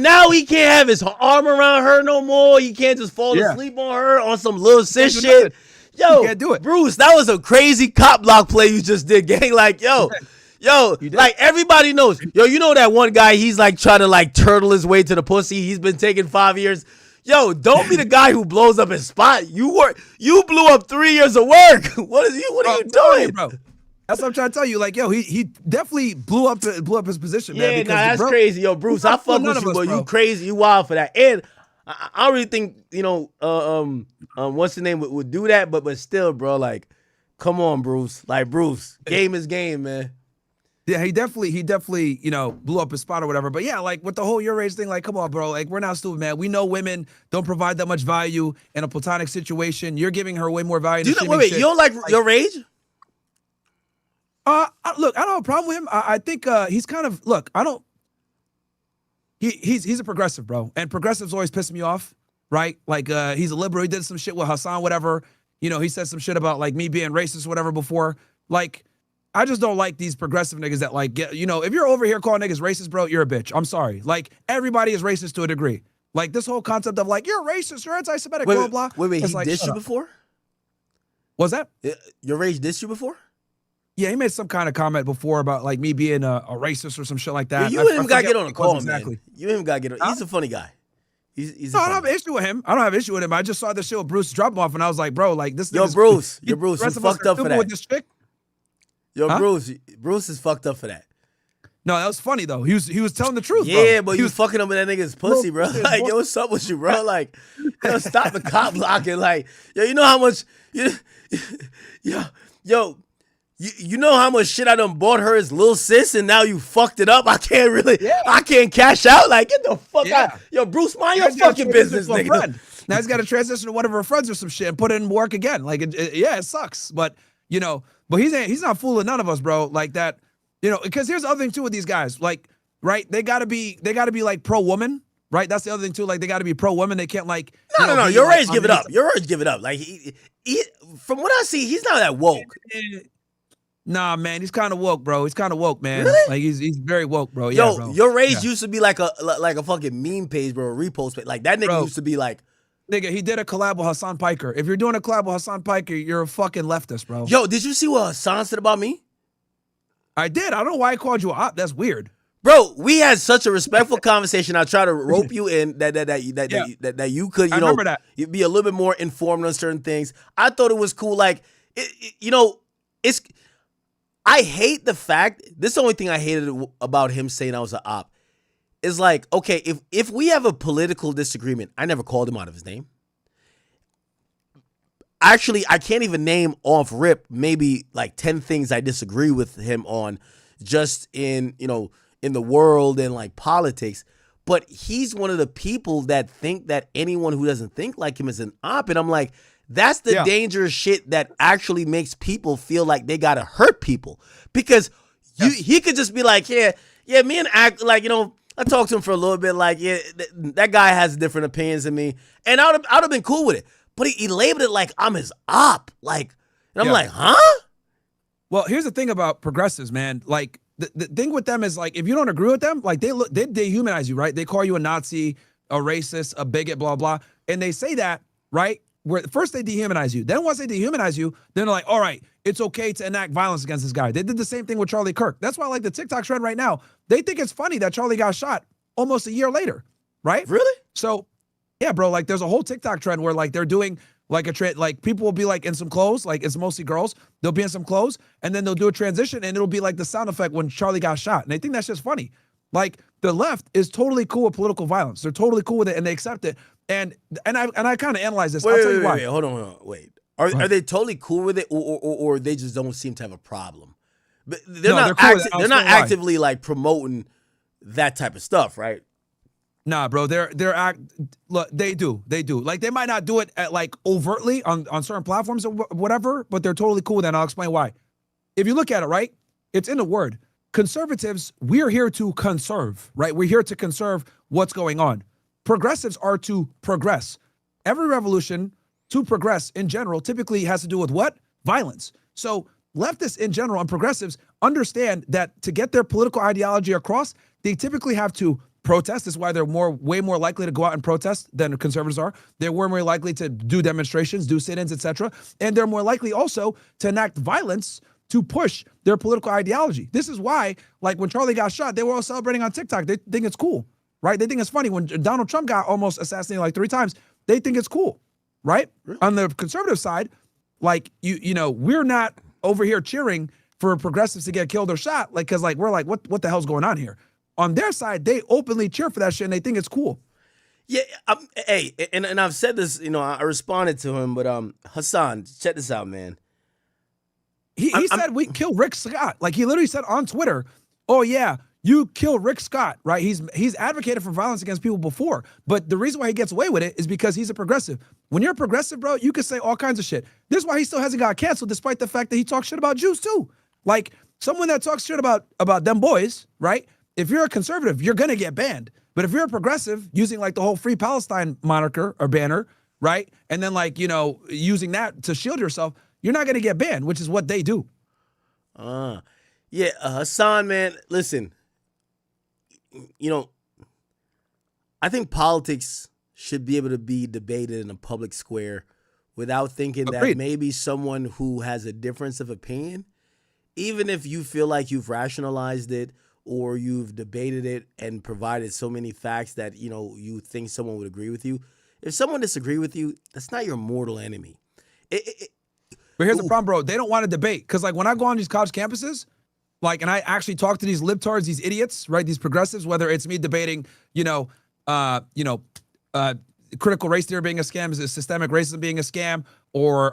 Now he can't have his arm around her no more. He can't just fall asleep on her on some little sis shit. Yo, can't do it. Bruce, that was a crazy cop block play you just did, gang. Like, like everybody knows. Yo, you know that one guy, he's like trying to like turtle his way to the pussy. He's been taking 5 years. Yo, don't be the guy who blows up his spot. You blew up 3 years of work. What are you doing, bro? That's what I'm trying to tell you. Like, yo, he definitely blew up his position, man. Yeah, that's crazy. Yo, Bruce, I fuck with you, but you crazy, you wild for that. And I don't really think, what's the name would do that, but still, bro, like, come on, Bruce. Like, Bruce, game is game, man. Yeah, he definitely, blew up his spot or whatever. But yeah, like with the whole your age thing, like, come on, bro. Like, we're not stupid, man. We know women don't provide that much value in a platonic situation. You're giving her way more value. You don't like your age? Look, I don't have a problem with him. I think he's kind of he's a progressive, bro. And progressives always piss me off, right? Like he's a liberal. He did some shit with Hassan, whatever. He said some shit about like me being racist, whatever before. Like, I just don't like these progressive niggas that like get, if you're over here calling niggas racist, bro, you're a bitch. I'm sorry. Like, everybody is racist to a degree. Like, this whole concept of like, you're racist, you're anti-Semitic, blah, blah. Wait, he dissed you before? Was that? Your Rage dissed you before? Yeah, he made some kind of comment before about like me being a racist or some shit like that. Yeah, you and him gotta get on a call, exactly. man. You and him gotta get on. He's a funny guy. He's no, I don't have an issue with him. I don't have an issue with him. I just saw this shit with Bruce drop him off, and I was like, bro, like this. Yo, Bruce, you fucked up for that. With this chick? Yo, Bruce is fucked up for that. No, that was funny though. He was telling the truth. Yeah, bro. but you was fucking up with that nigga's pussy, bro. Like, yo, what's up with you, bro? Like, yo, stop the cop blocking. Like, yo, you know how much, you know how much shit I done bought her as little sis, and now you fucked it up. I can't cash out. Like, get the fuck out. Yo, Bruce, mind your fucking business, nigga. Now he's got to transition to one of her friends or some shit and put it in work again. Like, it sucks, but he's not fooling none of us, bro. Like that. Because here's the other thing too with these guys, like, right? They gotta be like pro woman, right? That's the other thing too. Like they gotta be pro woman. They can't like no. Your age give it up. Your age give it up. Like he, from what I see, he's not that woke. Nah, man, he's kind of woke, bro. He's kind of woke, man. Really? Like he's very woke, bro. Yo, Yeah, bro. your age used to be like a fucking meme page, bro, a repost page. Like that nigga used to be like. Nigga, he did a collab with Hassan Piker. If you're doing a collab with Hassan Piker, you're a fucking leftist, bro. Yo, did you see what Hassan said about me? I did. I don't know why I called you a op. That's weird. Bro, we had such a respectful conversation. I tried to rope you in that you could, you be a little bit more informed on certain things. I thought it was cool. Like, I hate the fact, this is the only thing I hated about him saying I was an op. Is like, okay, if we have a political disagreement, I never called him out of his name. Actually, I can't even name off rip maybe like 10 things I disagree with him on just in the world and like politics. But he's one of the people that think that anyone who doesn't think like him is an op. And I'm like, that's the dangerous shit that actually makes people feel like they got to hurt people. Because he could just be like, yeah, me and act like, I talked to him for a little bit like, yeah, that guy has different opinions than me. And I would have been cool with it. But he labeled it like I'm his op. Like, and I'm like, huh? Well, here's the thing about progressives, man. Like, the thing with them is, like, if you don't agree with them, like, they dehumanize you, right? They call you a Nazi, a racist, a bigot, blah, blah. And they say that, right? Where first they dehumanize you. Then once they dehumanize you, then they're like, all right, it's okay to enact violence against this guy. They did the same thing with Charlie Kirk. That's why, like, the TikTok trend right now, they think it's funny that Charlie got shot almost a year later, right? Really? So, yeah, bro, like, there's a whole TikTok trend where, like, they're doing, like, a trend, like, people will be, like, in some clothes, like, it's mostly girls, they'll be in some clothes, and then they'll do a transition, and it'll be, like, the sound effect when Charlie got shot, and they think that's just funny. Like, the left is totally cool with political violence. They're totally cool with it, and they accept it. And I kind of analyze this. I'll tell you why. Wait, hold on. Wait. Are they totally cool with it, or they just don't seem to have a problem? But they're not actively like promoting that type of stuff, right? Nah, bro. Look, they do. Like, they might not do it at, like, overtly on certain platforms or whatever, but they're totally cool with that. And I'll explain why. If you look at it, right, it's in the word. Conservatives, we're here to conserve, right? We're here to conserve what's going on. Progressives are to progress. Every revolution to progress in general typically has to do with what? Violence. So leftists in general and progressives understand that to get their political ideology across, they typically have to protest. That's why they're way more likely to go out and protest than conservatives are. They're way more likely to do demonstrations, do sit-ins, etc. And they're more likely also to enact violence to push their political ideology. This is why, like, when Charlie got shot, they were all celebrating on TikTok. They think it's cool, right? They think it's funny. When Donald Trump got almost assassinated like 3 times, they think it's cool, right? Really? On the conservative side, like, we're not over here cheering for progressives to get killed or shot, like, because, like, we're like, what the hell's going on here? On their side, they openly cheer for that shit and they think it's cool. Yeah, hey, and I've said this, I responded to him, but Hassan, check this out, man. He said we kill Rick Scott. Like, he literally said on Twitter, oh yeah, you kill Rick Scott, right? He's advocated for violence against people before, but the reason why he gets away with it is because he's a progressive. When you're a progressive, bro, you can say all kinds of shit. This is why he still hasn't got canceled, despite the fact that he talks shit about Jews too. Like, someone that talks shit about them boys, right? If you're a conservative, you're gonna get banned. But if you're a progressive, using, like, the whole Free Palestine moniker or banner, right? And then, like, using that to shield yourself, you're not gonna get banned, which is what they do. Yeah, Hassan, man, listen, I think politics should be able to be debated in a public square without thinking that Agreed. maybe someone who has a difference of opinion, even if you feel like you've rationalized it or you've debated it and provided so many facts that, you know, you think someone would agree with you, if someone disagrees with you, that's not your mortal enemy. But here's the problem, bro. They don't want to debate. Because, like, when I go on these college campuses, like, and I actually talk to these libtards, these idiots, right, these progressives, whether it's me debating, critical race theory being a scam, is systemic racism being a scam, or,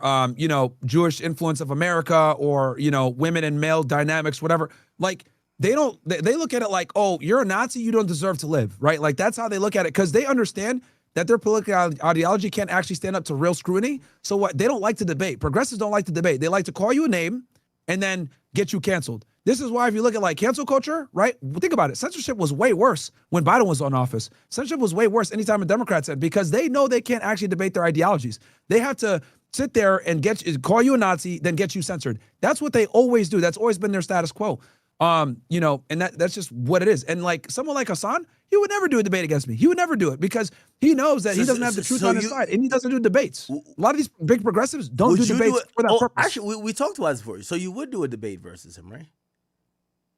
Jewish influence of America, or, women and male dynamics, whatever. Like, they look at it like, oh, you're a Nazi, you don't deserve to live, right? Like, that's how they look at it, because they understand that their political ideology can't actually stand up to real scrutiny. So what? They don't like to debate. Progressives don't like to debate. They like to call you a name and then get you canceled. This is why if you look at like cancel culture, right? Think about it. Censorship was way worse when Biden was in office. Censorship was way worse anytime a Democrat said, because they know they can't actually debate their ideologies. They have to sit there and call you a Nazi, then get you censored. That's what they always do. That's always been their status quo. And that's just what it is. And like someone like Hassan, he would never do a debate against me. He would never do it because he knows that he doesn't have the truth on his side, and he doesn't do debates. A lot of these big progressives don't do debates for that purpose. Actually, we talked about this before. So you would do a debate versus him, right?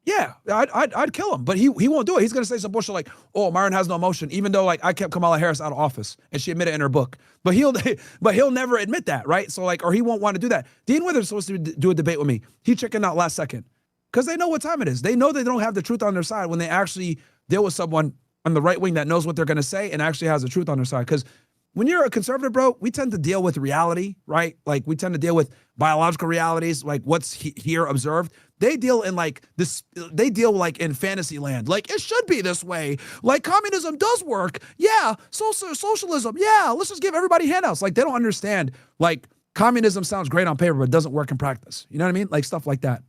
Yeah, I'd kill him, but he won't do it. He's gonna say some bullshit like, "Oh, Myron has no emotion," even though like I kept Kamala Harris out of office and she admitted it in her book. But he'll never admit that, right? So like, or he won't want to do that. Dean Withers supposed to do a debate with me. He chickened out last second because they know what time it is. They know they don't have the truth on their side when they actually deal with someone on the right wing that knows what they're gonna say and actually has the truth on their side. Because when you're a conservative, bro, we tend to deal with reality, right? Like we tend to deal with biological realities, like what's here observed. They deal in like this, they deal like in fantasy land. Like it should be this way. Like communism does work. Yeah. Socialism. Yeah. Let's just give everybody handouts. Like they don't understand. Like communism sounds great on paper, but it doesn't work in practice. You know what I mean? Like stuff like that.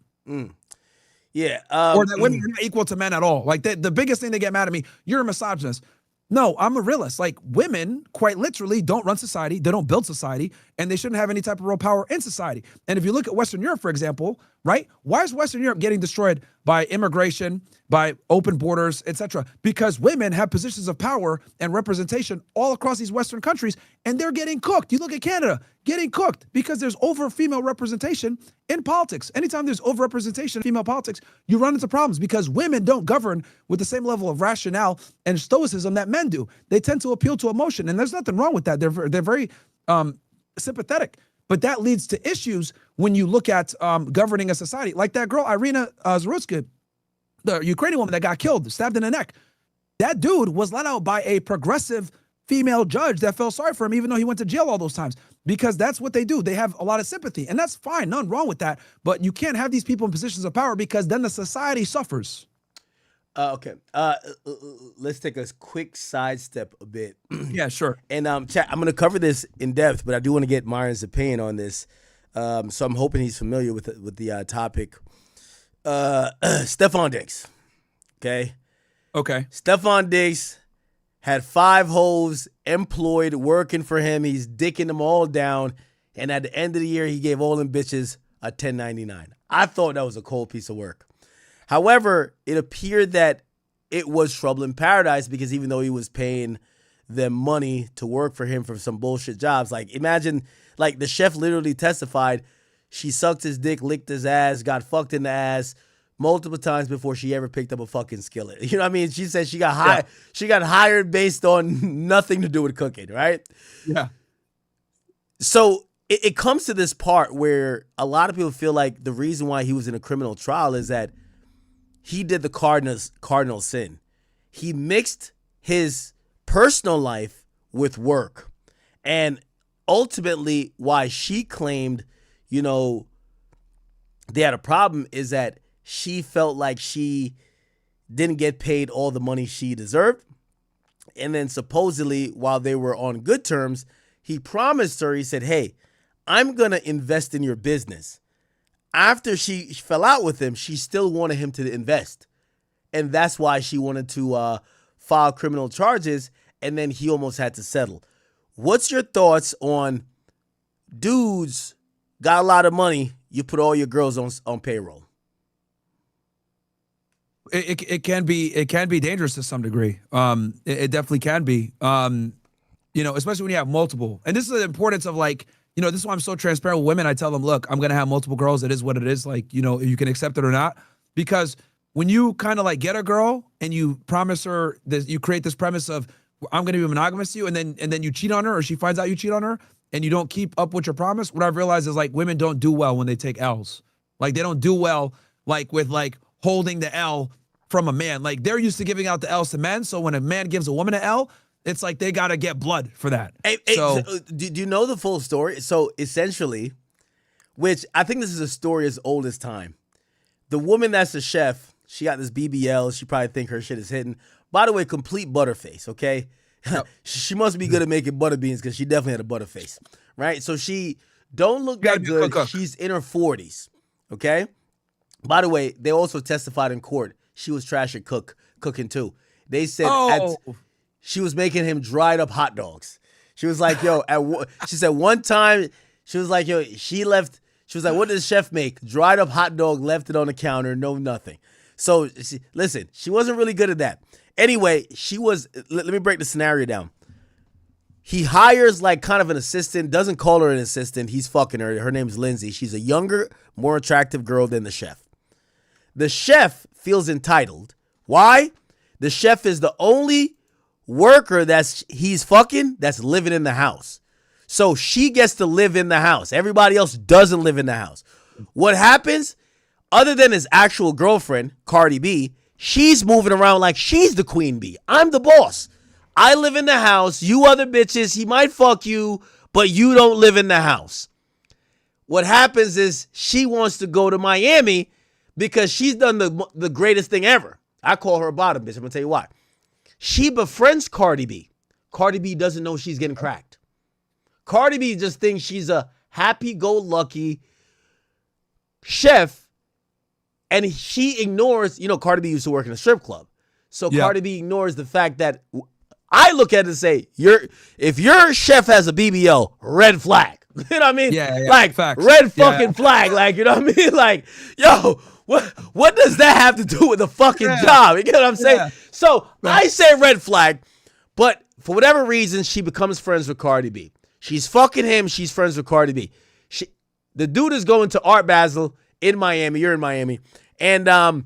Yeah. Or that women are not equal to men at all. Like the biggest thing they get mad at me, you're a misogynist. No, I'm a realist. Like women, quite literally, don't run society. They don't build society, and they shouldn't have any type of real power in society. And if you look at Western Europe, for example, right? Why is Western Europe getting destroyed by immigration, by open borders, etc.? Because women have positions of power and representation all across these Western countries, and they're getting cooked. You look at Canada, getting cooked because there's over female representation in politics. Anytime there's overrepresentation in female politics, you run into problems because women don't govern with the same level of rationale and stoicism that men do. They tend to appeal to emotion, and there's nothing wrong with that. They're very sympathetic. But that leads to issues when you look at governing a society. Like that girl, Irina Zarutska, the Ukrainian woman that got killed, stabbed in the neck. That dude was let out by a progressive female judge that felt sorry for him, even though he went to jail all those times, because that's what they do. They have a lot of sympathy, and that's fine. Nothing wrong with that. But you can't have these people in positions of power because then the society suffers. Okay. Let's take a quick sidestep a bit. Yeah, sure. And chat, I'm going to cover this in depth, but I do want to get Myron's opinion on this. So I'm hoping he's familiar with the topic. Steffon Diggs. Okay. Steffon Diggs had 5 hoes employed working for him. He's dicking them all down. And at the end of the year, he gave all them bitches a 1099. I thought that was a cold piece of work. However, it appeared that it was trouble in paradise because even though he was paying them money to work for him for some bullshit jobs, like imagine, like the chef literally testified, she sucked his dick, licked his ass, got fucked in the ass multiple times before she ever picked up a fucking skillet. You know what I mean? She said she got hired. Yeah. She got hired based on nothing to do with cooking, right? Yeah. So it comes to this part where a lot of people feel like the reason why he was in a criminal trial is that he did the cardinal sin. He mixed his personal life with work. And ultimately, why she claimed, you know, they had a problem is that she felt like she didn't get paid all the money she deserved. And then supposedly, while they were on good terms, he promised her, he said, hey, I'm going to invest in your business. After she fell out with him, she still wanted him to invest. And that's why she wanted to file criminal charges, and then he almost had to settle. What's your thoughts on dudes got a lot of money, you put all your girls on payroll? It can be dangerous to some degree. It definitely can be. You know, especially when you have multiple. And this is the importance of like you know, this is why I'm so transparent with women. I tell them, look, I'm going to have multiple girls. It is what it is. Like, you know, you can accept it or not. Because when you kind of like get a girl and you promise her that you create this premise of, I'm going to be monogamous to you, and then you cheat on her, or she finds out you cheat on her and you don't keep up with your promise. What I've realized is like women don't do well when they take L's. Like they don't do well like with like holding the L from a man. Like they're used to giving out the L's to men. So when a man gives a woman an L, it's like they got to get blood for that. Hey, so do you know the full story? So essentially, which I think this is a story as old as time. The woman that's the chef, she got this BBL. She probably think her shit is hidden. By the way, complete butterface, okay? Yep. She must be good at making butter beans because she definitely had a butterface, right? So she don't look that good. She's in her 40s, okay? By the way, they also testified in court. She was trash at cooking too. They said she was making him dried up hot dogs. She was like, yo, she said one time, she was like, yo, she was like, what does the chef make? Dried up hot dog, left it on the counter, no nothing. So listen, she wasn't really good at that. Anyway, let me break the scenario down. He hires like kind of an assistant, doesn't call her an assistant. He's fucking her. Her name's Lindsay. She's a younger, more attractive girl than the chef. The chef feels entitled. Why? The chef is the only worker he's fucking that's living in the house. So she gets to live in the house. Everybody else doesn't live in the house. What happens, other than his actual girlfriend, Cardi B, she's moving around like she's the queen bee. I'm the boss. I live in the house. You other bitches, he might fuck you, but you don't live in the house. What happens is she wants to go to Miami because she's done the greatest thing ever. I call her a bottom bitch. I'm going to tell you why. She befriends Cardi B. Cardi B doesn't know she's getting cracked. Cardi B just thinks she's a happy-go-lucky chef. And she ignores, Cardi B used to work in a strip club. So Cardi B ignores the fact that I look at it and say, if your chef has a BBL, red flag. You know what I mean? Yeah. Like, facts. red fucking flag. Like, you know what I mean? Like, yo, what does that have to do with the fucking job? You get what I'm saying? Yeah. So I say red flag, but for whatever reason, she becomes friends with Cardi B. She's fucking him. She's friends with Cardi B. The dude is going to Art Basel in Miami. You're in Miami. And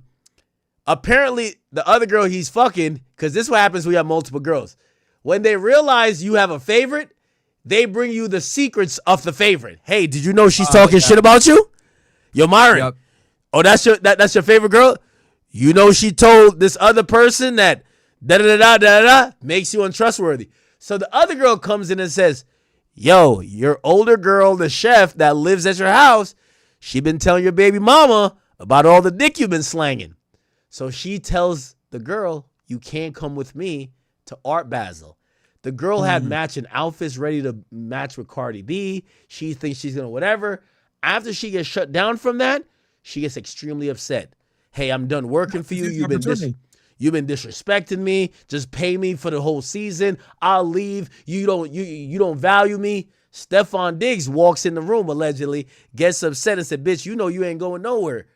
apparently the other girl he's fucking, because this is what happens when you have multiple girls. When they realize you have a favorite, they bring you the secrets of the favorite. Hey, did you know she's talking shit about you? Yo, Myron. Yep. Oh, that's your favorite girl? You know she told this other person that da-da-da-da-da-da makes you untrustworthy. So the other girl comes in and says, yo, your older girl, the chef that lives at your house, she been telling your baby mama about all the dick you've been slanging. So she tells the girl, you can't come with me to Art Basel. The girl had matching outfits ready to match with Cardi B. She thinks she's going to whatever. After she gets shut down from that, she gets extremely upset. Hey, I'm done working for you. You've been disrespecting me. Just pay me for the whole season. I'll leave. You don't value me. Steffon Diggs walks in the room, allegedly, gets upset and said, bitch, you know you ain't going nowhere.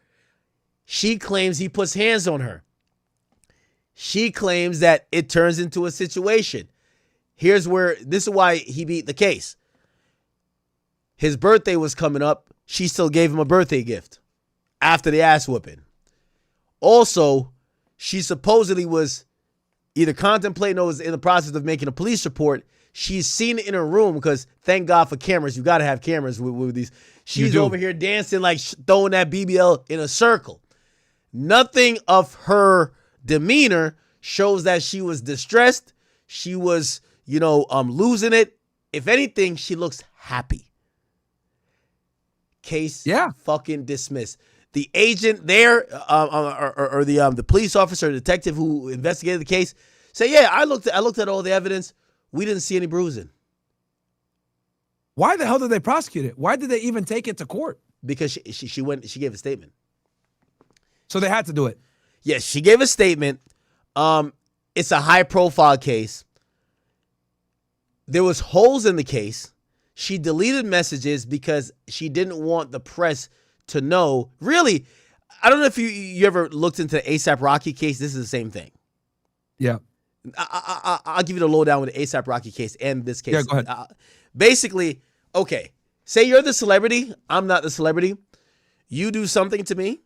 She claims he puts hands on her. She claims that it turns into a situation. This is why he beat the case. His birthday was coming up. She still gave him a birthday gift after the ass whooping. Also, she supposedly was either contemplating or was in the process of making a police report. She's seen it in her room because thank God for cameras. You got to have cameras with these. She's over here dancing like throwing that BBL in a circle. Nothing of her demeanor shows that she was distressed. She was, losing it. If anything, she looks happy. Case fucking dismissed. The agent there, or the police officer, detective who investigated the case, said, "Yeah, I looked at all the evidence. We didn't see any bruising." Why the hell did they prosecute it? Why did they even take it to court? Because she gave a statement. So they had to do it. Yes, she gave a statement. It's a high-profile case. There was holes in the case. She deleted messages because she didn't want the press to know. Really, I don't know if you ever looked into the ASAP Rocky case. This is the same thing. Yeah. I'll give you the lowdown with the ASAP Rocky case and this case. Yeah, go ahead. Basically, okay, say you're the celebrity, I'm not the celebrity. You do something to me,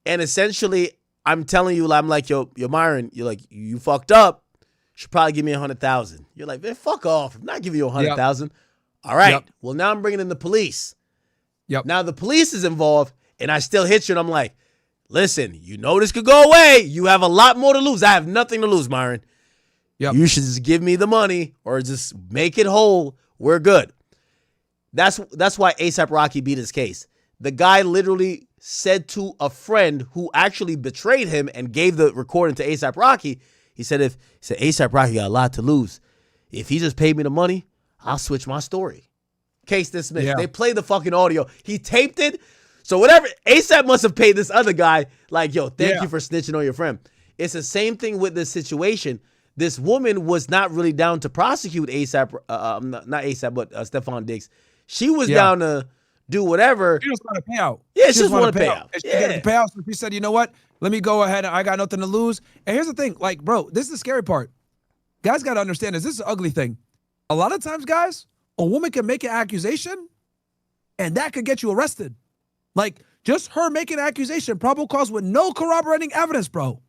and essentially I'm telling you, I'm like, yo, Myron, you're like, you fucked up. You should probably give me 100,000. You're like, man, fuck off. I'm not giving you 100,000. All right. Yep. Well, now I'm bringing in the police. Yep. Now the police is involved, and I still hit you, and I'm like, listen, you know this could go away. You have a lot more to lose. I have nothing to lose, Myron. Yep. You should just give me the money or just make it whole. We're good. That's why A$AP Rocky beat his case. The guy literally said to a friend who actually betrayed him and gave the recording to A$AP Rocky, he said A$AP Rocky got a lot to lose. If he just paid me the money, I'll switch my story. Case dismissed. Yeah. They played the fucking audio. He taped it. So whatever, A$AP must have paid this other guy like, yo, thank you for snitching on your friend. It's the same thing with this situation. This woman was not really down to prosecute A$AP, not A$AP, but Steffon Diggs. She was down to do whatever. She just want to pay out. Yeah, she just want to pay out. She didn't pay out, so she said, you know what? Let me go ahead. I got nothing to lose. And here's the thing, like, bro, this is the scary part. Guys got to understand this is an ugly thing. A lot of times, guys, a woman can make an accusation, and that could get you arrested. Like, just her making an accusation, probable cause with no corroborating evidence, bro.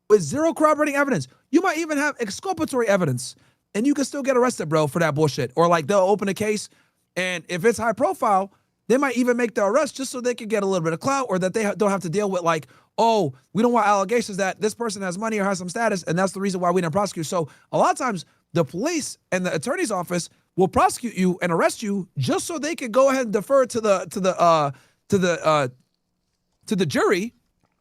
With zero corroborating evidence. You might even have exculpatory evidence, and you can still get arrested, bro, for that bullshit. Or, like, they'll open a case, and if it's high profile, they might even make the arrest just so they can get a little bit of clout, or that they don't have to deal with, like, oh, we don't want allegations that this person has money or has some status, and that's the reason why we didn't prosecute. So a lot of times, the police and the attorney's office will prosecute you and arrest you just so they can go ahead and defer to the jury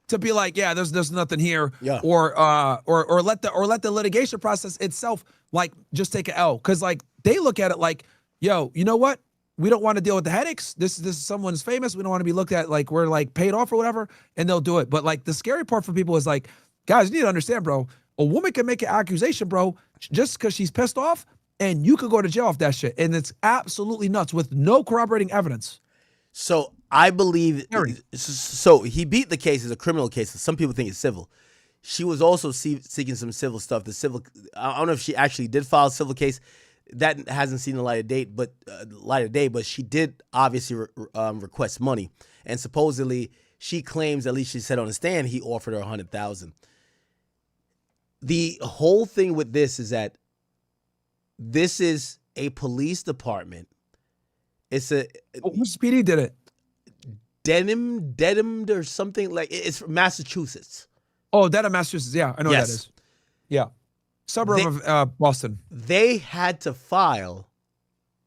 to be like, yeah, there's nothing here, or let the litigation process itself like just take an L, because like they look at it like, yo, you know what? We don't want to deal with the headaches. This is someone's famous. We don't want to be looked at like we're like paid off or whatever, and they'll do it. But like the scary part for people is like, guys, you need to understand, bro. A woman can make an accusation, bro, just because she's pissed off, and you could go to jail off that shit. And it's absolutely nuts with no corroborating evidence. So I believe, so he beat the case as a criminal case. Some people think it's civil. She was also seeking some civil stuff. I don't know if she actually did file a civil case. That hasn't seen the light of day, but she did obviously request money. And supposedly she claims, at least she said on the stand, he offered her 100,000. The whole thing with this is that this is a police department. It's which PD did it? Dedham or something, like it's from Massachusetts. Oh, Dedham, Massachusetts. Yeah, I know what that is. Yeah. Suburb of Boston. They had to file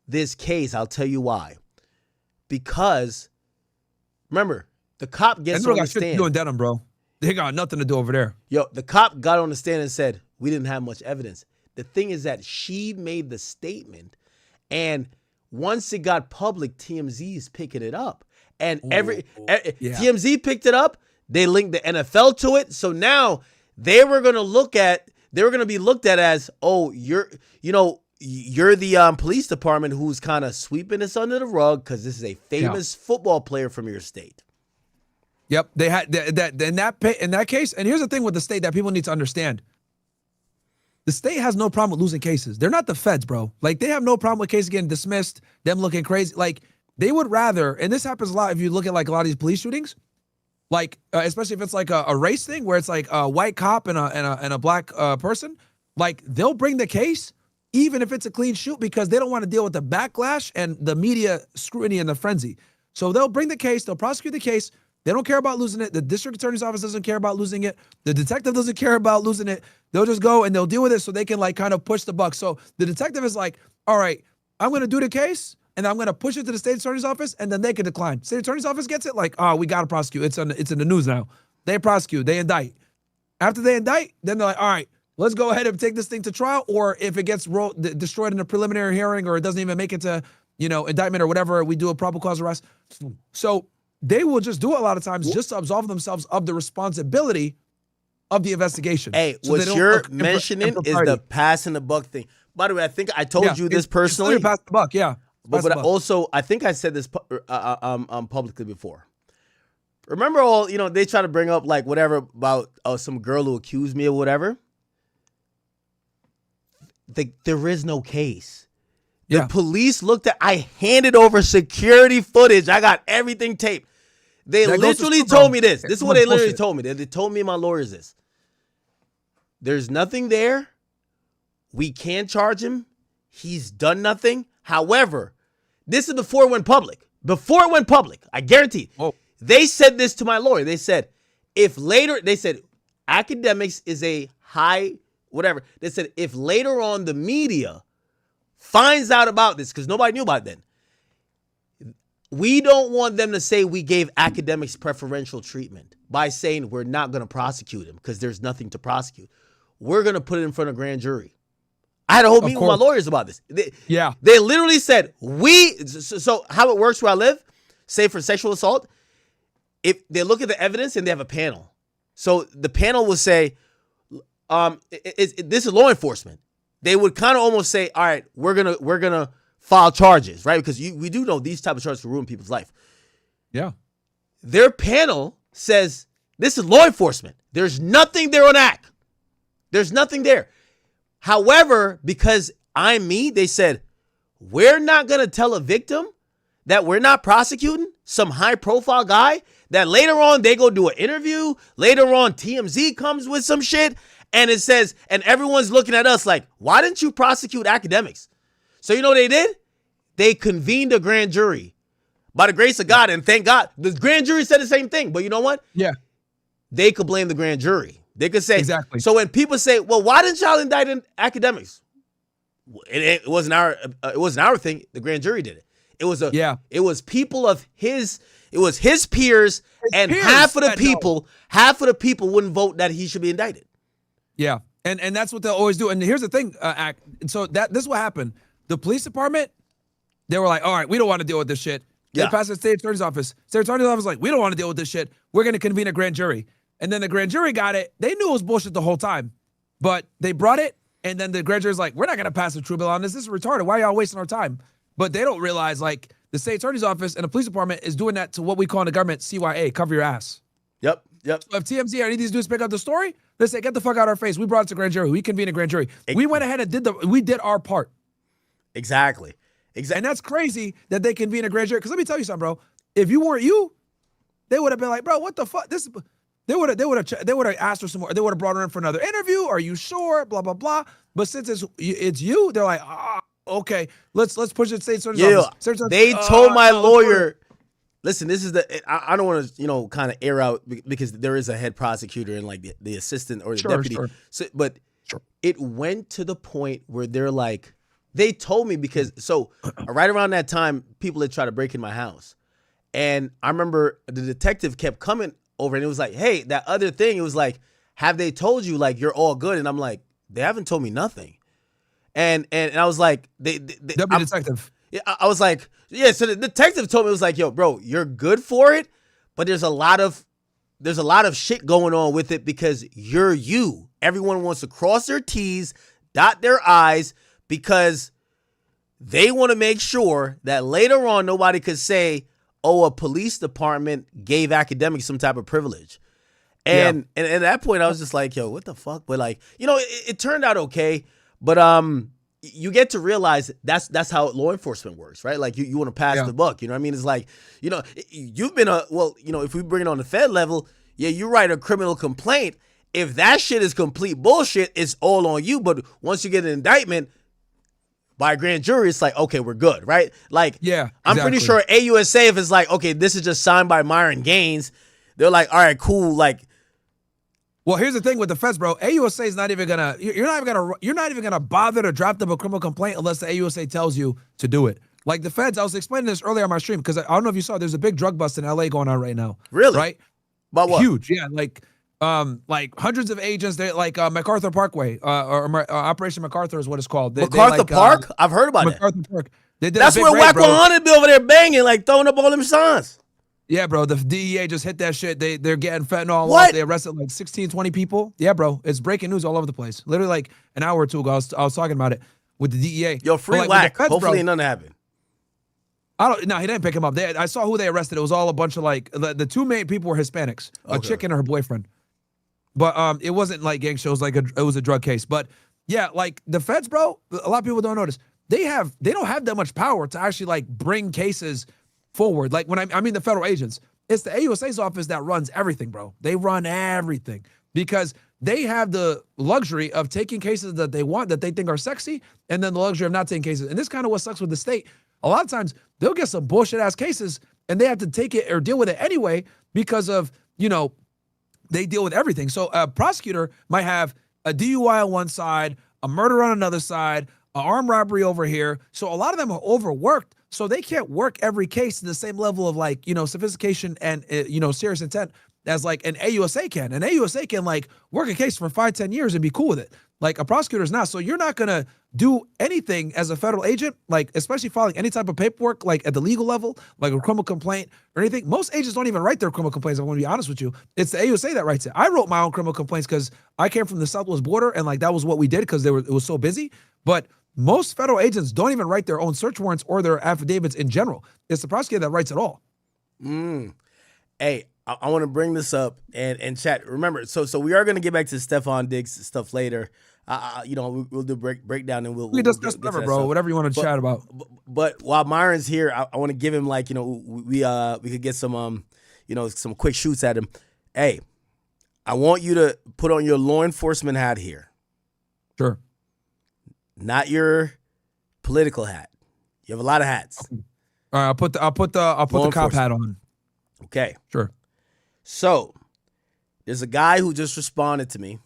this case. I'll tell you why. Because remember, the cop gets on the stand. Doing Dedham, bro. They got nothing to do over there. Yo, the cop got on the stand and said, we didn't have much evidence. The thing is that she made the statement, and once it got public, TMZ is picking it up. And TMZ picked it up. They linked the NFL to it. So now they were going to be looked at as, oh, you're the police department who's kind of sweeping this under the rug because this is a famous football player from your state. Yep, they had that in that case. And here's the thing with the state that people need to understand: the state has no problem with losing cases. They're not the feds, bro. Like they have no problem with cases getting dismissed, them looking crazy. Like they would rather, and this happens a lot if you look at like a lot of these police shootings, like especially if it's like a race thing where it's like a white cop and a black person. Like they'll bring the case even if it's a clean shoot because they don't want to deal with the backlash and the media scrutiny and the frenzy. So they'll bring the case, they'll prosecute the case. They don't care about losing it. The district attorney's office doesn't care about losing it. The detective doesn't care about losing it. They'll just go and they'll deal with it so they can like kind of push the buck. So the detective is like, all right, I'm going to do the case and I'm going to push it to the state attorney's office and then they can decline. State attorney's office gets it like, oh, we got to prosecute. It's in the news now. They prosecute. They indict. After they indict, then they're like, all right, let's go ahead and take this thing to trial. Or if it gets destroyed in a preliminary hearing or it doesn't even make it to, indictment or whatever, we do a probable cause arrest. So they will just do it a lot of times just to absolve themselves of the responsibility of the investigation. Hey, so what you're mentioning is the passing the buck thing. By the way, I think I told you this personally. Pass the buck, yeah. But also, I think I said this publicly before. Remember all, they try to bring up like whatever about some girl who accused me or whatever. There is no case. The police looked at. I handed over security footage. I got everything taped. They literally told me this. This is what they literally told me. They told me and my lawyers this. There's nothing there. We can't charge him. He's done nothing. However, this is before it went public. Before it went public, I guarantee. They said this to my lawyer. They said, academics is a high, whatever. They said, if later on the media finds out about this, because nobody knew about it then, we don't want them to say we gave academics preferential treatment by saying we're not going to prosecute him because there's nothing to prosecute. We're going to put it in front of grand jury. I had a whole meeting with my lawyers about this. They literally said, so how it works where I live, say for sexual assault, if they look at the evidence and they have a panel. So the panel will say, this is law enforcement. They would kind of almost say, all right, we're gonna file charges, right? Because we do know these type of charges can ruin people's life. Yeah. Their panel says, this is law enforcement. There's nothing there on act. There's nothing there. However, because I'm me, they said, we're not going to tell a victim that we're not prosecuting some high profile guy that later on they go do an interview. Later on, TMZ comes with some shit and it says, and everyone's looking at us like, why didn't you prosecute academics? So you know what they did? They convened a grand jury by the grace of God. And thank God, the grand jury said the same thing. But you know what? Yeah. They could blame the grand jury. They could say, exactly. So when people say, well, why didn't y'all indict academics? It wasn't our thing. The grand jury did it. It was people of his, it was his peers, and half of the people wouldn't vote that he should be indicted. Yeah. And that's what they'll always do. And here's the thing, so this is what happened. The police department, they were like, all right, we don't want to deal with this shit. They passed the state attorney's office. State attorney's office was like, we don't want to deal with this shit. We're going to convene a grand jury. And then the grand jury got it. They knew it was bullshit the whole time, but they brought it. And then the grand jury's like, we're not going to pass a true bill on this. This is retarded. Why are y'all wasting our time? But they don't realize, like, the state attorney's office and the police department is doing that to what we call in the government CYA, cover your ass. Yep. So if TMZ or any of these dudes pick up the story, they say, get the fuck out of our face. We brought it to grand jury. We convened a grand jury. We went ahead and we did our part. Exactly. And that's crazy that they convene a grand jury. Because let me tell you something, bro. If you weren't you, they would have been like, bro, what the fuck? They would have asked her some more. They would have brought her in for another interview. Are you sure? Blah blah blah. But since it's you, they're like, okay, let's push it. State attorney's office. They told my lawyer, listen, this is I don't want to kind of air out because there is a head prosecutor and like the assistant or the deputy. Sure. So, but it went to the point where they're like, they told me because right around that time, people had tried to break in my house, and I remember the detective kept coming over and it was like, hey, that other thing, it was like, have they told you like you're all good? And I'm like, they haven't told me nothing. And I was like, detective. Yeah, I was like, yeah. So the detective told me, it was like, yo, bro, you're good for it, but there's a lot of shit going on with it because you're you. Everyone wants to cross their T's, dot their I's, because they want to make sure that later on nobody could say, oh, a police department gave academics some type of privilege. And at that point, I was just like, yo, what the fuck? But like, it turned out okay. But you get to realize that's how law enforcement works, right? Like you want to pass the buck, you know what I mean? It's like, you've been if we bring it on the Fed level, you write a criminal complaint. If that shit is complete bullshit, it's all on you. But once you get an indictment by a grand jury, it's like, okay, we're good, right? Like, I'm pretty sure AUSA, if it's like, okay, this is just signed by Myron Gaines, they're like, all right, cool, like. Well, here's the thing with the feds, bro. AUSA is not even gonna. You're not even gonna bother to draft up a criminal complaint unless the AUSA tells you to do it. Like the feds, I was explaining this earlier on my stream because I don't know if you saw. There's a big drug bust in LA going on right now. Really? Right? About what? Huge. Yeah. Like hundreds of agents. They like MacArthur Parkway or Operation MacArthur is what it's called. MacArthur Park? I've heard about MacArthur Park. That's where Whack 100 be over there banging, like throwing up all them signs. Yeah, bro. The DEA just hit that shit. They're getting fentanyl. What? They arrested like 16, 20 people. Yeah, bro. It's breaking news all over the place. Literally like an hour or two ago, I was talking about it with the DEA. Yo, free Whack. Hopefully nothing happened. No, he didn't pick him up. I saw who they arrested. It was all a bunch of like, the two main people were Hispanics, a chick and her boyfriend. But it wasn't like gang shows, it was a drug case. But yeah, like the feds, bro, a lot of people don't notice. they don't have that much power to actually like bring cases forward. Like when I mean the federal agents, it's the AUSA's office that runs everything, bro. They run everything because they have the luxury of taking cases that they want, that they think are sexy, and then the luxury of not taking cases. And this kind of what sucks with the state. A lot of times they'll get some bullshit ass cases and they have to take it or deal with it anyway because of, they deal with everything. So a prosecutor might have a DUI on one side, a murder on another side, an armed robbery over here. So a lot of them are overworked. So they can't work every case to the same level of like, sophistication and, serious intent as like an AUSA can. An AUSA can like work a case for 5-10 years and be cool with it. Like a prosecutor's not. So you're not going to do anything as a federal agent, like especially filing any type of paperwork, like at the legal level, like a criminal complaint or anything. Most agents don't even write their criminal complaints. I'm going to be honest with you. It's the AUSA that writes it. I wrote my own criminal complaints because I came from the Southwest border and like that was what we did because it was so busy. But most federal agents don't even write their own search warrants or their affidavits in general. It's the prosecutor that writes it all. Hey, I want to bring this up and chat. Remember, so we are going to get back to Steffon Diggs stuff later. We'll do breakdown and we'll discuss whatever, bro. Whatever you want to chat about. But while Myron's here, I want to give him like we could get some some quick shoots at him. Hey, I want you to put on your law enforcement hat here. Sure. Not your political hat. You have a lot of hats. All right, I'll put the cop hat on. Okay. Sure. So, there's a guy who just responded to me,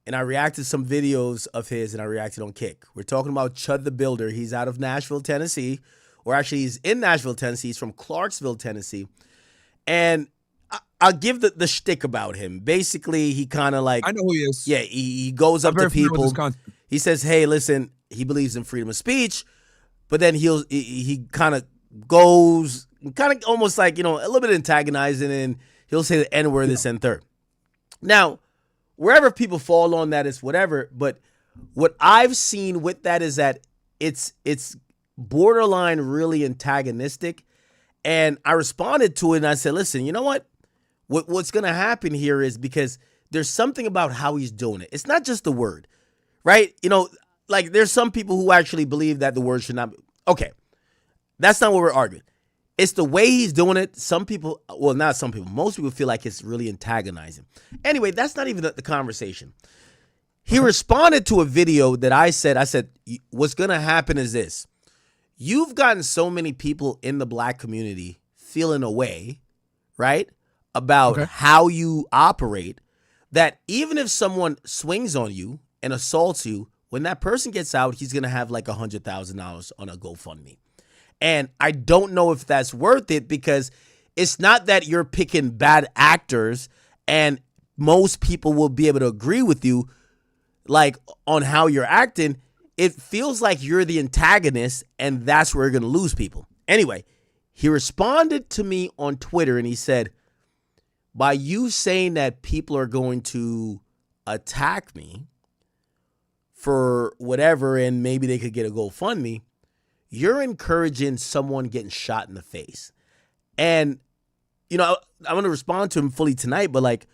and I reacted to some videos of his, and I reacted on Kick. We're talking about Chud the Builder. He's out of Nashville, Tennessee, or actually he's in Nashville, Tennessee. He's from Clarksville, Tennessee, and I'll give the shtick about him. Basically, he kind of like... I know who he is. Yeah, he goes up to people. He says, hey, listen, he believes in freedom of speech, but then he kind of goes, kind of almost like, a little bit antagonizing, and he'll say the N-word, this and third. Now, wherever people fall on that is whatever, but what I've seen with that is that it's borderline really antagonistic, and I responded to it, and I said, listen, you know what? What's going to happen here is because there's something about how he's doing it. It's not just the word. Right? Like there's some people who actually believe that the word should not be. Okay. That's not what we're arguing. It's the way he's doing it. Some people, well, not some people, most people feel like it's really antagonizing. Anyway, that's not even the conversation. He responded to a video that I said, what's going to happen is this. You've gotten so many people in the black community feeling a way, right, about how you operate that even if someone swings on you and assaults you, when that person gets out, he's going to have like $100,000 on a GoFundMe. And I don't know if that's worth it because it's not that you're picking bad actors and most people will be able to agree with you like on how you're acting. It feels like you're the antagonist and that's where you're going to lose people. Anyway, he responded to me on Twitter and he said, by you saying that people are going to attack me for whatever, and maybe they could get a GoFundMe, you're encouraging someone getting shot in the face. And, I'm going to respond to him fully tonight, but like,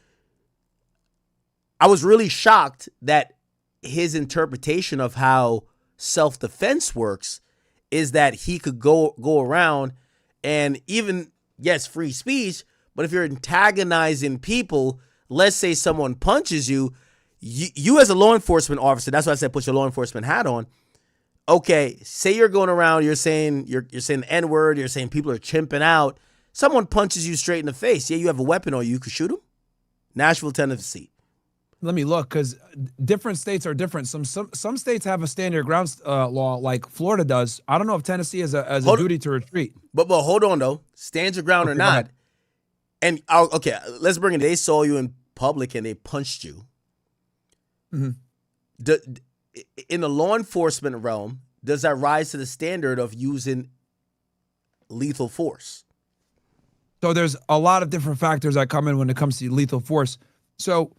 I was really shocked that his interpretation of how self-defense works is that he could go around and even, yes, free speech, but if you're antagonizing people, let's say someone punches you, you as a law enforcement officer, that's why I said put your law enforcement hat on. Okay, say you're going around, you're saying the N-word, you're saying people are chimping out. Someone punches you straight in the face. Yeah, you have a weapon on you. You could shoot him. Nashville, Tennessee. Let me look, because different states are different. Some states have a stand your ground law, like Florida does. I don't know if Tennessee has a duty to retreat. But hold on though, stand your ground or not. And let's bring it. They saw you in public and they punched you. Mm-hmm. In the law enforcement realm, does that rise to the standard of using lethal force? So there's a lot of different factors that come in when it comes to lethal force. So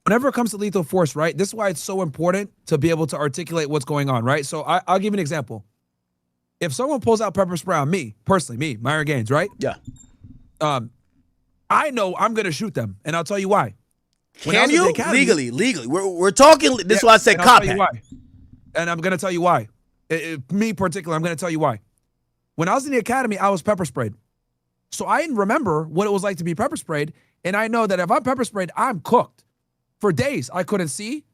whenever it comes to lethal force, right, this is why it's so important to be able to articulate what's going on, right? So I'll give you an example. If someone pulls out pepper spray on me, personally, Myron Gaines, right? Yeah. I know I'm going to shoot them, and I'll tell you why. Can you? Legally. We're talking, this is why I said cop hat. And I'm going to tell you why. Me particularly, I'm going to tell you why. When I was in the academy, I was pepper sprayed. So I remember what it was like to be pepper sprayed. And I know that if I'm pepper sprayed, I'm cooked. For days, I couldn't see.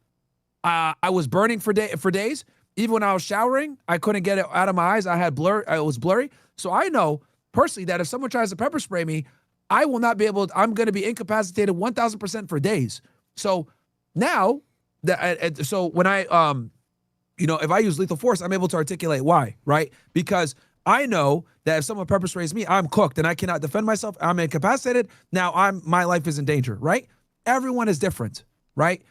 I was burning for days. Even when I was showering, I couldn't get it out of my eyes. It was blurry. So I know personally that if someone tries to pepper spray me, I will not be able to, I'm going to be incapacitated 1,000% for days. So now, so when I, if I use lethal force, I'm able to articulate why, right? Because I know that if someone pepper sprays me, I'm cooked and I cannot defend myself. I'm incapacitated. Now my life is in danger, right? Everyone is different, right?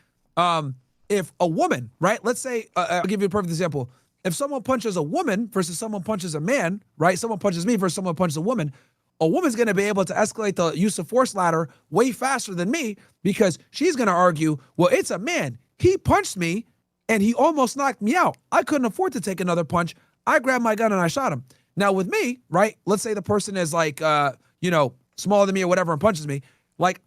If a woman, right? Let's say, I'll give you a perfect example. If someone punches a woman versus someone punches a man, right? Someone punches me versus someone punches a woman's going to be able to escalate the use of force ladder way faster than me because she's going to argue, well, it's a man. He punched me and he almost knocked me out. I couldn't afford to take another punch. I grabbed my gun and I shot him. Now with me, right? Let's say the person is like, smaller than me or whatever and punches me. Like,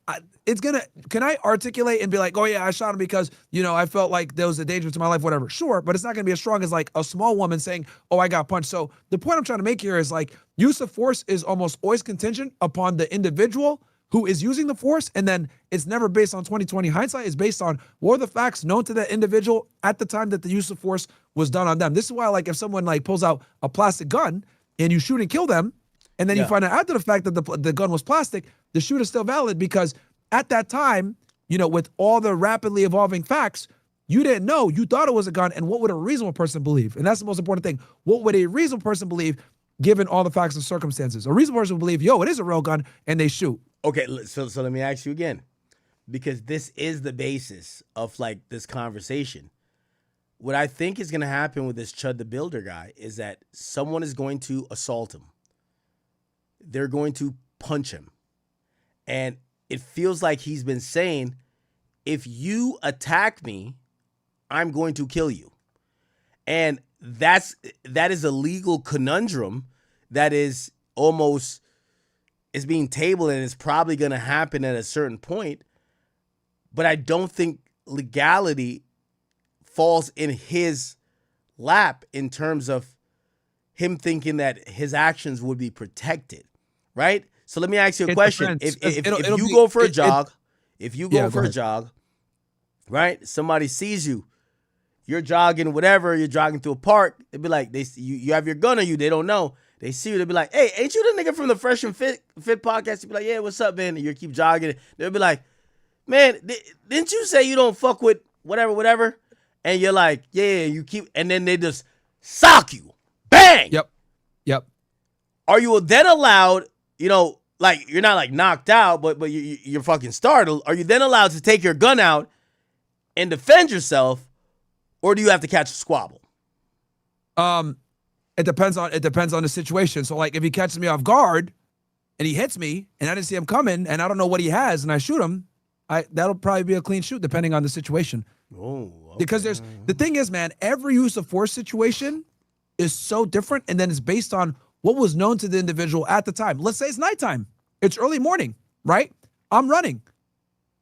can I articulate and be like, oh yeah, I shot him because, I felt like there was a danger to my life, whatever. Sure, but it's not going to be as strong as like a small woman saying, oh, I got punched. So the point I'm trying to make here is like use of force is almost always contingent upon the individual who is using the force. And then it's never based on 20/20 hindsight. It's based on what are the facts known to that individual at the time that the use of force was done on them. This is why, like, if someone like pulls out a plastic gun and you shoot and kill them, and then you find out after the fact that the gun was plastic, the shoot is still valid because at that time, with all the rapidly evolving facts, you didn't know. You thought it was a gun. And what would a reasonable person believe? And that's the most important thing. What would a reasonable person believe given all the facts and circumstances? A reasonable person would believe, it is a real gun, and they shoot. Okay, so let me ask you again, because this is the basis of like this conversation. What I think is going to happen with this Chud the Builder guy is that someone is going to assault him. They're going to punch him. And it feels like he's been saying, if you attack me, I'm going to kill you. And that is a legal conundrum that is almost is being tabled and it's probably going to happen at a certain point. But I don't think legality falls in his lap in terms of him thinking that his actions would be protected. Right? So let me ask you a question. If you go for a jog, right? Somebody sees you, you're jogging, whatever, you're jogging through a park. It'd be like, you have your gun on you. They don't know. They see you. They'll be like, hey, ain't you the nigga from the Fresh and Fit podcast? You'd be like, yeah, what's up, man? And you keep jogging. They'll be like, man, didn't you say you don't fuck with whatever? And you're like, yeah, you keep, and then they just sock you. Bang! Yep. Are you then allowed, like you're not like knocked out, but you're fucking startled. Are you then allowed to take your gun out and defend yourself, or do you have to catch a squabble? It depends on the situation. So like if he catches me off guard and he hits me and I didn't see him coming and I don't know what he has and I shoot him, that'll probably be a clean shoot depending on the situation. Oh, okay. Because the thing is, man, every use of force situation is so different, and then it's based on what was known to the individual at the time. Let's say it's nighttime. It's early morning, right? I'm running.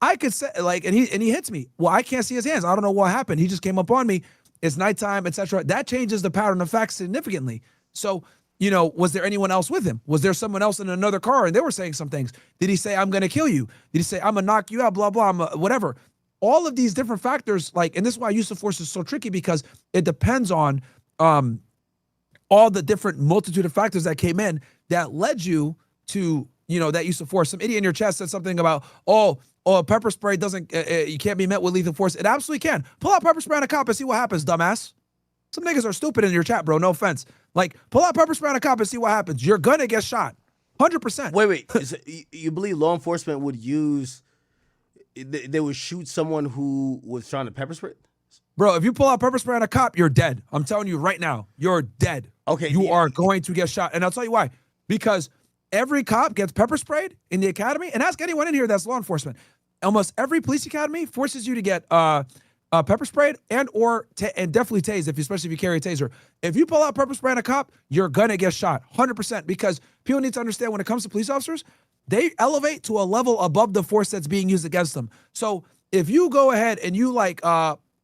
I could say and he hits me. Well, I can't see his hands. I don't know what happened. He just came up on me. It's nighttime, etc. That changes the pattern of facts significantly. So, was there anyone else with him? Was there someone else in another car and they were saying some things? Did he say, I'm going to kill you? Did he say, I'm going to knock you out, blah, blah, whatever? All of these different factors, and this is why use of force is so tricky because it depends on all the different multitude of factors that came in that led you to, that use of force. Some idiot in your chat said something about, pepper spray doesn't, you can't be met with lethal force. It absolutely can. Pull out pepper spray on a cop and see what happens, dumbass. Some niggas are stupid in your chat, bro. No offense. Like, pull out pepper spray on a cop and see what happens. You're gonna get shot. 100%. Wait. You believe law enforcement would they would shoot someone who was trying to pepper spray? Bro, if you pull out pepper spray on a cop, you're dead. I'm telling you right now, you're dead. Okay. You are going to get shot. And I'll tell you why. Because every cop gets pepper sprayed in the academy, and ask anyone in here that's law enforcement. Almost every police academy forces you to get pepper sprayed and definitely tased, especially if you carry a taser. If you pull out pepper spray on a cop, you're gonna get shot, 100%. Because people need to understand when it comes to police officers, they elevate to a level above the force that's being used against them. So if you go ahead and you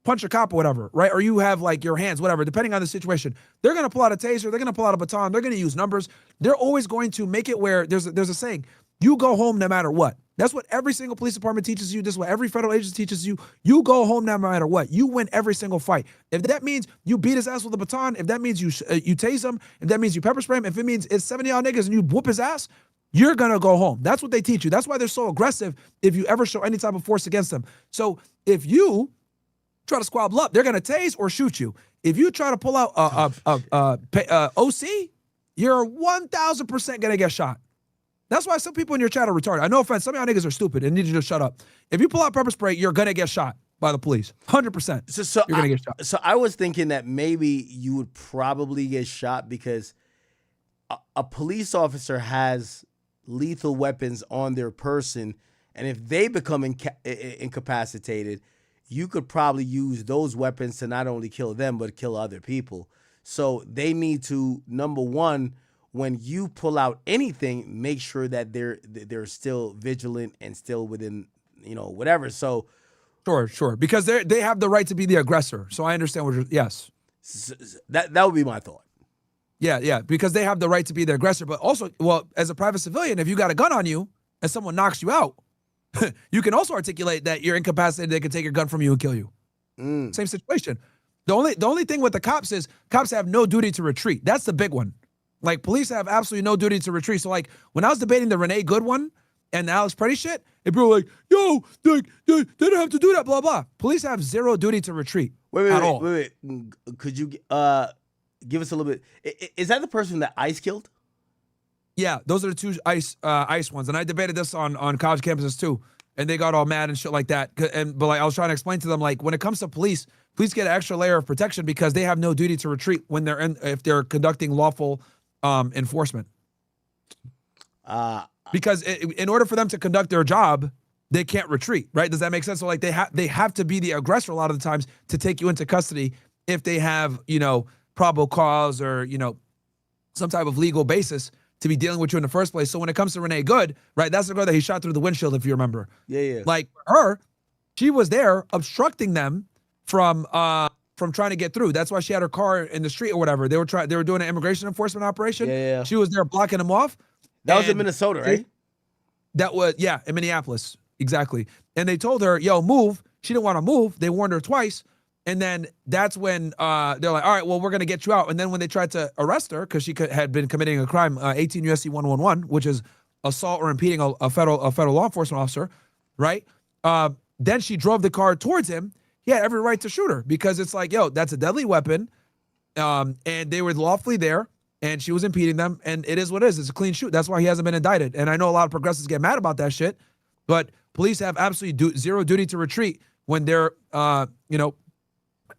punch a cop or whatever, right? Or you have like your hands, whatever, depending on the situation. They're going to pull out a taser. They're going to pull out a baton. They're going to use numbers. They're always going to make it where there's a saying, you go home no matter what. That's what every single police department teaches you. This is what every federal agency teaches you. You go home no matter what. You win every single fight. If that means you beat his ass with a baton, if that means you tase him, if that means you pepper spray him, if it means it's 70 y'all niggas and you whoop his ass, you're going to go home. That's what they teach you. That's why they're so aggressive if you ever show any type of force against them. So if you try to squabble up, they're going to tase or shoot you. If you try to pull out OC, you're 1,000% going to get shot. That's why some people in your chat are retarded. I know offense, some of y'all niggas are stupid and need you to shut up. If you pull out pepper spray, you're gonna get shot by the police. 100%. So you're gonna get shot. So I was thinking that maybe you would probably get shot because a police officer has lethal weapons on their person, and if they become incapacitated, you could probably use those weapons to not only kill them but kill other people. So they need to, number one, when you pull out anything, make sure that they're still vigilant and still within, whatever. So, sure, because they have the right to be the aggressor. So I understand what you're. Yes, that would be my thought. Yeah, because they have the right to be the aggressor. But also, well, as a private civilian, if you got a gun on you and someone knocks you out, you can also articulate that you're incapacitated. They can take your gun from you and kill you. Same situation. The only thing with the cops is cops have no duty to retreat. That's the big one. Like, police have absolutely no duty to retreat. So, like, when I was debating the Renee Good one and the Alex Pretty shit, people were like, yo, they don't have to do that, blah, blah. Police have zero duty to retreat at all. Wait. Could you give us a little bit? Is that the person that ICE killed? Yeah, those are the two ICE ones. And I debated this on college campuses, too. And they got all mad and shit like that. But like, I was trying to explain to them, like, when it comes to police get an extra layer of protection because they have no duty to retreat when if they're conducting lawful enforcement. Because in order for them to conduct their job, they can't retreat, right? Does that make sense? So like they have to be the aggressor a lot of the times to take you into custody if they have, probable cause or, some type of legal basis to be dealing with you in the first place. So when it comes to Renee Good, right, that's the girl that he shot through the windshield, if you remember. Yeah. Like her, she was there obstructing them from trying to get through. That's why she had her car in the street or whatever. They were doing an immigration enforcement operation. Yeah. She was there blocking them off. That was in Minnesota, right? That was, yeah, in Minneapolis. Exactly. And they told her, yo, move. She didn't want to move. They warned her twice. And then that's when they're like, all right, well, we're going to get you out. And then when they tried to arrest her, because she had been committing a crime, 18 U.S.C. 111, which is assault or impeding a federal law enforcement officer, right? Then she drove the car towards him. He had every right to shoot her because it's like, yo, that's a deadly weapon. And they were lawfully there and she was impeding them. And it is what it is. It's a clean shoot. That's why he hasn't been indicted. And I know a lot of progressives get mad about that shit, but police have absolutely zero duty to retreat when they're,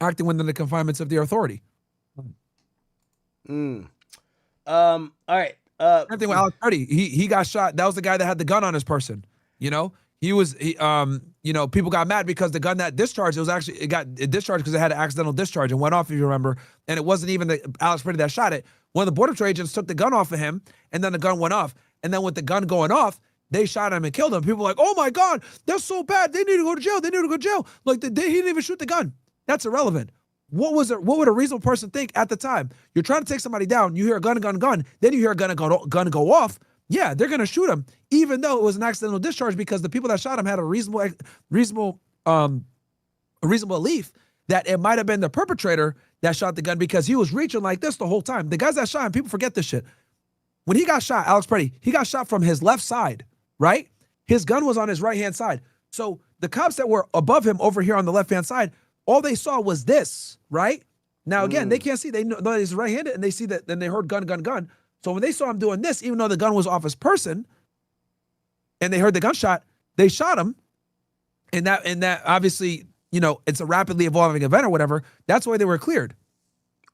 acting within the confinements of their authority. All right. Same thing with Alex Petty. He got shot. That was the guy that had the gun on his person. People got mad because the gun that discharged, it got discharged because it had an accidental discharge and went off, if you remember. And it wasn't even the Alex Petty that shot it. One of the Border Patrol agents took the gun off of him, and then the gun went off. And then with the gun going off, they shot him and killed him. People were like, oh my God, that's so bad. They need to go to jail. They need to go to jail. Like, he didn't even shoot the gun. That's irrelevant. What would a reasonable person think at the time? You're trying to take somebody down. You hear a gun. Then you hear a gun go off. Yeah, they're going to shoot him, even though it was an accidental discharge, because the people that shot him had a reasonable belief that it might have been the perpetrator that shot the gun because he was reaching like this the whole time. The guys that shot him, people forget this shit. When he got shot, Alex Petty, he got shot from his left side, right? His gun was on his right-hand side. So the cops that were above him over here on the left-hand side, all they saw was this, right? Now, again, they can't see. They know he's right-handed, and they see that. Then they heard gun. So when they saw him doing this, even though the gun was off his person, and they heard the gunshot, they shot him. And that obviously, it's a rapidly evolving event or whatever. That's why they were cleared.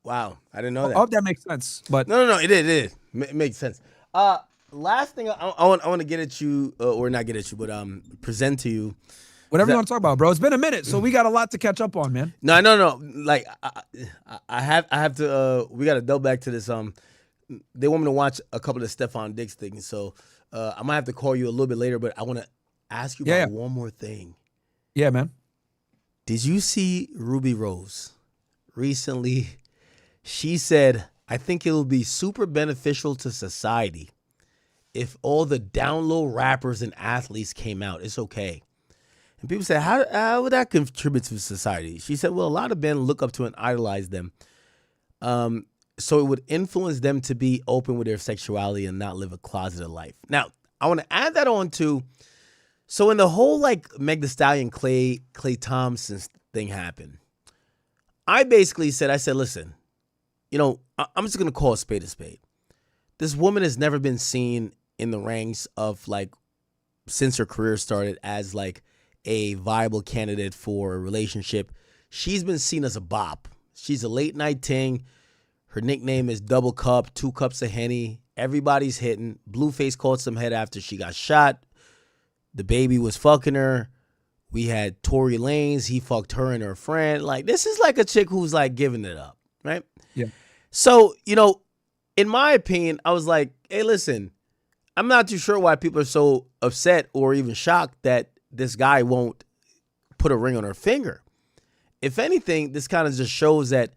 Wow, I didn't know that. I hope that makes sense. But no, it is. It makes sense. Last thing I want to get at you, or not get at you, but present to you. Whatever you want to talk about, bro. It's been a minute, so we got a lot to catch up on, man. No. Like I have to. We got to double back to this. They want me to watch a couple of Steffon Diggs things, so I might have to call you a little bit later. But I want to ask you about one more thing. Yeah, man. Did you see Ruby Rose? Recently, she said, I think it will be super beneficial to society if all the down low rappers and athletes came out. It's okay. And people say, how would that contribute to society? She said, well, a lot of men look up to and idolize them. So it would influence them to be open with their sexuality and not live a closeted life. Now, I want to add that on to, so when the whole like Meg Thee Stallion, Klay Thompson thing happened, I basically said, listen, you know, I'm just going to call a spade a spade. This woman has never been seen in the ranks of like, since her career started, as like a viable candidate for a relationship. She's been seen as a bop. She's a late night ting. Her nickname is Double Cup, 2 cups of Henny. Everybody's hitting. Blueface caught some head after she got shot. The baby was fucking her. We had Tory Lanez. He fucked her and her friend. Like, this is like a chick who's like giving it up, right? Yeah. So, you know, in my opinion, I was like, hey, listen, I'm not too sure why people are so upset or even shocked that this guy won't put a ring on her finger. If anything, this kind of just shows that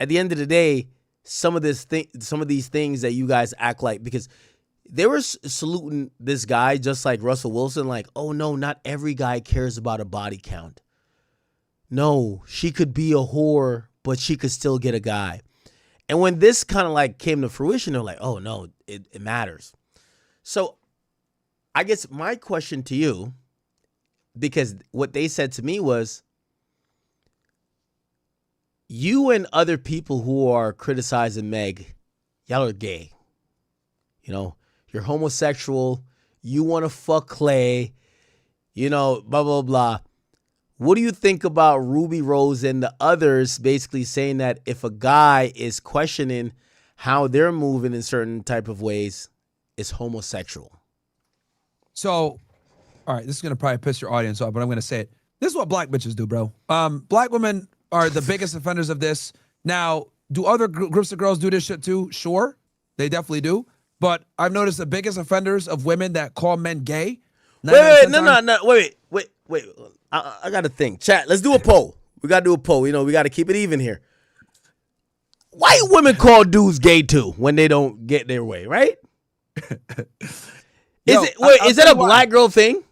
at the end of the day, some of these things that you guys act like, because they were saluting this guy just like Russell Wilson, like, oh no, not every guy cares about a body count. No, she could be a whore, but she could still get a guy. And when this kind of like came to fruition, they're like, oh no, it matters. So I guess my question to you, because what they said to me was, you and other people who are criticizing Meg, y'all are gay. You know, you're homosexual. You want to fuck Klay. You know, blah, blah, blah. What do you think about Ruby Rose and the others basically saying that if a guy is questioning how they're moving in certain type of ways, it's homosexual? So, all right, this is going to probably piss your audience off, but I'm going to say it. This is what black bitches do, bro. Black women are the biggest offenders of this. Now, do other groups of girls do this shit too? Sure, they definitely do. But I've noticed the biggest offenders of women that call men gay. Wait, I got to think. Chat, let's do a poll. We got to do a poll. You know, we got to keep it even here. White women call dudes gay too when they don't get their way, right? Is that a black girl thing?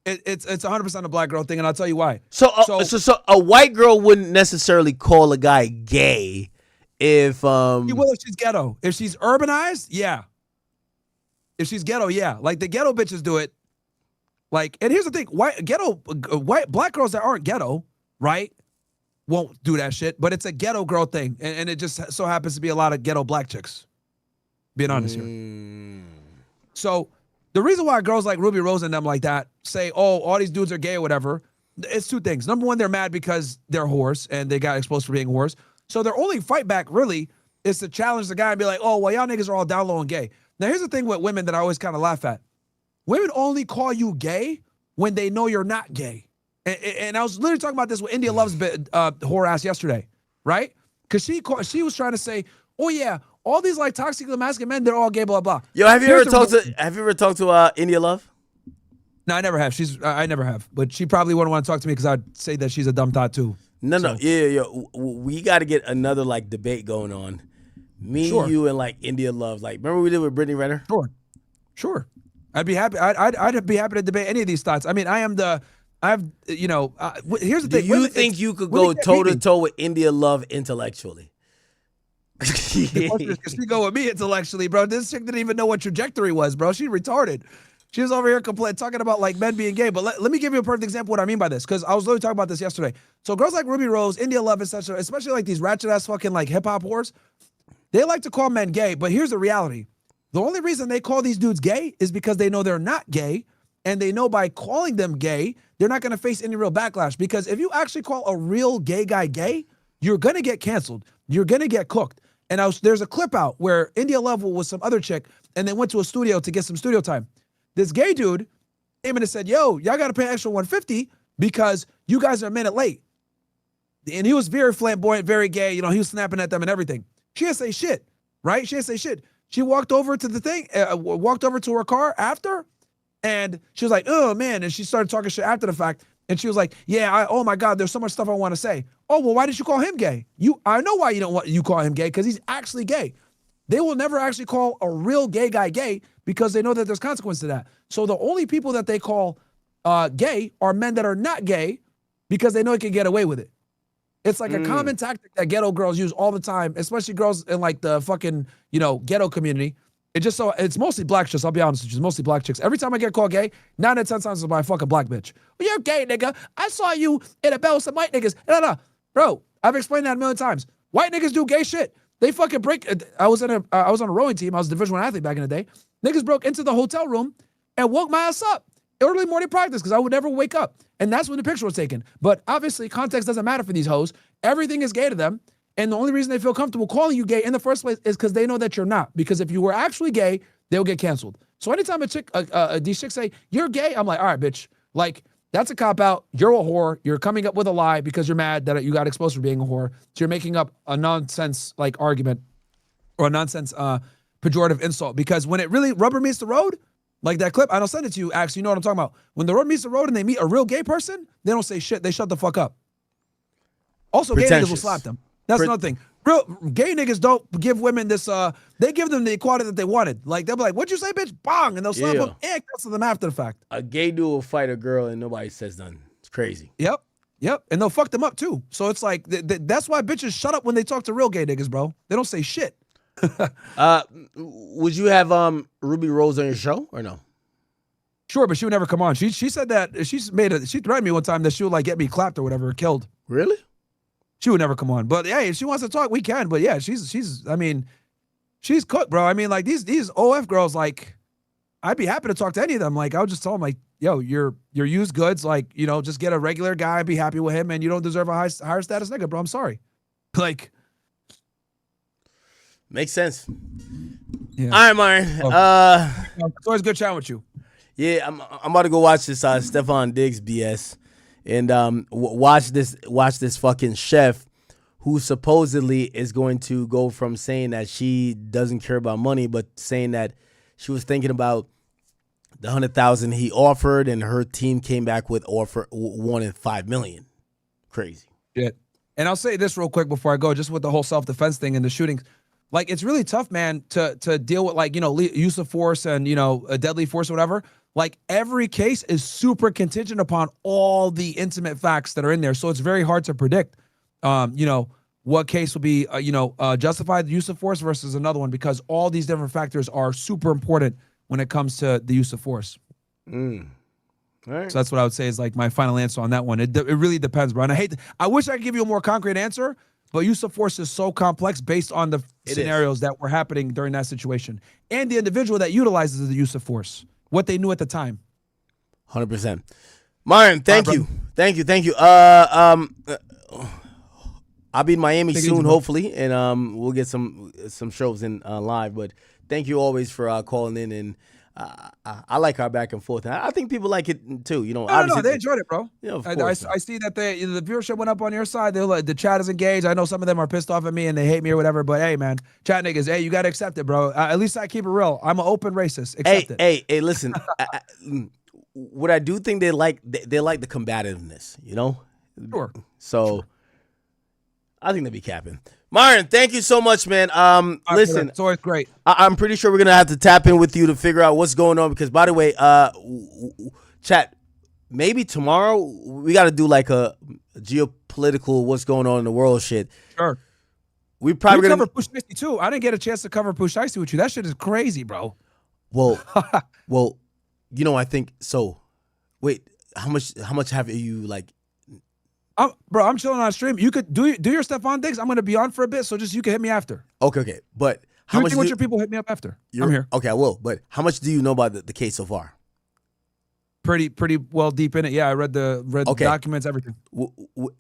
It's 100% a black girl thing, and I'll tell you why. So a white girl wouldn't necessarily call a guy gay if She will if she's ghetto. If she's urbanized, yeah. If she's ghetto, yeah. Like the ghetto bitches do it. Like, and here's the thing: black girls that aren't ghetto, right, won't do that shit. But it's a ghetto girl thing, and it just so happens to be a lot of ghetto black chicks. Being honest here. So the reason why girls like Ruby Rose and them like that say, oh, all these dudes are gay or whatever, it's two things. Number one, they're mad because they're whores and they got exposed for being whores. So their only fight back really is to challenge the guy and be like, oh, well, y'all niggas are all down low and gay. Now, here's the thing with women that I always kind of laugh at. Women only call you gay when they know you're not gay. And I was literally talking about this with India Love's whore ass yesterday, right? Because she was trying to say, oh, yeah, all these like toxically masculine men, they're all gay, blah, blah. Yo, have you ever talked to India Love? No, I never have. I never have. But she probably wouldn't want to talk to me because I'd say that she's a dumb thought too. No. Yeah. We got to get another like debate going on. Me, you, and like India Love. Like, remember we did with Brittany Renner? Sure. I'd be happy. I'd be happy to debate any of these thoughts. I mean, here's the thing. Do you think you could go toe to toe with India Love intellectually? She go with me intellectually, bro. This chick didn't even know what trajectory was, bro. She retarded. She was over here talking about like men being gay. But let me give you a perfect example of what I mean by this, because I was literally talking about this yesterday. So girls like Ruby Rose, India Love, etc., especially like these ratchet ass fucking like hip hop whores, they like to call men gay. But here's the reality: the only reason they call these dudes gay is because they know they're not gay, and they know by calling them gay, they're not going to face any real backlash. Because if you actually call a real gay guy gay, you're going to get canceled. You're going to get cooked. And there's a clip out where India Love was some other chick, and they went to a studio to get some studio time. This gay dude came in and said, yo, y'all got to pay extra $150 because you guys are a minute late. And he was very flamboyant, very gay. You know, he was snapping at them and everything. She didn't say shit, right? She didn't say shit. She walked over to the thing, walked over to her car after, and she was like, oh, man. And she started talking shit after the fact. And she was like, yeah, oh my God, there's so much stuff I want to say. Oh, well, why did you call him gay? I know why you don't want you call him gay, because he's actually gay. They will never actually call a real gay guy gay because they know that there's consequence to that. So the only people that they call gay are men that are not gay because they know they can get away with it. It's like a common tactic that ghetto girls use all the time, especially girls in like the fucking, ghetto community. It's mostly black chicks, I'll be honest with you. It's mostly black chicks. Every time I get called gay, 9 out of 10 times it's by a fucking black bitch. Well, you're gay, nigga. I saw you in a bed with some white niggas. No. Bro, I've explained that a million times. White niggas do gay shit. They fucking break. I was on a rowing team. I was a Division I athlete back in the day. Niggas broke into the hotel room and woke my ass up. Early morning practice, because I would never wake up. And that's when the picture was taken. But obviously, context doesn't matter for these hoes. Everything is gay to them. And the only reason they feel comfortable calling you gay in the first place is because they know that you're not. Because if you were actually gay, they'll get canceled. So anytime these chicks say, you're gay, I'm like, all right, bitch. Like, that's a cop-out. You're a whore. You're coming up with a lie because you're mad that you got exposed for being a whore. So you're making up a nonsense, like, argument or a nonsense pejorative insult. Because when it really rubber meets the road, like that clip, I don't send it to you, Ax. You know what I'm talking about. When the road meets the road and they meet a real gay person, they don't say shit. They shut the fuck up. Also, gay niggas will slap them. That's another thing. Real gay niggas don't give women this, they give them the equality that they wanted. Like, they'll be like, what'd you say, bitch? Bong. And they'll slap them and cancel them after the fact. A gay dude will fight a girl and nobody says nothing. It's crazy. Yep. And they'll fuck them up too. So it's like, that's why bitches shut up when they talk to real gay niggas, bro. They don't say shit. Would you have Ruby Rose on your show or no? Sure, but she would never come on. She said that she threatened me one time that she would like get me clapped or whatever, killed. Really? She would never come on. But hey, if she wants to talk, we can. But yeah, she's cooked, bro. I mean, like these OF girls, like, I'd be happy to talk to any of them. Like, I would just tell them, like, yo, you're used goods. Like, just get a regular guy, be happy with him, and you don't deserve a higher status nigga, bro. I'm sorry. Like, makes sense. Yeah. All right, Myron. It's always good chatting with you. Yeah, I'm about to go watch this Steffon Diggs BS, and watch this fucking chef who supposedly is going to go from saying that she doesn't care about money, but saying that she was thinking about the $100,000 he offered, and her team came back with wanting $5 million. Crazy. Yeah. And I'll say this real quick before I go, just with the whole self-defense thing and the shootings. Like, it's really tough, man, to deal with, like, use of force and, a deadly force or whatever. Like, every case is super contingent upon all the intimate facts that are in there. So it's very hard to predict, what case will be, justified the use of force versus another one, because all these different factors are super important when it comes to the use of force. All right. So that's what I would say is like my final answer on that one. It really depends, bro. And I wish I could give you a more concrete answer, but use of force is so complex based on the scenarios that were happening during that situation and the individual that utilizes the use of force, what they knew at the time. 100%. Myron, thank you. I'll be in Miami soon, hopefully, and we'll get some shows in live. But thank you always for calling in, and I like our back and forth. I think people like it too. No, they enjoyed it, bro. Of course. I see that the viewership went up on your side. The chat is engaged. I know some of them are pissed off at me and they hate me or whatever. But hey, man, chat niggas, hey, you gotta accept it, bro. At least I keep it real. I'm an open racist. Accept it. Hey, listen. What I do think they like the combativeness. Sure. So. Sure. I think they'd be capping. Myron, thank you so much, man. Listen, it's always great. I'm pretty sure we're gonna have to tap in with you to figure out what's going on. Because, by the way, chat, maybe tomorrow we got to do like a geopolitical what's going on in the world shit. Sure. We probably cover Push Icy too. I didn't get a chance to cover Push Icy with you. That shit is crazy, bro. Well, I think so. Wait, how much have you like? Bro, I'm chilling on stream. You could do your Steffon Diggs. I'm going to be on for a bit, so you can hit me after. Okay. But how much? Your people hit me up after. I'm here. Okay, I will. But how much do you know about the case so far? Pretty well deep in it. Yeah, I read the documents, everything.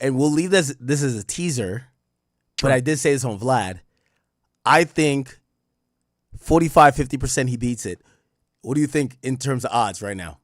And we'll leave this as a teaser. Sure. But I did say this on Vlad. I think 45-50% he beats it. What do you think in terms of odds right now?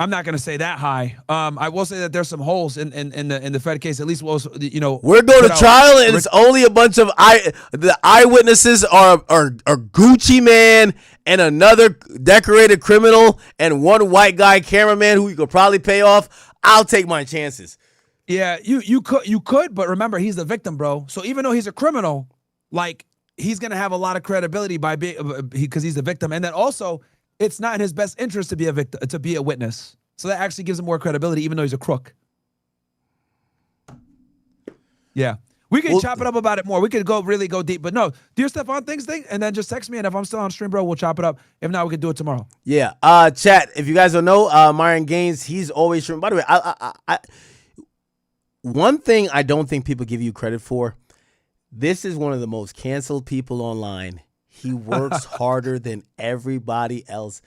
I'm not going to say that high. I will say that there's some holes in the Fed case. At least we're going to trial, and it's only a bunch of the eyewitnesses are Gucci Man and another decorated criminal and one white guy cameraman who you could probably pay off, I'll take my chances. Yeah, you could, but remember, he's the victim, bro. So even though he's a criminal, like, he's gonna have a lot of credibility by being because he's the victim, and then also it's not in his best interest to be a victim, to be a witness. So that actually gives him more credibility, even though he's a crook. Yeah, we could chop it up about it more. We could really go deep, but no, do your Steffon Diggs thing, and then just text me, and if I'm still on stream, bro, we'll chop it up. If not, we could do it tomorrow. Yeah, chat. If you guys don't know, Myron Gaines, he's always streaming. By the way, I one thing I don't think people give you credit for. This is one of the most canceled people online. He works harder than everybody else.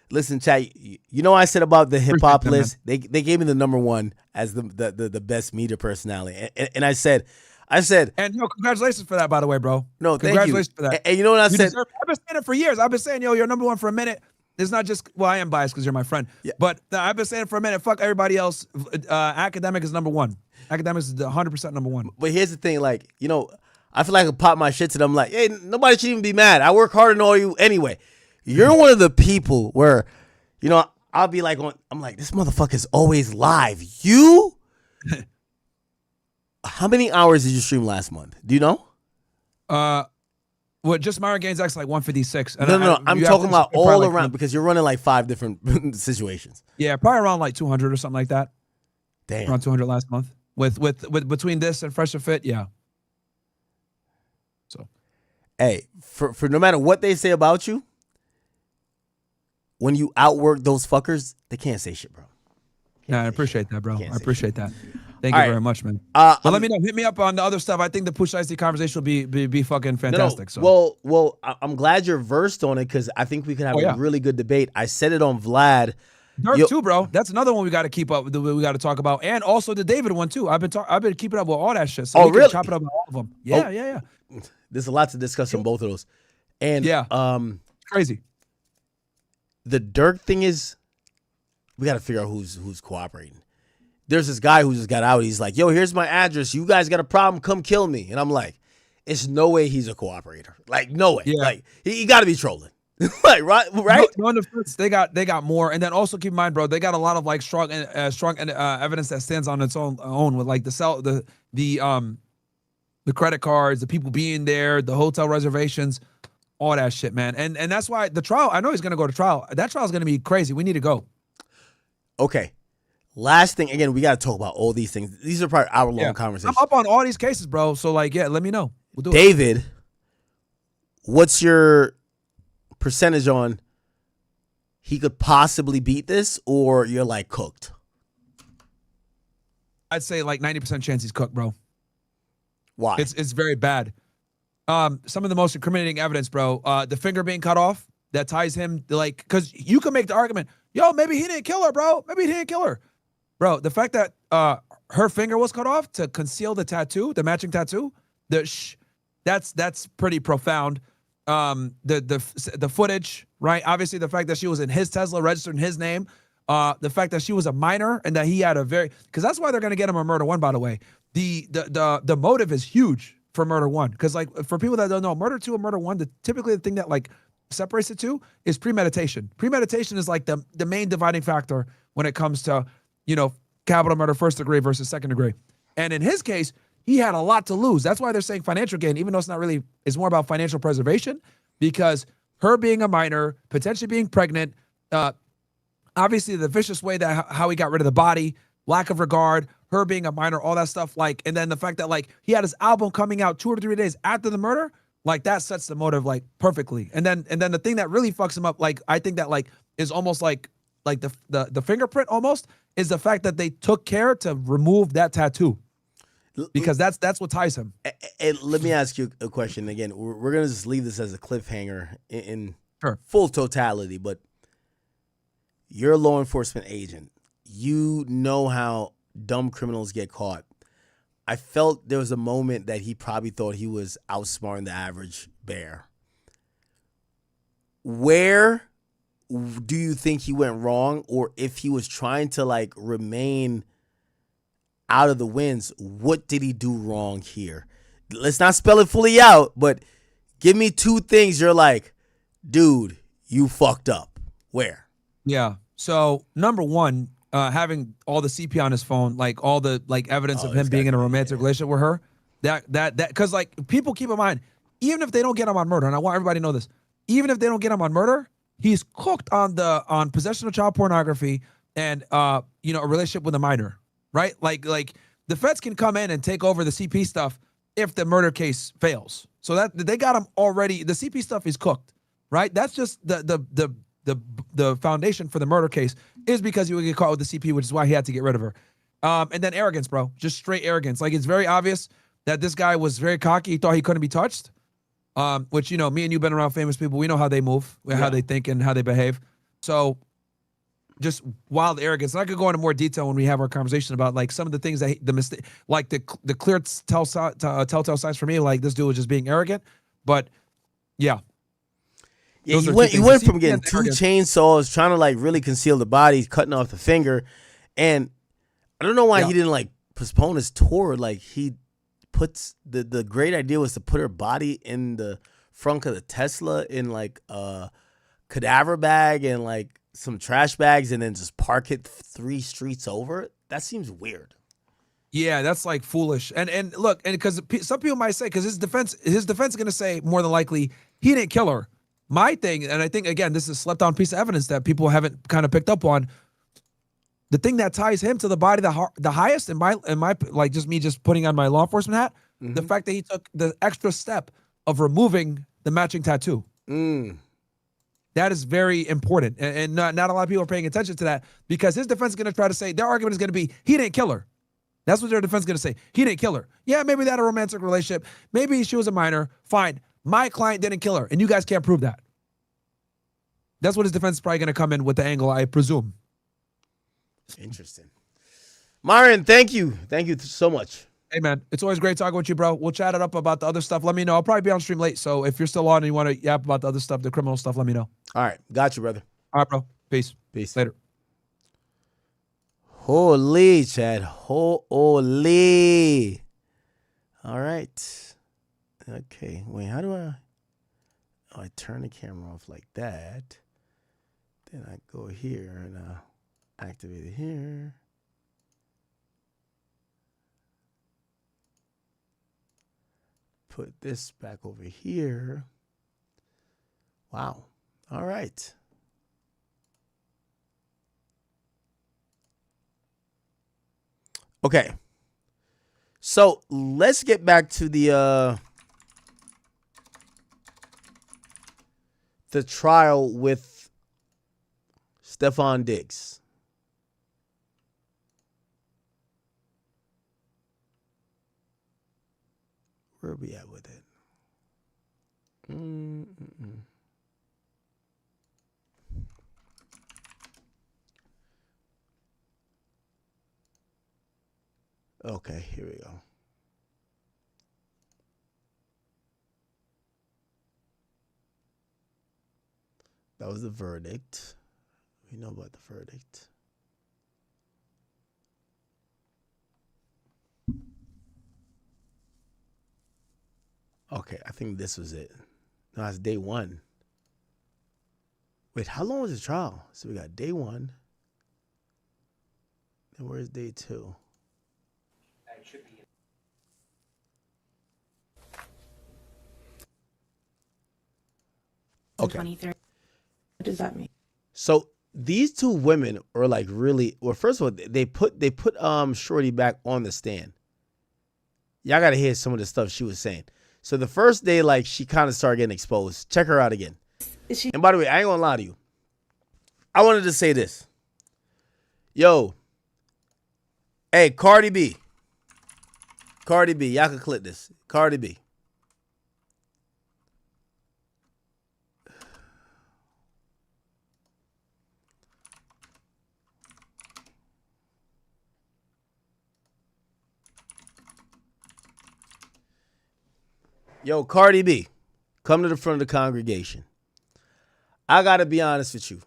Listen, chat, you know I said about the hip hop list? They gave me the number one as the best media personality. And I said, and congratulations for that, by the way, bro. No, congratulations thank you. for that. And you know what I said? I've been saying it for years. I've been saying, yo, you're number one for a minute. It's not just, well, I am biased because you're my friend. Yeah. But I've been saying it for a minute. Fuck everybody else. Academic is number one. Academics is 100% number one. But here's the thing, like, you know, I feel like I could pop my shit to them like, hey, nobody should even be mad. I work harder than all you anyway. You're one of the people where, you know, I'll be like, I'm like, this motherfucker's always live. You? How many hours did you stream last month? Do you know? What, just Myron Gaines X like 156. And No. I'm talking about all around because you're running like 5 different situations. Yeah, probably around like 200 or something like that. Damn. Around 200 last month. With between this and Fresh and Fit, yeah. So, hey, for no matter what they say about you, when you outwork those fuckers, they can't say shit, bro. I appreciate that, bro. I appreciate that. Thank you very much, man. But let me know. Hit me up on the other stuff. I think the Push Icy conversation will be fucking fantastic. So. Well, I'm glad you're versed on it because I think we could have a really good debate. I said it on Vlad. Dirk too, bro. That's another one we got to keep up. We got to talk about, and also the David one too. I've been keeping up with all that shit. So we can chop it up with all of them. Yeah. There's a lot to discuss on both of those, and crazy. The Dirk thing is, we got to figure out who's cooperating. There's this guy who just got out. He's like, yo, here's my address. You guys got a problem? Come kill me. And I'm like, it's no way he's a cooperator. Like, no way. Yeah. Like, he got to be trolling. Like, right? No, on the fence, they got more, and then also keep in mind, bro, they got a lot of like strong evidence that stands on its own with like the credit cards, the people being there, the hotel reservations, all that shit, man. And that's why the trial. I know he's gonna go to trial. That trial is gonna be crazy. We need to go. Okay. Last thing, again, we got to talk about all these things. These are probably hour-long conversations. I'm up on all these cases, bro. So like, let me know. We'll do David, it. What's your percentage on he could possibly beat this, or you're like cooked? I'd say like 90% chance he's cooked, bro. Why? It's very bad. Some of the most incriminating evidence, bro. The finger being cut off that ties him, like, because you can make the argument, yo, maybe he didn't kill her, bro. Maybe he didn't kill her, bro. The fact that her finger was cut off to conceal the tattoo, the matching tattoo, that's pretty profound. The footage, right? Obviously, the fact that she was in his Tesla, registered in his name. The fact that she was a minor and that he had because that's why they're gonna get him on murder one. By the way, the motive is huge for murder one. Because like for people that don't know, murder two and murder one, typically the thing that like separates the two is premeditation. Premeditation is like the main dividing factor when it comes to capital murder, first degree versus second degree. And in his case, he had a lot to lose. That's why they're saying financial gain, even though it's not really, it's more about financial preservation, because her being a minor, potentially being pregnant, obviously the vicious way that how he got rid of the body, lack of regard, her being a minor, all that stuff, like, and then the fact that like he had his album coming out 2 or 3 days after the murder, like that sets the motive like perfectly. And then the thing that really fucks him up, like I think that like is almost like the fingerprint almost, is the fact that they took care to remove that tattoo. Because that's what ties him. And let me ask you a question again. We're gonna just leave this as a cliffhanger in full totality, but you're a law enforcement agent. You know how dumb criminals get caught. I felt there was a moment that he probably thought he was outsmarting the average bear. Where do you think he went wrong, or if he was trying to like remain out of the winds, what did he do wrong here? Let's not spell it fully out, but give me 2 things you're like, dude, you fucked up. Where? Yeah. So number one, having all the CP on his phone, like all the evidence of him being in a romantic relationship with her, that because people keep in mind, even if they don't get him on murder, and I want everybody to know this, even if they don't get him on murder, he's cooked on possession of child pornography and a relationship with a minor, right? Like the feds can come in and take over the CP stuff if the murder case fails. So that they got him already. The CP stuff is cooked, right? That's just the foundation for the murder case is because he would get caught with the CP, which is why he had to get rid of her. And then arrogance, bro, just straight arrogance. Like it's very obvious that this guy was very cocky. He thought he couldn't be touched. Which me and you've been around famous people. We know how they move, how they think, and how they behave. So just wild arrogance. And I could go into more detail when we have our conversation about like some of the things that the mistake, like the clear telltale signs for me. Like this dude was just being arrogant. But yeah. Yeah, you went from getting 2 chainsaws, trying to like really conceal the body, cutting off the finger, and I don't know why he didn't like postpone his tour. Like he puts the great idea was to put her body in the front of the Tesla in like a cadaver bag and like some trash bags, and then just park it 3 streets over. That seems weird. Yeah, that's like foolish. And look, and because some people might say, because his defense is going to say more than likely he didn't kill her. My thing, and I think, again, this is a slept-on piece of evidence that people haven't kind of picked up on. The thing that ties him to the body the highest, in my like just me just putting on my law enforcement hat, the fact that he took the extra step of removing the matching tattoo. That is very important, and not a lot of people are paying attention to that because his defense is going to try to say, their argument is going to be, he didn't kill her. That's what their defense is going to say. He didn't kill her. Yeah, maybe they had a romantic relationship. Maybe she was a minor. Fine. My client didn't kill her, and you guys can't prove that. That's what his defense is probably going to come in with the angle, I presume. Interesting. Myron, thank you. Thank you so much. Hey, man, it's always great talking with you, bro. We'll chat it up about the other stuff. Let me know. I'll probably be on stream late, so if you're still on and you want to yap about the other stuff, the criminal stuff, let me know. All right. Got you, brother. All right, bro. Peace. Later. Holy, Chad. Holy. All right. Okay. Wait, how do I... Oh, I turn the camera off like that. Then I go here and activate it here. Put this back over here. Wow. All right. Okay. So let's get back to the trial with Steffon Diggs. Where are we at with it? Okay, here we go. That was the verdict. We know about the verdict. Okay, I think this was it. No, it's day 1. Wait, how long was the trial? So we got day 1. And where's day 2? Okay. 23. What does that mean? So these 2 women are like really, well, first of all, they put Shorty back on the stand. Y'all gotta hear some of the stuff she was saying. So the first day, like, she kind of started getting exposed. Check her out again. And by the way, I ain't gonna lie to you. I wanted to say this. Yo. Hey, Cardi B. Cardi B. Y'all can click this. Cardi B. Yo, Cardi B, come to the front of the congregation. I got to be honest with you.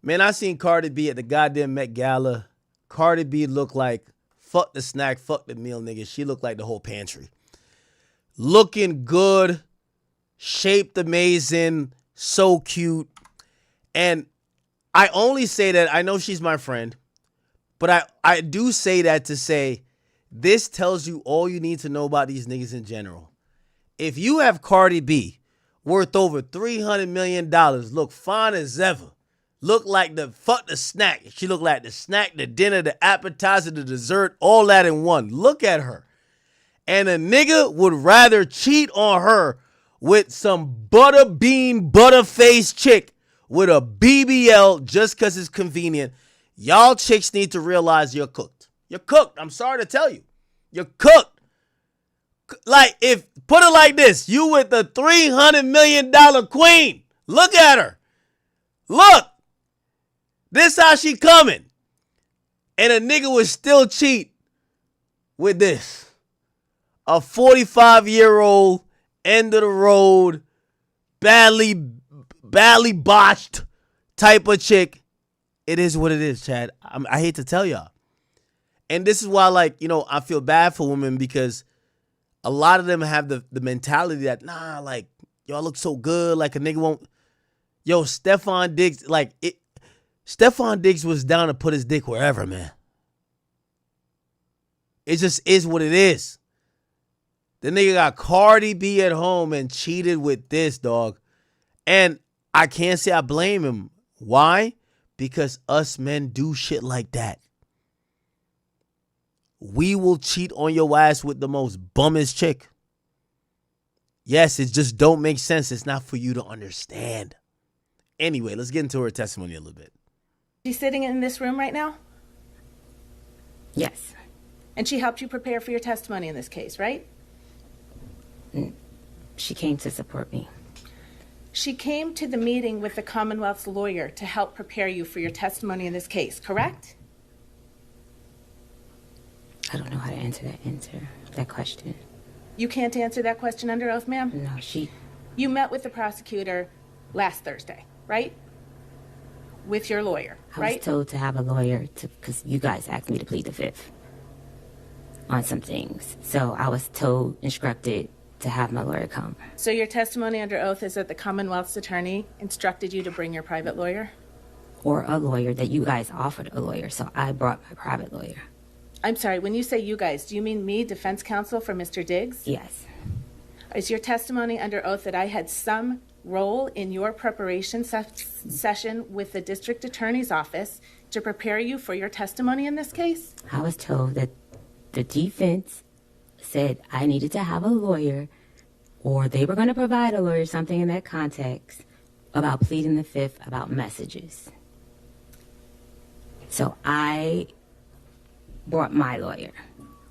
Man, I seen Cardi B at the goddamn Met Gala. Cardi B looked like, fuck the snack, fuck the meal, nigga. She looked like the whole pantry. Looking good, shaped amazing, so cute. And I only say that, I know she's my friend, but I do say that to say this tells you all you need to know about these niggas in general. If you have Cardi B worth over $300 million, look fine as ever, look like the snack. She look like the snack, the dinner, the appetizer, the dessert, all that in one. Look at her. And a nigga would rather cheat on her with some butterface chick with a BBL just because it's convenient. Y'all chicks need to realize you're cooked. You're cooked. I'm sorry to tell you. You're cooked. Like, if, put it like this, you with the $300 million queen. Look at her. Look. This how she coming. And a nigga would still cheat with this. A 45-year-old, end of the road, badly botched type of chick. It is what it is, Chad. I hate to tell y'all. And this is why, like, you know, I feel bad for women, because a lot of them have the mentality that, nah, like, y'all look so good, like a nigga won't. Yo, Steffon Diggs, like, Steffon Diggs was down to put his dick wherever, man. It just is what it is. The nigga got Cardi B at home and cheated with this, dog. And I can't say I blame him. Why? Because us men do shit like that. We will cheat on your ass with the most bummest chick. Yes, it just don't make sense. It's not for you to understand. Anyway, let's get into her testimony a little bit. She's sitting in this room right now? Yes. And she helped you prepare for your testimony in this case, right? She came to support me. She came to the meeting with the Commonwealth's lawyer to help prepare you for your testimony in this case, correct? I don't know how to answer that question. You can't answer that question under oath, ma'am? No, You met with the prosecutor last Thursday, right? With your lawyer, right? I was told to have a lawyer because you guys asked me to plead the fifth on some things. So I was instructed to have my lawyer come. So your testimony under oath is that the Commonwealth's attorney instructed you to bring your private lawyer? Or a lawyer, that you guys offered a lawyer, so I brought my private lawyer. I'm sorry, when you say you guys, do you mean me, defense counsel for Mr. Diggs? Yes. Is your testimony under oath that I had some role in your preparation session with the district attorney's office to prepare you for your testimony in this case? I was told that the defense said I needed to have a lawyer, or they were going to provide a lawyer, something in that context, about pleading the fifth, about messages. So I brought my lawyer,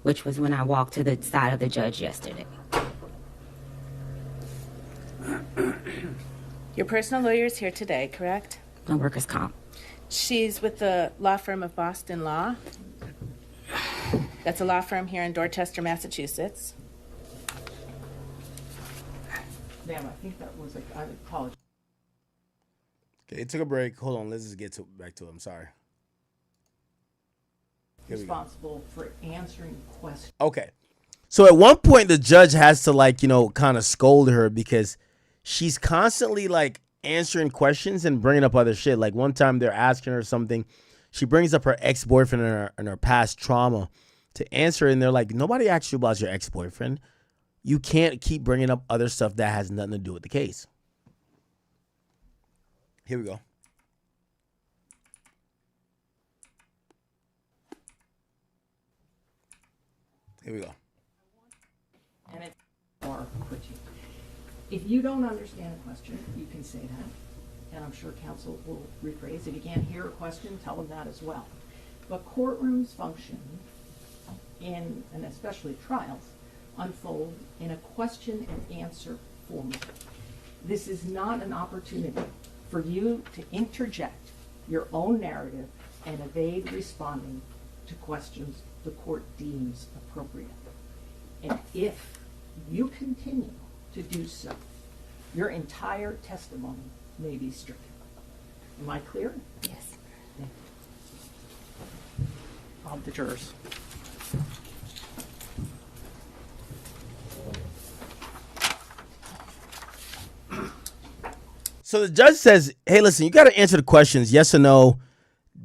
which was when I walked to the side of the judge yesterday. Your personal lawyer is here today, correct? My workers' comp. She's with the law firm of Boston Law. That's a law firm here in Dorchester, Massachusetts. Ma'am, I think that was I apologize. Okay, it took a break. Hold on, let's just get back to it. I'm sorry. Responsible for answering questions. Okay. So at one point, the judge has to, like, you know, kind of scold her because she's constantly, like, answering questions and bringing up other shit. Like, one time they're asking her something. She brings up her ex-boyfriend and her past trauma to answer. And they're like, nobody asked you about your ex-boyfriend. You can't keep bringing up other stuff that has nothing to do with the case. Here we go. Here we go. And it's more critique. If you don't understand a question, you can say that. And I'm sure counsel will rephrase. If you can't hear a question, tell them that as well. But courtrooms function in, and especially trials, unfold in a question and answer format. This is not an opportunity for you to interject your own narrative and evade responding to questions the court deems appropriate. And if you continue to do so, your entire testimony may be stricken. Am I clear? Yes. The jurors. So the judge says, hey, listen, you got to answer the questions, yes or no.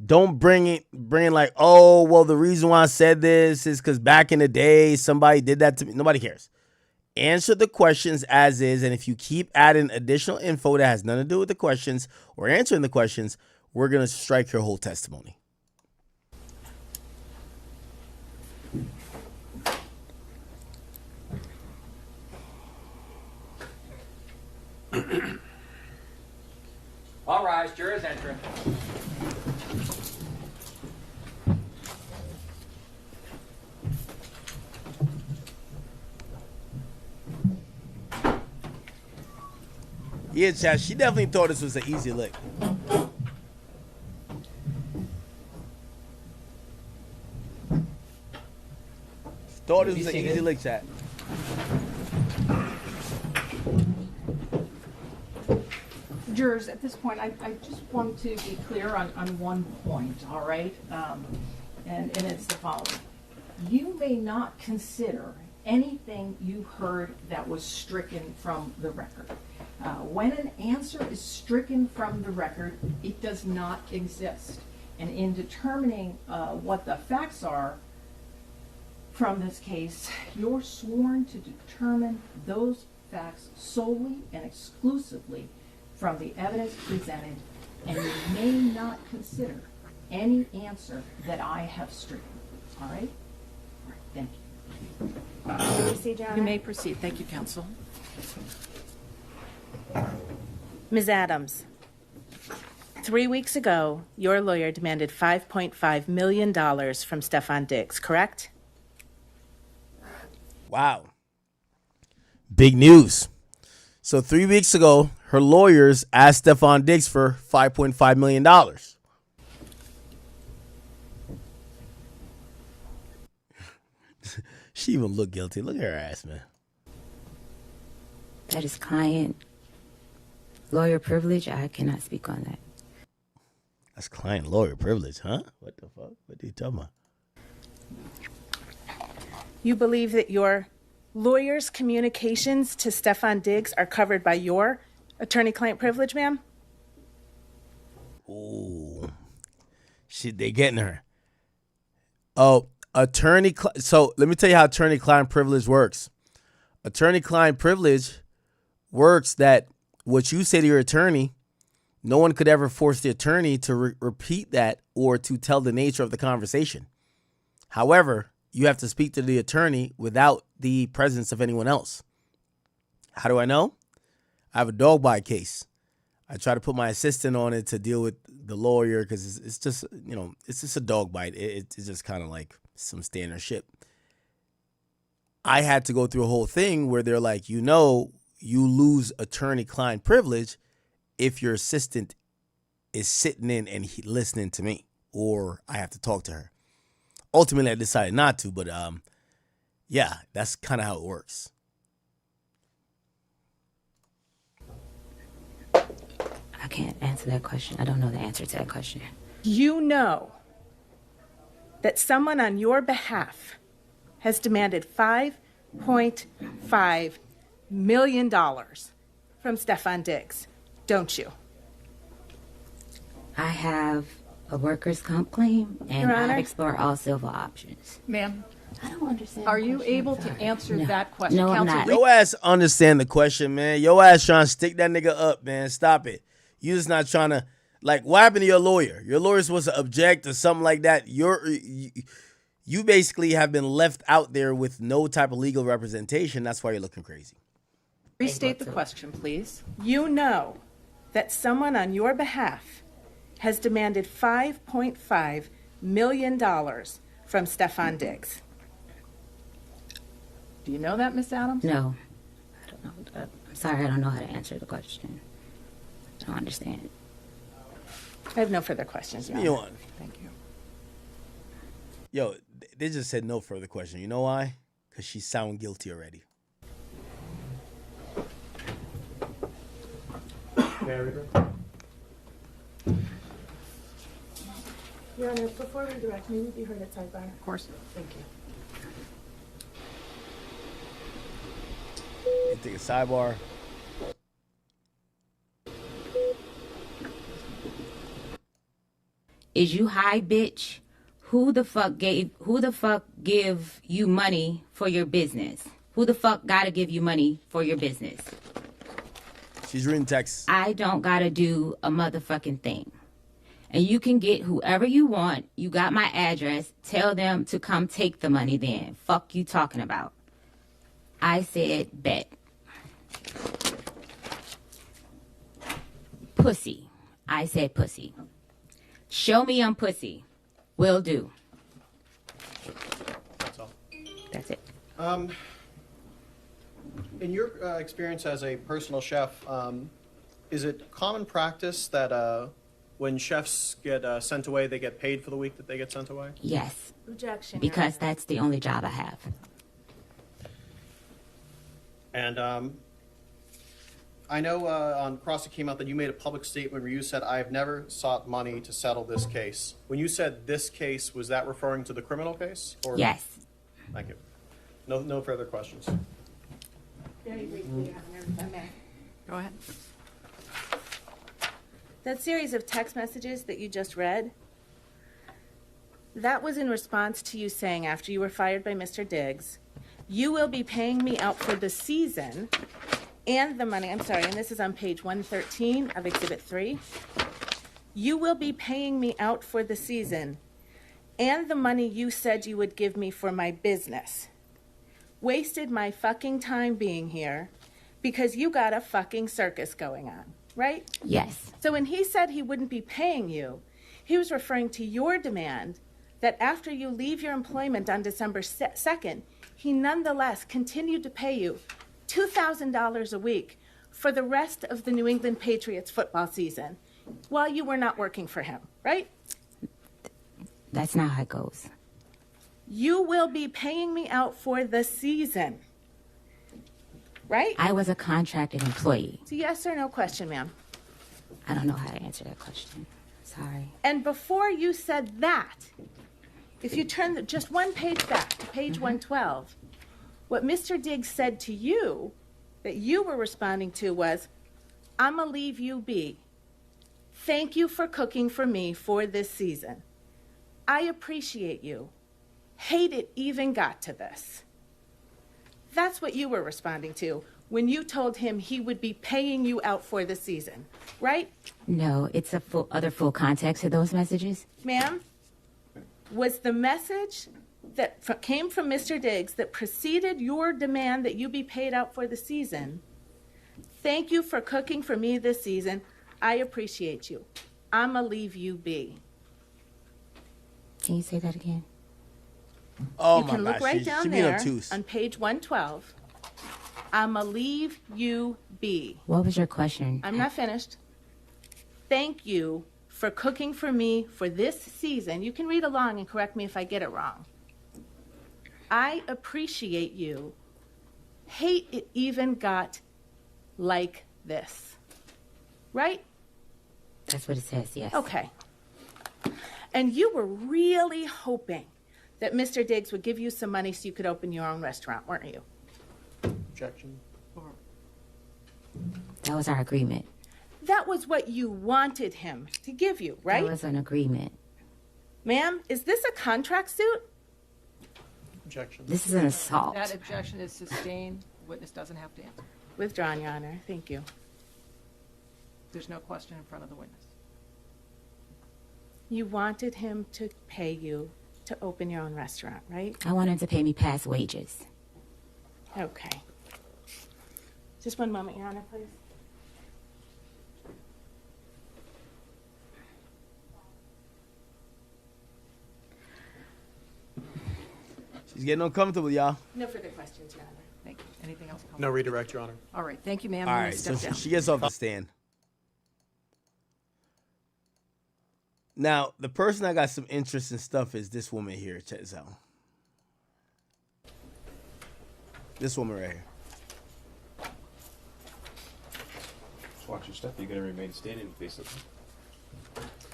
Don't bring like, oh, well, the reason why I said this is because back in the day, somebody did that to me. Nobody cares. Answer the questions as is, and if you keep adding additional info that has nothing to do with the questions or answering the questions, we're going to strike your whole testimony. All rise, jurors enter. Yeah, Chad, she definitely thought this was an easy lick. Thought this was an easy lick, Chad. Jurors, at this point, I just want to be clear on one point, all right? And it's the following. You may not consider anything you heard that was stricken from the record. When an answer is stricken from the record, it does not exist. And in determining what the facts are from this case, you're sworn to determine those facts solely and exclusively from the evidence presented, and you may not consider any answer that I have stricken. All right? All right, thank you. You may proceed. Thank you, counsel. Ms. Adams, 3 weeks ago, your lawyer demanded $5.5 million from Steffon Diggs, correct? Wow. Big news. So 3 weeks ago, her lawyers asked Steffon Diggs for $5.5 million. She even looked guilty. Look at her ass, man. That is client lawyer privilege. I cannot speak on that. That's client lawyer privilege, huh? What the fuck? What are you talking about? You believe that your lawyer's communications to Steffon Diggs are covered by your attorney-client privilege, ma'am? Ooh. They getting her. Oh, so let me tell you how attorney-client privilege works. Attorney-client privilege works that what you say to your attorney, no one could ever force the attorney to repeat that or to tell the nature of the conversation. However, you have to speak to the attorney without the presence of anyone else. How do I know? I have a dog bite case. I try to put my assistant on it to deal with the lawyer because it's just, it's just a dog bite. It's just kind of like some standard shit. I had to go through a whole thing where they're like, you lose attorney-client privilege if your assistant is sitting in and listening to me, or I have to talk to her. Ultimately, I decided not to, but yeah, that's kind of how it works. I can't answer that question. I don't know the answer to that question. You know that someone on your behalf has demanded $5.5 million from Steffon Diggs, don't you? I have a workers' comp claim, and Your Honor? I've explored all civil options. Ma'am, I don't understand. are you able to answer that question? No, I'm not. Your ass understand the question, man. Your ass trying to stick that nigga up, man. Stop it. You just not trying to, like, what happened to your lawyer? Your lawyer's supposed to object or something like that. You basically have been left out there with no type of legal representation. That's why you're looking crazy. Restate the question, please. You know that someone on your behalf has demanded $5.5 million from Steffon Diggs. Do you know that, Miss Adams? No, I don't know. I'm sorry, I don't know how to answer the question. I don't understand. I have no further questions, Your You Honor. on. Thank you. Yo, they just said no further question. You know why? Because she's sound guilty already. Your Honor, before we direct, may we be heard at sidebar? Of course. Thank you. You take a sidebar. Is you high, bitch? Who the fuck give you money for your business? Who the fuck gotta give you money for your business? She's reading texts. I don't gotta do a motherfucking thing. And you can get whoever you want. You got my address. Tell them to come take the money then. Fuck you talking about. I said bet. Pussy. I said pussy. Show me I'm pussy. Will do. That's all. That's it. In your experience as a personal chef, is it common practice that when chefs get sent away, they get paid for the week that they get sent away? Yes. Objection. Because that's the only job I have. And I know on Cross it came out that you made a public statement where you said, I've never sought money to settle this case. When you said this case, was that referring to the criminal case? Or? Yes. Thank you. No further questions. Very briefly, Your Honor, if I may. Go ahead. That series of text messages that you just read, that was in response to you saying after you were fired by Mr. Diggs, you will be paying me out for the season and the money, I'm sorry, and this is on page 113 of Exhibit 3. You will be paying me out for the season and the money you said you would give me for my business. Wasted my fucking time being here because you got a fucking circus going on, right? Yes. So when he said he wouldn't be paying you, he was referring to your demand that after you leave your employment on December 2nd, he nonetheless continued to pay you $2,000 a week for the rest of the New England Patriots football season while you were not working for him, right? That's not how it goes. You will be paying me out for the season, right? I was a contracted employee. It's a yes or no question, ma'am. I don't know how to answer that question. Sorry. And before you said that, if you turn just one page back to page 112, what Mr. Diggs said to you that you were responding to was, I'ma leave you be. Thank you for cooking for me for this season. I appreciate you. Hate it even got to this. That's what you were responding to when you told him he would be paying you out for the season, right? No, it's a full context of those messages. Ma'am, was the message that came from Mr. Diggs that preceded your demand that you be paid out for the season, thank you for cooking for me this season. I appreciate you. I'ma leave you be. Can you say that again? Oh you my can look gosh, right she down being there obtuse. on page 112. I'ma leave you be. What was your question? I'm not finished. Thank you for cooking for me for this season. You can read along and correct me if I get it wrong. I appreciate you. Hate it even got like this. Right? That's what it says, yes. Okay. And you were really hoping that Mr. Diggs would give you some money so you could open your own restaurant, weren't you? Objection. That was our agreement. That was what you wanted him to give you, right? That was an agreement. Ma'am, is this a contract suit? Objection. This is an assault. That objection is sustained. Witness doesn't have to answer. Withdrawn, Your Honor. Thank you. There's no question in front of the witness. You wanted him to pay you to open your own restaurant, right? I wanted him to pay me past wages. Okay. Just one moment, Your Honor, please. She's getting uncomfortable, y'all. No further questions, Your Honor. Thank you. Anything else? No redirect, Your Honor. All right. Thank you, ma'am. All You may right, so step down. she gets off the stand. Now, the person that got some interesting stuff is this woman here. Check this out. This woman right here. Just watch your step. You're going to remain standing, basically.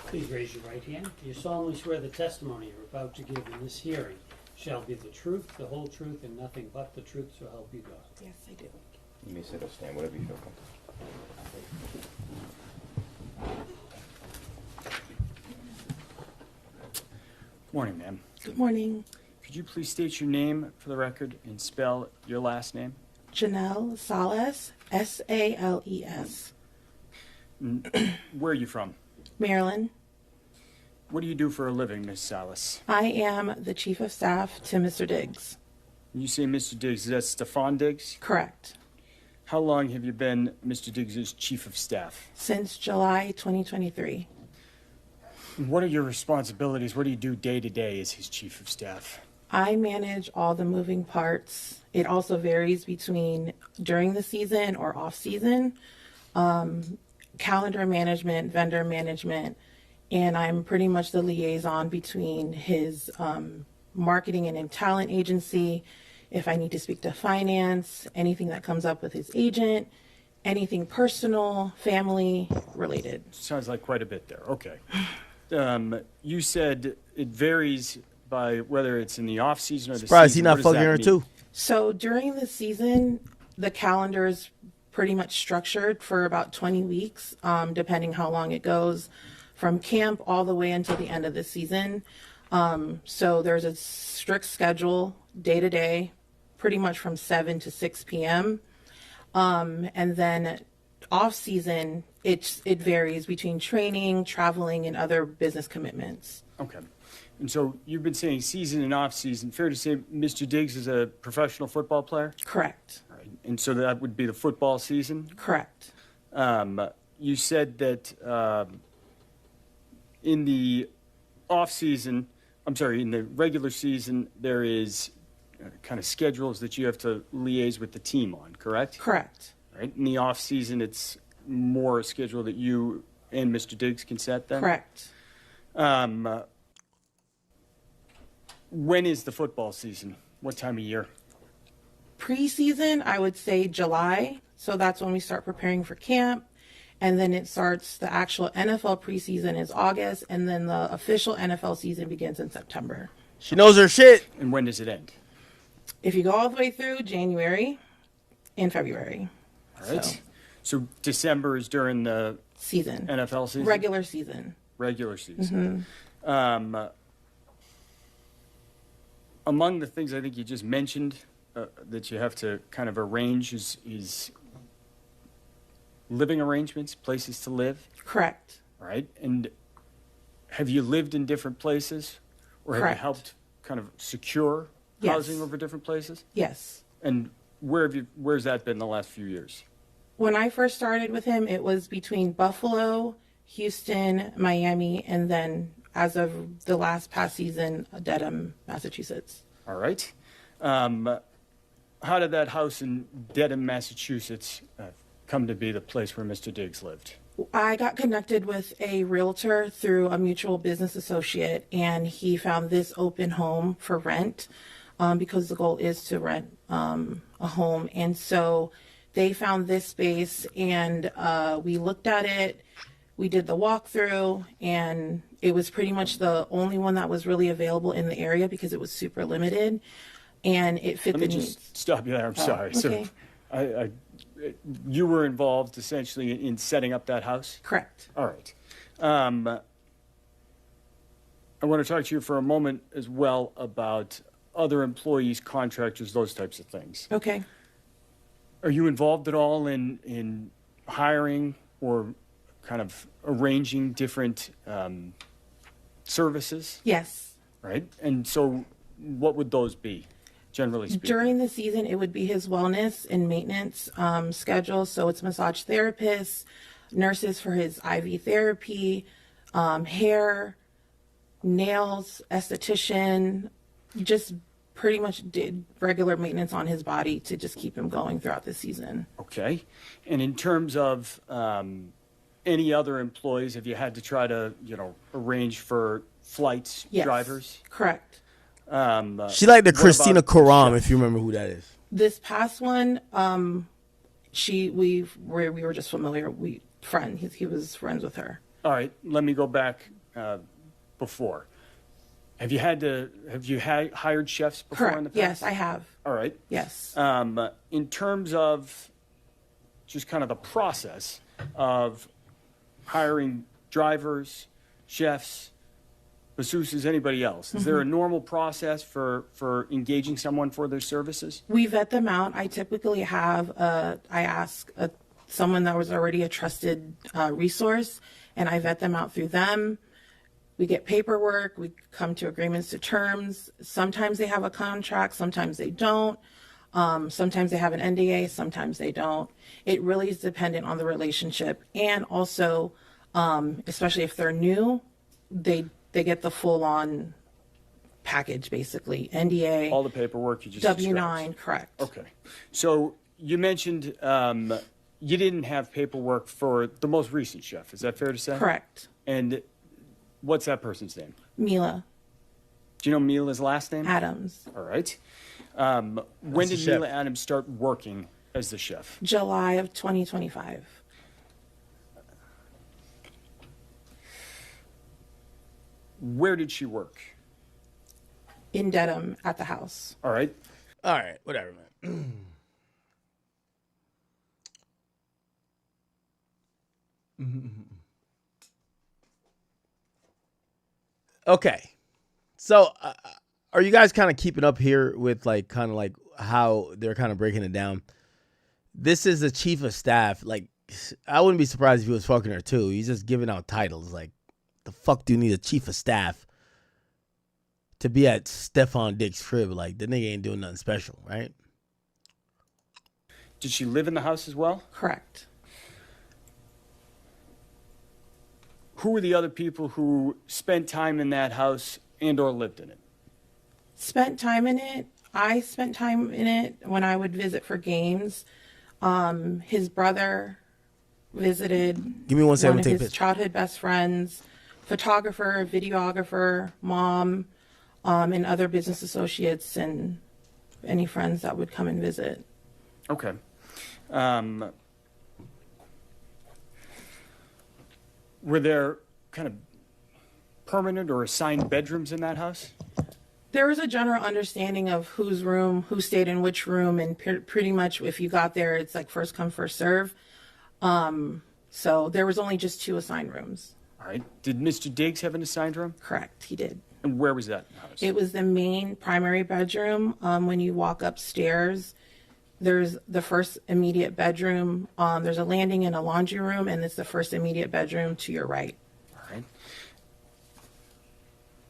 Please raise your right hand. Do you solemnly swear the testimony you're about to give in this hearing shall be the truth, the whole truth, and nothing but the truth, so help you God? Yes, I do. You may sit or stand, whatever you feel comfortable. Morning, ma'am. Good morning. Could you please state your name for the record and spell your last name? Janelle Sales, Sales. Where are you from? Maryland. What do you do for a living, Miss Salas? I am the chief of staff to Mr. Diggs. When you say Mr. Diggs, is that Steffon Diggs? Correct. How long have you been Mr. Diggs' chief of staff? Since July 2023. What are your responsibilities? What do you do day to day as his chief of staff? I manage all the moving parts. It also varies between during the season or off season, calendar management, vendor management, and I'm pretty much the liaison between his marketing and talent agency. If I need to speak to finance, anything that comes up with his agent, anything personal, family related. Sounds like quite a bit there. Okay. You said it varies by whether it's in the off season or the Surprised season. he not What does fucking that her mean? too. So during the season, the calendar is pretty much structured for about 20 weeks, depending how long it goes, from camp all the way until the end of the season. So there's a strict schedule day to day, pretty much from 7 to 6 p.m. And then off season, it varies between training, traveling, and other business commitments. Okay. And so you've been saying season and off season. Fair to say Mr. Diggs is a professional football player? Correct. All right. And so that would be the football season? Correct. You said that in the off season, in the regular season, there is kind of schedules that you have to liaise with the team on, correct? Correct. Right. In the off season, it's more a schedule that you and Mr. Diggs can set then? Correct. When is the football season? What time of year? Preseason, I would say July. So that's when we start preparing for camp. And then it starts, the actual NFL preseason is August. And then the official NFL season begins in September. She knows her shit. And when does it end? If you go all the way through January and February. All right. So December is during the season. NFL season? Regular season. Regular season. Among the things I think you just mentioned that you have to kind of arrange is living arrangements, places to live. Correct. All right. And have you lived in different places? Or have Correct. you helped kind of secure Yes. housing over different places? Yes. And where's that been the last few years? When I first started with him, it was between Buffalo, Houston, Miami, and then as of the past season, Dedham, Massachusetts. All right. How did that house in Dedham, Massachusetts come to be the place where Mr. Diggs lived? I got connected with a realtor through a mutual business associate, and he found this open home for rent because the goal is to rent a home. And so they found this space, and we looked at it. We did the walkthrough, and it was pretty much the only one that was really available in the area because it was super limited, and it fit the Let me needs. just stop you there. I'm sorry. Okay. So you were involved essentially in setting up that house? Correct. All right. I want to talk to you for a moment as well about other employees, contractors, those types of things. Okay. Are you involved at all in hiring or kind of arranging different services? Yes. Right. And so what would those be, generally speaking? During the season, it would be his wellness and maintenance schedule. So it's massage therapists, nurses for his IV therapy, hair, nails, esthetician, just pretty much did regular maintenance on his body to just keep him going throughout the season. Okay. And in terms of any other employees, have you had to try to, arrange for flights, Yes. drivers? Correct. She like the what Christina about Karam, if you remember who that is. This past one, we were just familiar. He was friends with her. All right. Let me go back before. Have you hired chefs before in the Correct. past? Yes, I have. All right. Yes. In terms of just kind of the process of hiring drivers, chefs, masseuse as anybody else. Is there a normal process for engaging someone for their services? We vet them out. I typically have, I ask someone that was already a trusted resource, and I vet them out through them. We get paperwork, we come to agreements to terms. Sometimes they have a contract, sometimes they don't. Sometimes they have an NDA, sometimes they don't. It really is dependent on the relationship. And also, especially if they're new, they get the full-on package, basically. NDA. All the paperwork you just W-9, described. correct. Okay. So you mentioned you didn't have paperwork for the most recent chef. Is that fair to say? Correct. And what's that person's name? Mila Do you know Mila's last name? Adams. All right. When the did chef. Mila Adams start working as the chef? July of 2025. Where did she work? In Dedham at the house. All right. All right, whatever, man. Okay, so are you guys kind of keeping up here with like kind of like how they're kind of breaking it down? This is the chief of staff. Like, I wouldn't be surprised if he was fucking her too. He's just giving out titles. Like, the fuck do you need a chief of staff to be at Steffon Diggs' crib? Like, the nigga ain't doing nothing special, right? Did she live in the house as well? Correct. Who were the other people who spent time in that house and or lived in it? Spent time in it. I spent time in it when I would visit for games. His brother visited. Give me one second. One of Take his a picture. childhood best friends, photographer, videographer, mom, and other business associates and any friends that would come and visit. Okay. Were there kind of permanent or assigned bedrooms in that house? There was a general understanding of whose room, who stayed in which room, and pretty much if you got there, it's like first come, first serve. So there was only just 2 assigned rooms. All right. Did Mr. Diggs have an assigned room? Correct, he did. And where was that house? It was the main primary bedroom. When you walk upstairs, there's the first immediate bedroom. There's a landing and a laundry room, and it's the first immediate bedroom to your right. All right.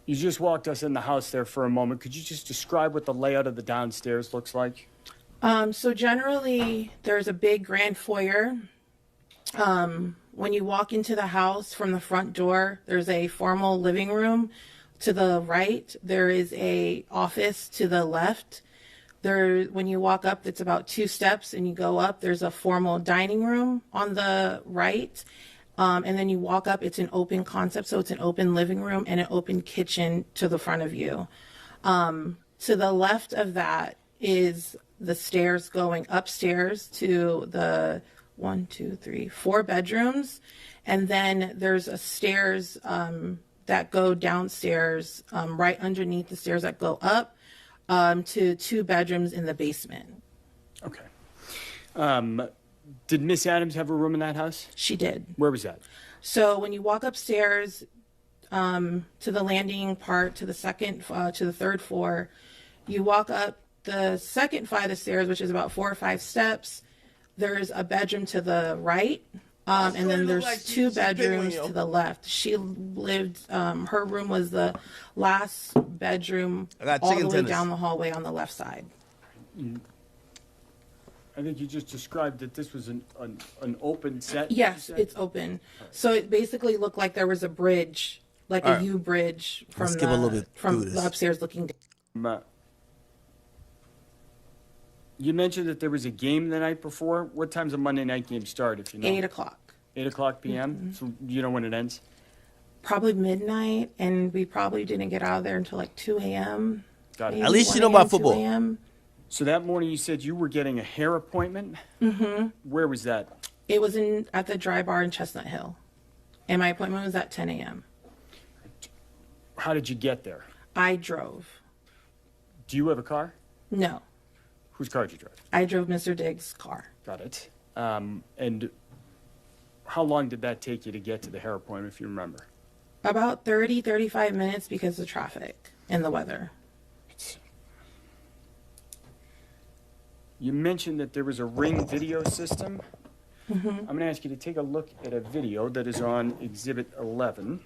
You just walked us in the house there for a moment. Could you just describe what the layout of the downstairs looks like? So generally, there's a big grand foyer. When you walk into the house from the front door, there's a formal living room. To the right, there is a office to the left. When you walk up, it's about 2 steps, and you go up, there's a formal dining room on the right. And then you walk up, it's an open concept, so it's an open living room and an open kitchen to the front of you. To the left of that is the stairs going upstairs to the 4 bedrooms. And then there's a stairs that go downstairs, right underneath the stairs that go up to 2 bedrooms in the basement. Okay. Did Miss Adams have a room in that house? She did. Where was that? So when you walk upstairs to the landing part to the to the 3rd floor, you walk up the 2nd flight of stairs, which is about 4 or 5 steps. There's a bedroom to the right, and then there's like 2 she's big one, bedrooms yo. to the left. She lived. Her room was the last bedroom, I got all the chicken way tenders. down the hallway on the left side. I think you just described that this was an open set. Yes, you said? it's open. So it basically looked like there was a bridge, like All a right. U bridge from Let's skip a little bit from through the this. upstairs looking down. You mentioned that there was a game the night before. What time's a Monday night game start, if you know? 8 o'clock. 8 o'clock p.m.? Mm-hmm. So you know when it ends? Probably midnight, and we probably didn't get out of there until like 2 a.m. Got it. maybe At least you 1 know about a.m., 2 football. a.m. So that morning you said you were getting a hair appointment? Mm-hmm. Where was that? It was at the Dry Bar in Chestnut Hill, and my appointment was at 10 a.m. How did you get there? I drove. Do you have a car? No, Whose car did you drive? I drove Mr. Diggs' car. Got it. And how long did that take you to get to the hair appointment, if you remember? About 30, 35 minutes because of traffic and the weather. You mentioned that there was a Ring video system. Mm-hmm. I'm going to ask you to take a look at a video that is on Exhibit 11.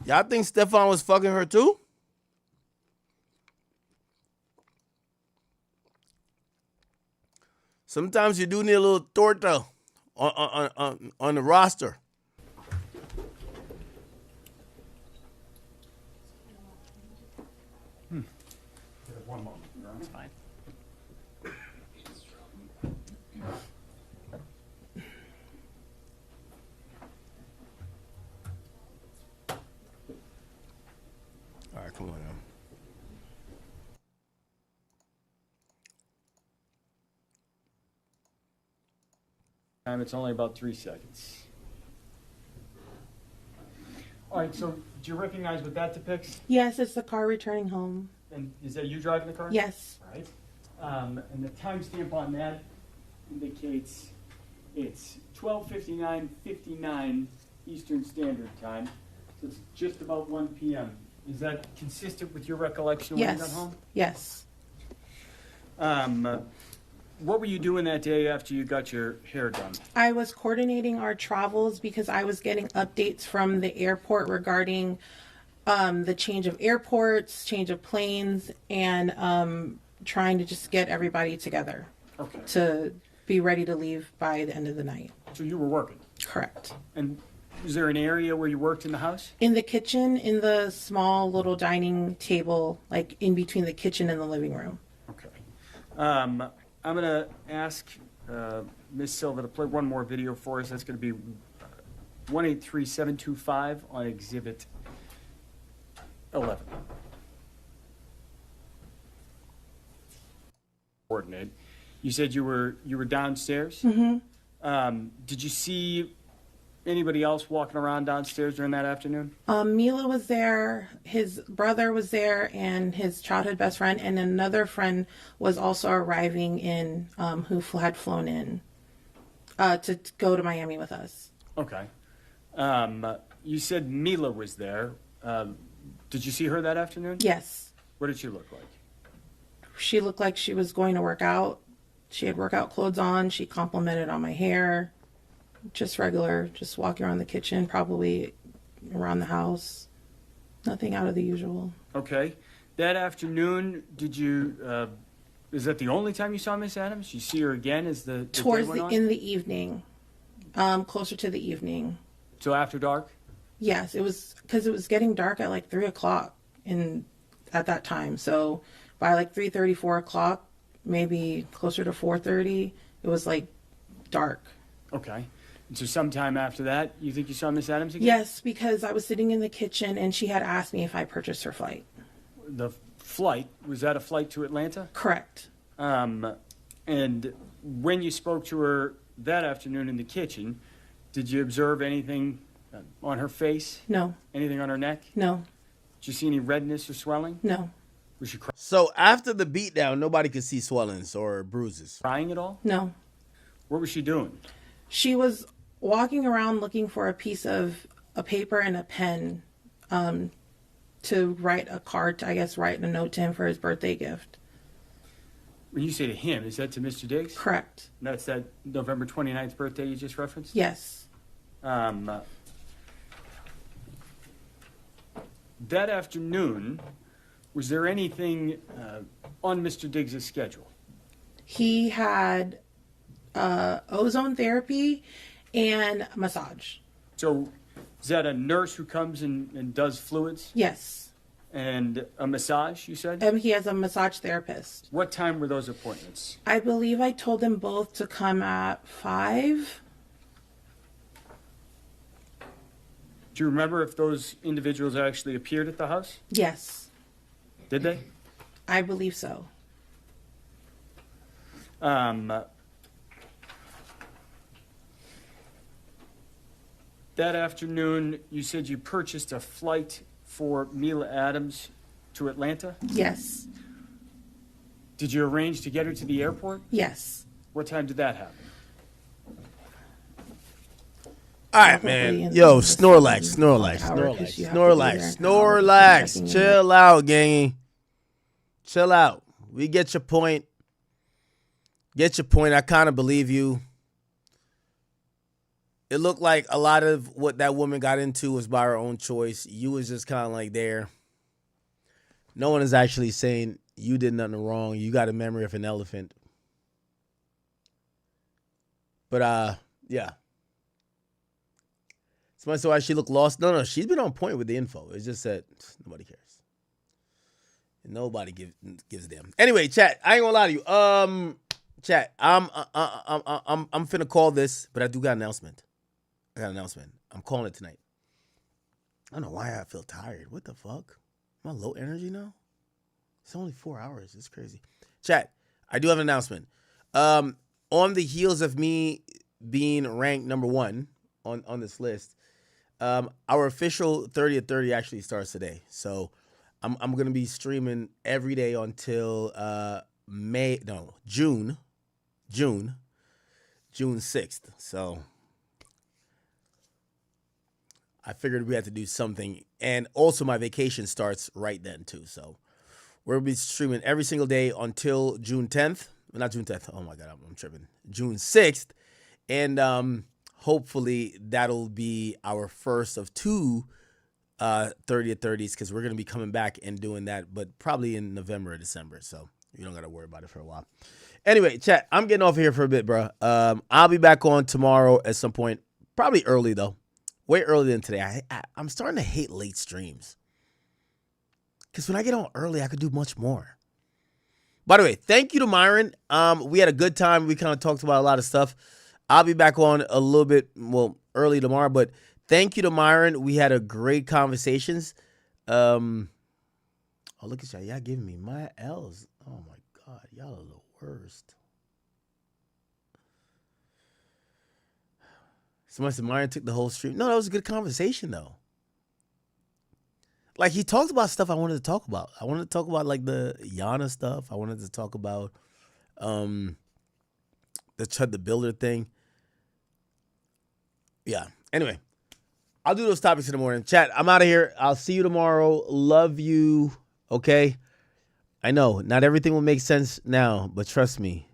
Y'all think Steffon was fucking her too? Sometimes you do need a little torta on the roster. One moment. That's fine. All right, come on now. It's only about 3 seconds. All right, so do you recognize what that depicts? Yes, it's the car returning home. And is that you driving the car? Yes. All right. And the timestamp on that indicates it's 12:59:59 Eastern Standard Time. So it's just about 1 p.m. Is that consistent with your recollection when you got Yes. home? Yes. What were you doing that day after you got your hair done? I was coordinating our travels because I was getting updates from the airport regarding the change of airports, change of planes, and trying to just get everybody together to be ready to leave by the end of the night. So you were working? Correct. And was there an area where you worked in the house? In the kitchen, in the small little dining table, like in between the kitchen and the living room. Okay. I'm going to ask Ms. Silva to play one more video for us. That's going to be 183725 on Exhibit 11. Coordinate. You said you were downstairs? Mm-hmm. Did you see anybody else walking around downstairs during that afternoon? Mila was there, his brother was there, and his childhood best friend, and another friend was also arriving in, who had flown in to go to Miami with us. Okay. You said Mila was there. Did you see her that afternoon? Yes. What did she look like? She looked like she was going to work out. She had workout clothes on. She complimented on my hair. Just regular, just walking around the kitchen, probably around the house. Nothing out of the usual. Okay. That afternoon, did you, is that the only time you saw Miss Adams? Did you see her again as the Towards day went on? in the evening, closer to the evening. So after dark? Yes, it was because it was getting dark at like 3 o'clock at that time. So by like 3:30, 4 o'clock, maybe closer to 4:30, it was like dark. Okay. And so sometime after that, you think you saw Miss Adams again? Yes, because I was sitting in the kitchen and she had asked me if I purchased her flight. The flight, was that a flight to Atlanta? Correct. And when you spoke to her that afternoon in the kitchen, did you observe anything on her face? No. Anything on her neck? No. Did you see any redness or swelling? No. Was she So after the beatdown, nobody could see swellings or bruises. crying at all? No. What was she doing? She was walking around looking for a piece of a paper and a pen to write a card, to, I guess, write a note to him for his birthday gift. When you say to him, is that to Mr. Diggs? Correct. And that's that November 29th birthday you just referenced? Yes. That afternoon, was there anything on Mr. Diggs' schedule? He had ozone therapy and massage. So is that a nurse who comes and does fluids? Yes. And a massage, you said? He has a massage therapist. What time were those appointments? I believe I told them both to come at 5. Do you remember if those individuals actually appeared at the house? Yes. Did they? I believe so. That afternoon, you said you purchased a flight for Mila Adams to Atlanta? Yes. Did you arrange to get her to the airport? Yes. What time did that happen? All right, man. Yo, Snorlax. Chill out, gangy. Chill out. We get your point. I kind of believe you. It looked like a lot of what that woman got into was by her own choice. You was just kind of like there. No one is actually saying you did nothing wrong. You got a memory of an elephant. But, yeah. Somebody said why she looked lost. No, she's been on point with the info. It's just that nobody cares. Nobody gives a damn. Anyway, chat. I ain't gonna lie to you. Chat. I'm finna call this, but I do got an announcement. I'm calling it tonight. I don't know why I feel tired. What the fuck? Am I low energy now? It's only 4 hours. It's crazy. Chat. I do have an announcement. On the heels of me being ranked number 1 on this list, our official 30 at 30 actually starts today. So I'm gonna be streaming every day until June 6th. So I figured we had to do something, and also my vacation starts right then too. So we're gonna be streaming every single day until June 10th. Not June 10th. Oh my God, I'm tripping. June 6th, and hopefully that'll be our first of 2 30 at 30s, because we're going to be coming back and doing that, but probably in November or December. So you don't got to worry about it for a while. Anyway, chat, I'm getting off of here for a bit, bro. I'll be back on tomorrow at some point, probably early though. Way earlier than today. I'm starting to hate late streams, because when I get on early, I could do much more. By the way, thank you to Myron. We had a good time. We kind of talked about a lot of stuff. I'll be back on a little bit, early tomorrow, but thank you to Myron. We had a great conversations. Oh, look at y'all. Y'all giving me my L's. Oh, my God. Y'all are the worst. Somebody said Myron took the whole stream. No, that was a good conversation, though. Like, he talked about stuff I wanted to talk about. I wanted to talk about, like, the Yana stuff. I wanted to talk about the Chud the Builder thing. Yeah. Anyway, I'll do those topics in the morning. Chat, I'm out of here. I'll see you tomorrow. Love you. Okay? I know, not everything will make sense now, but trust me,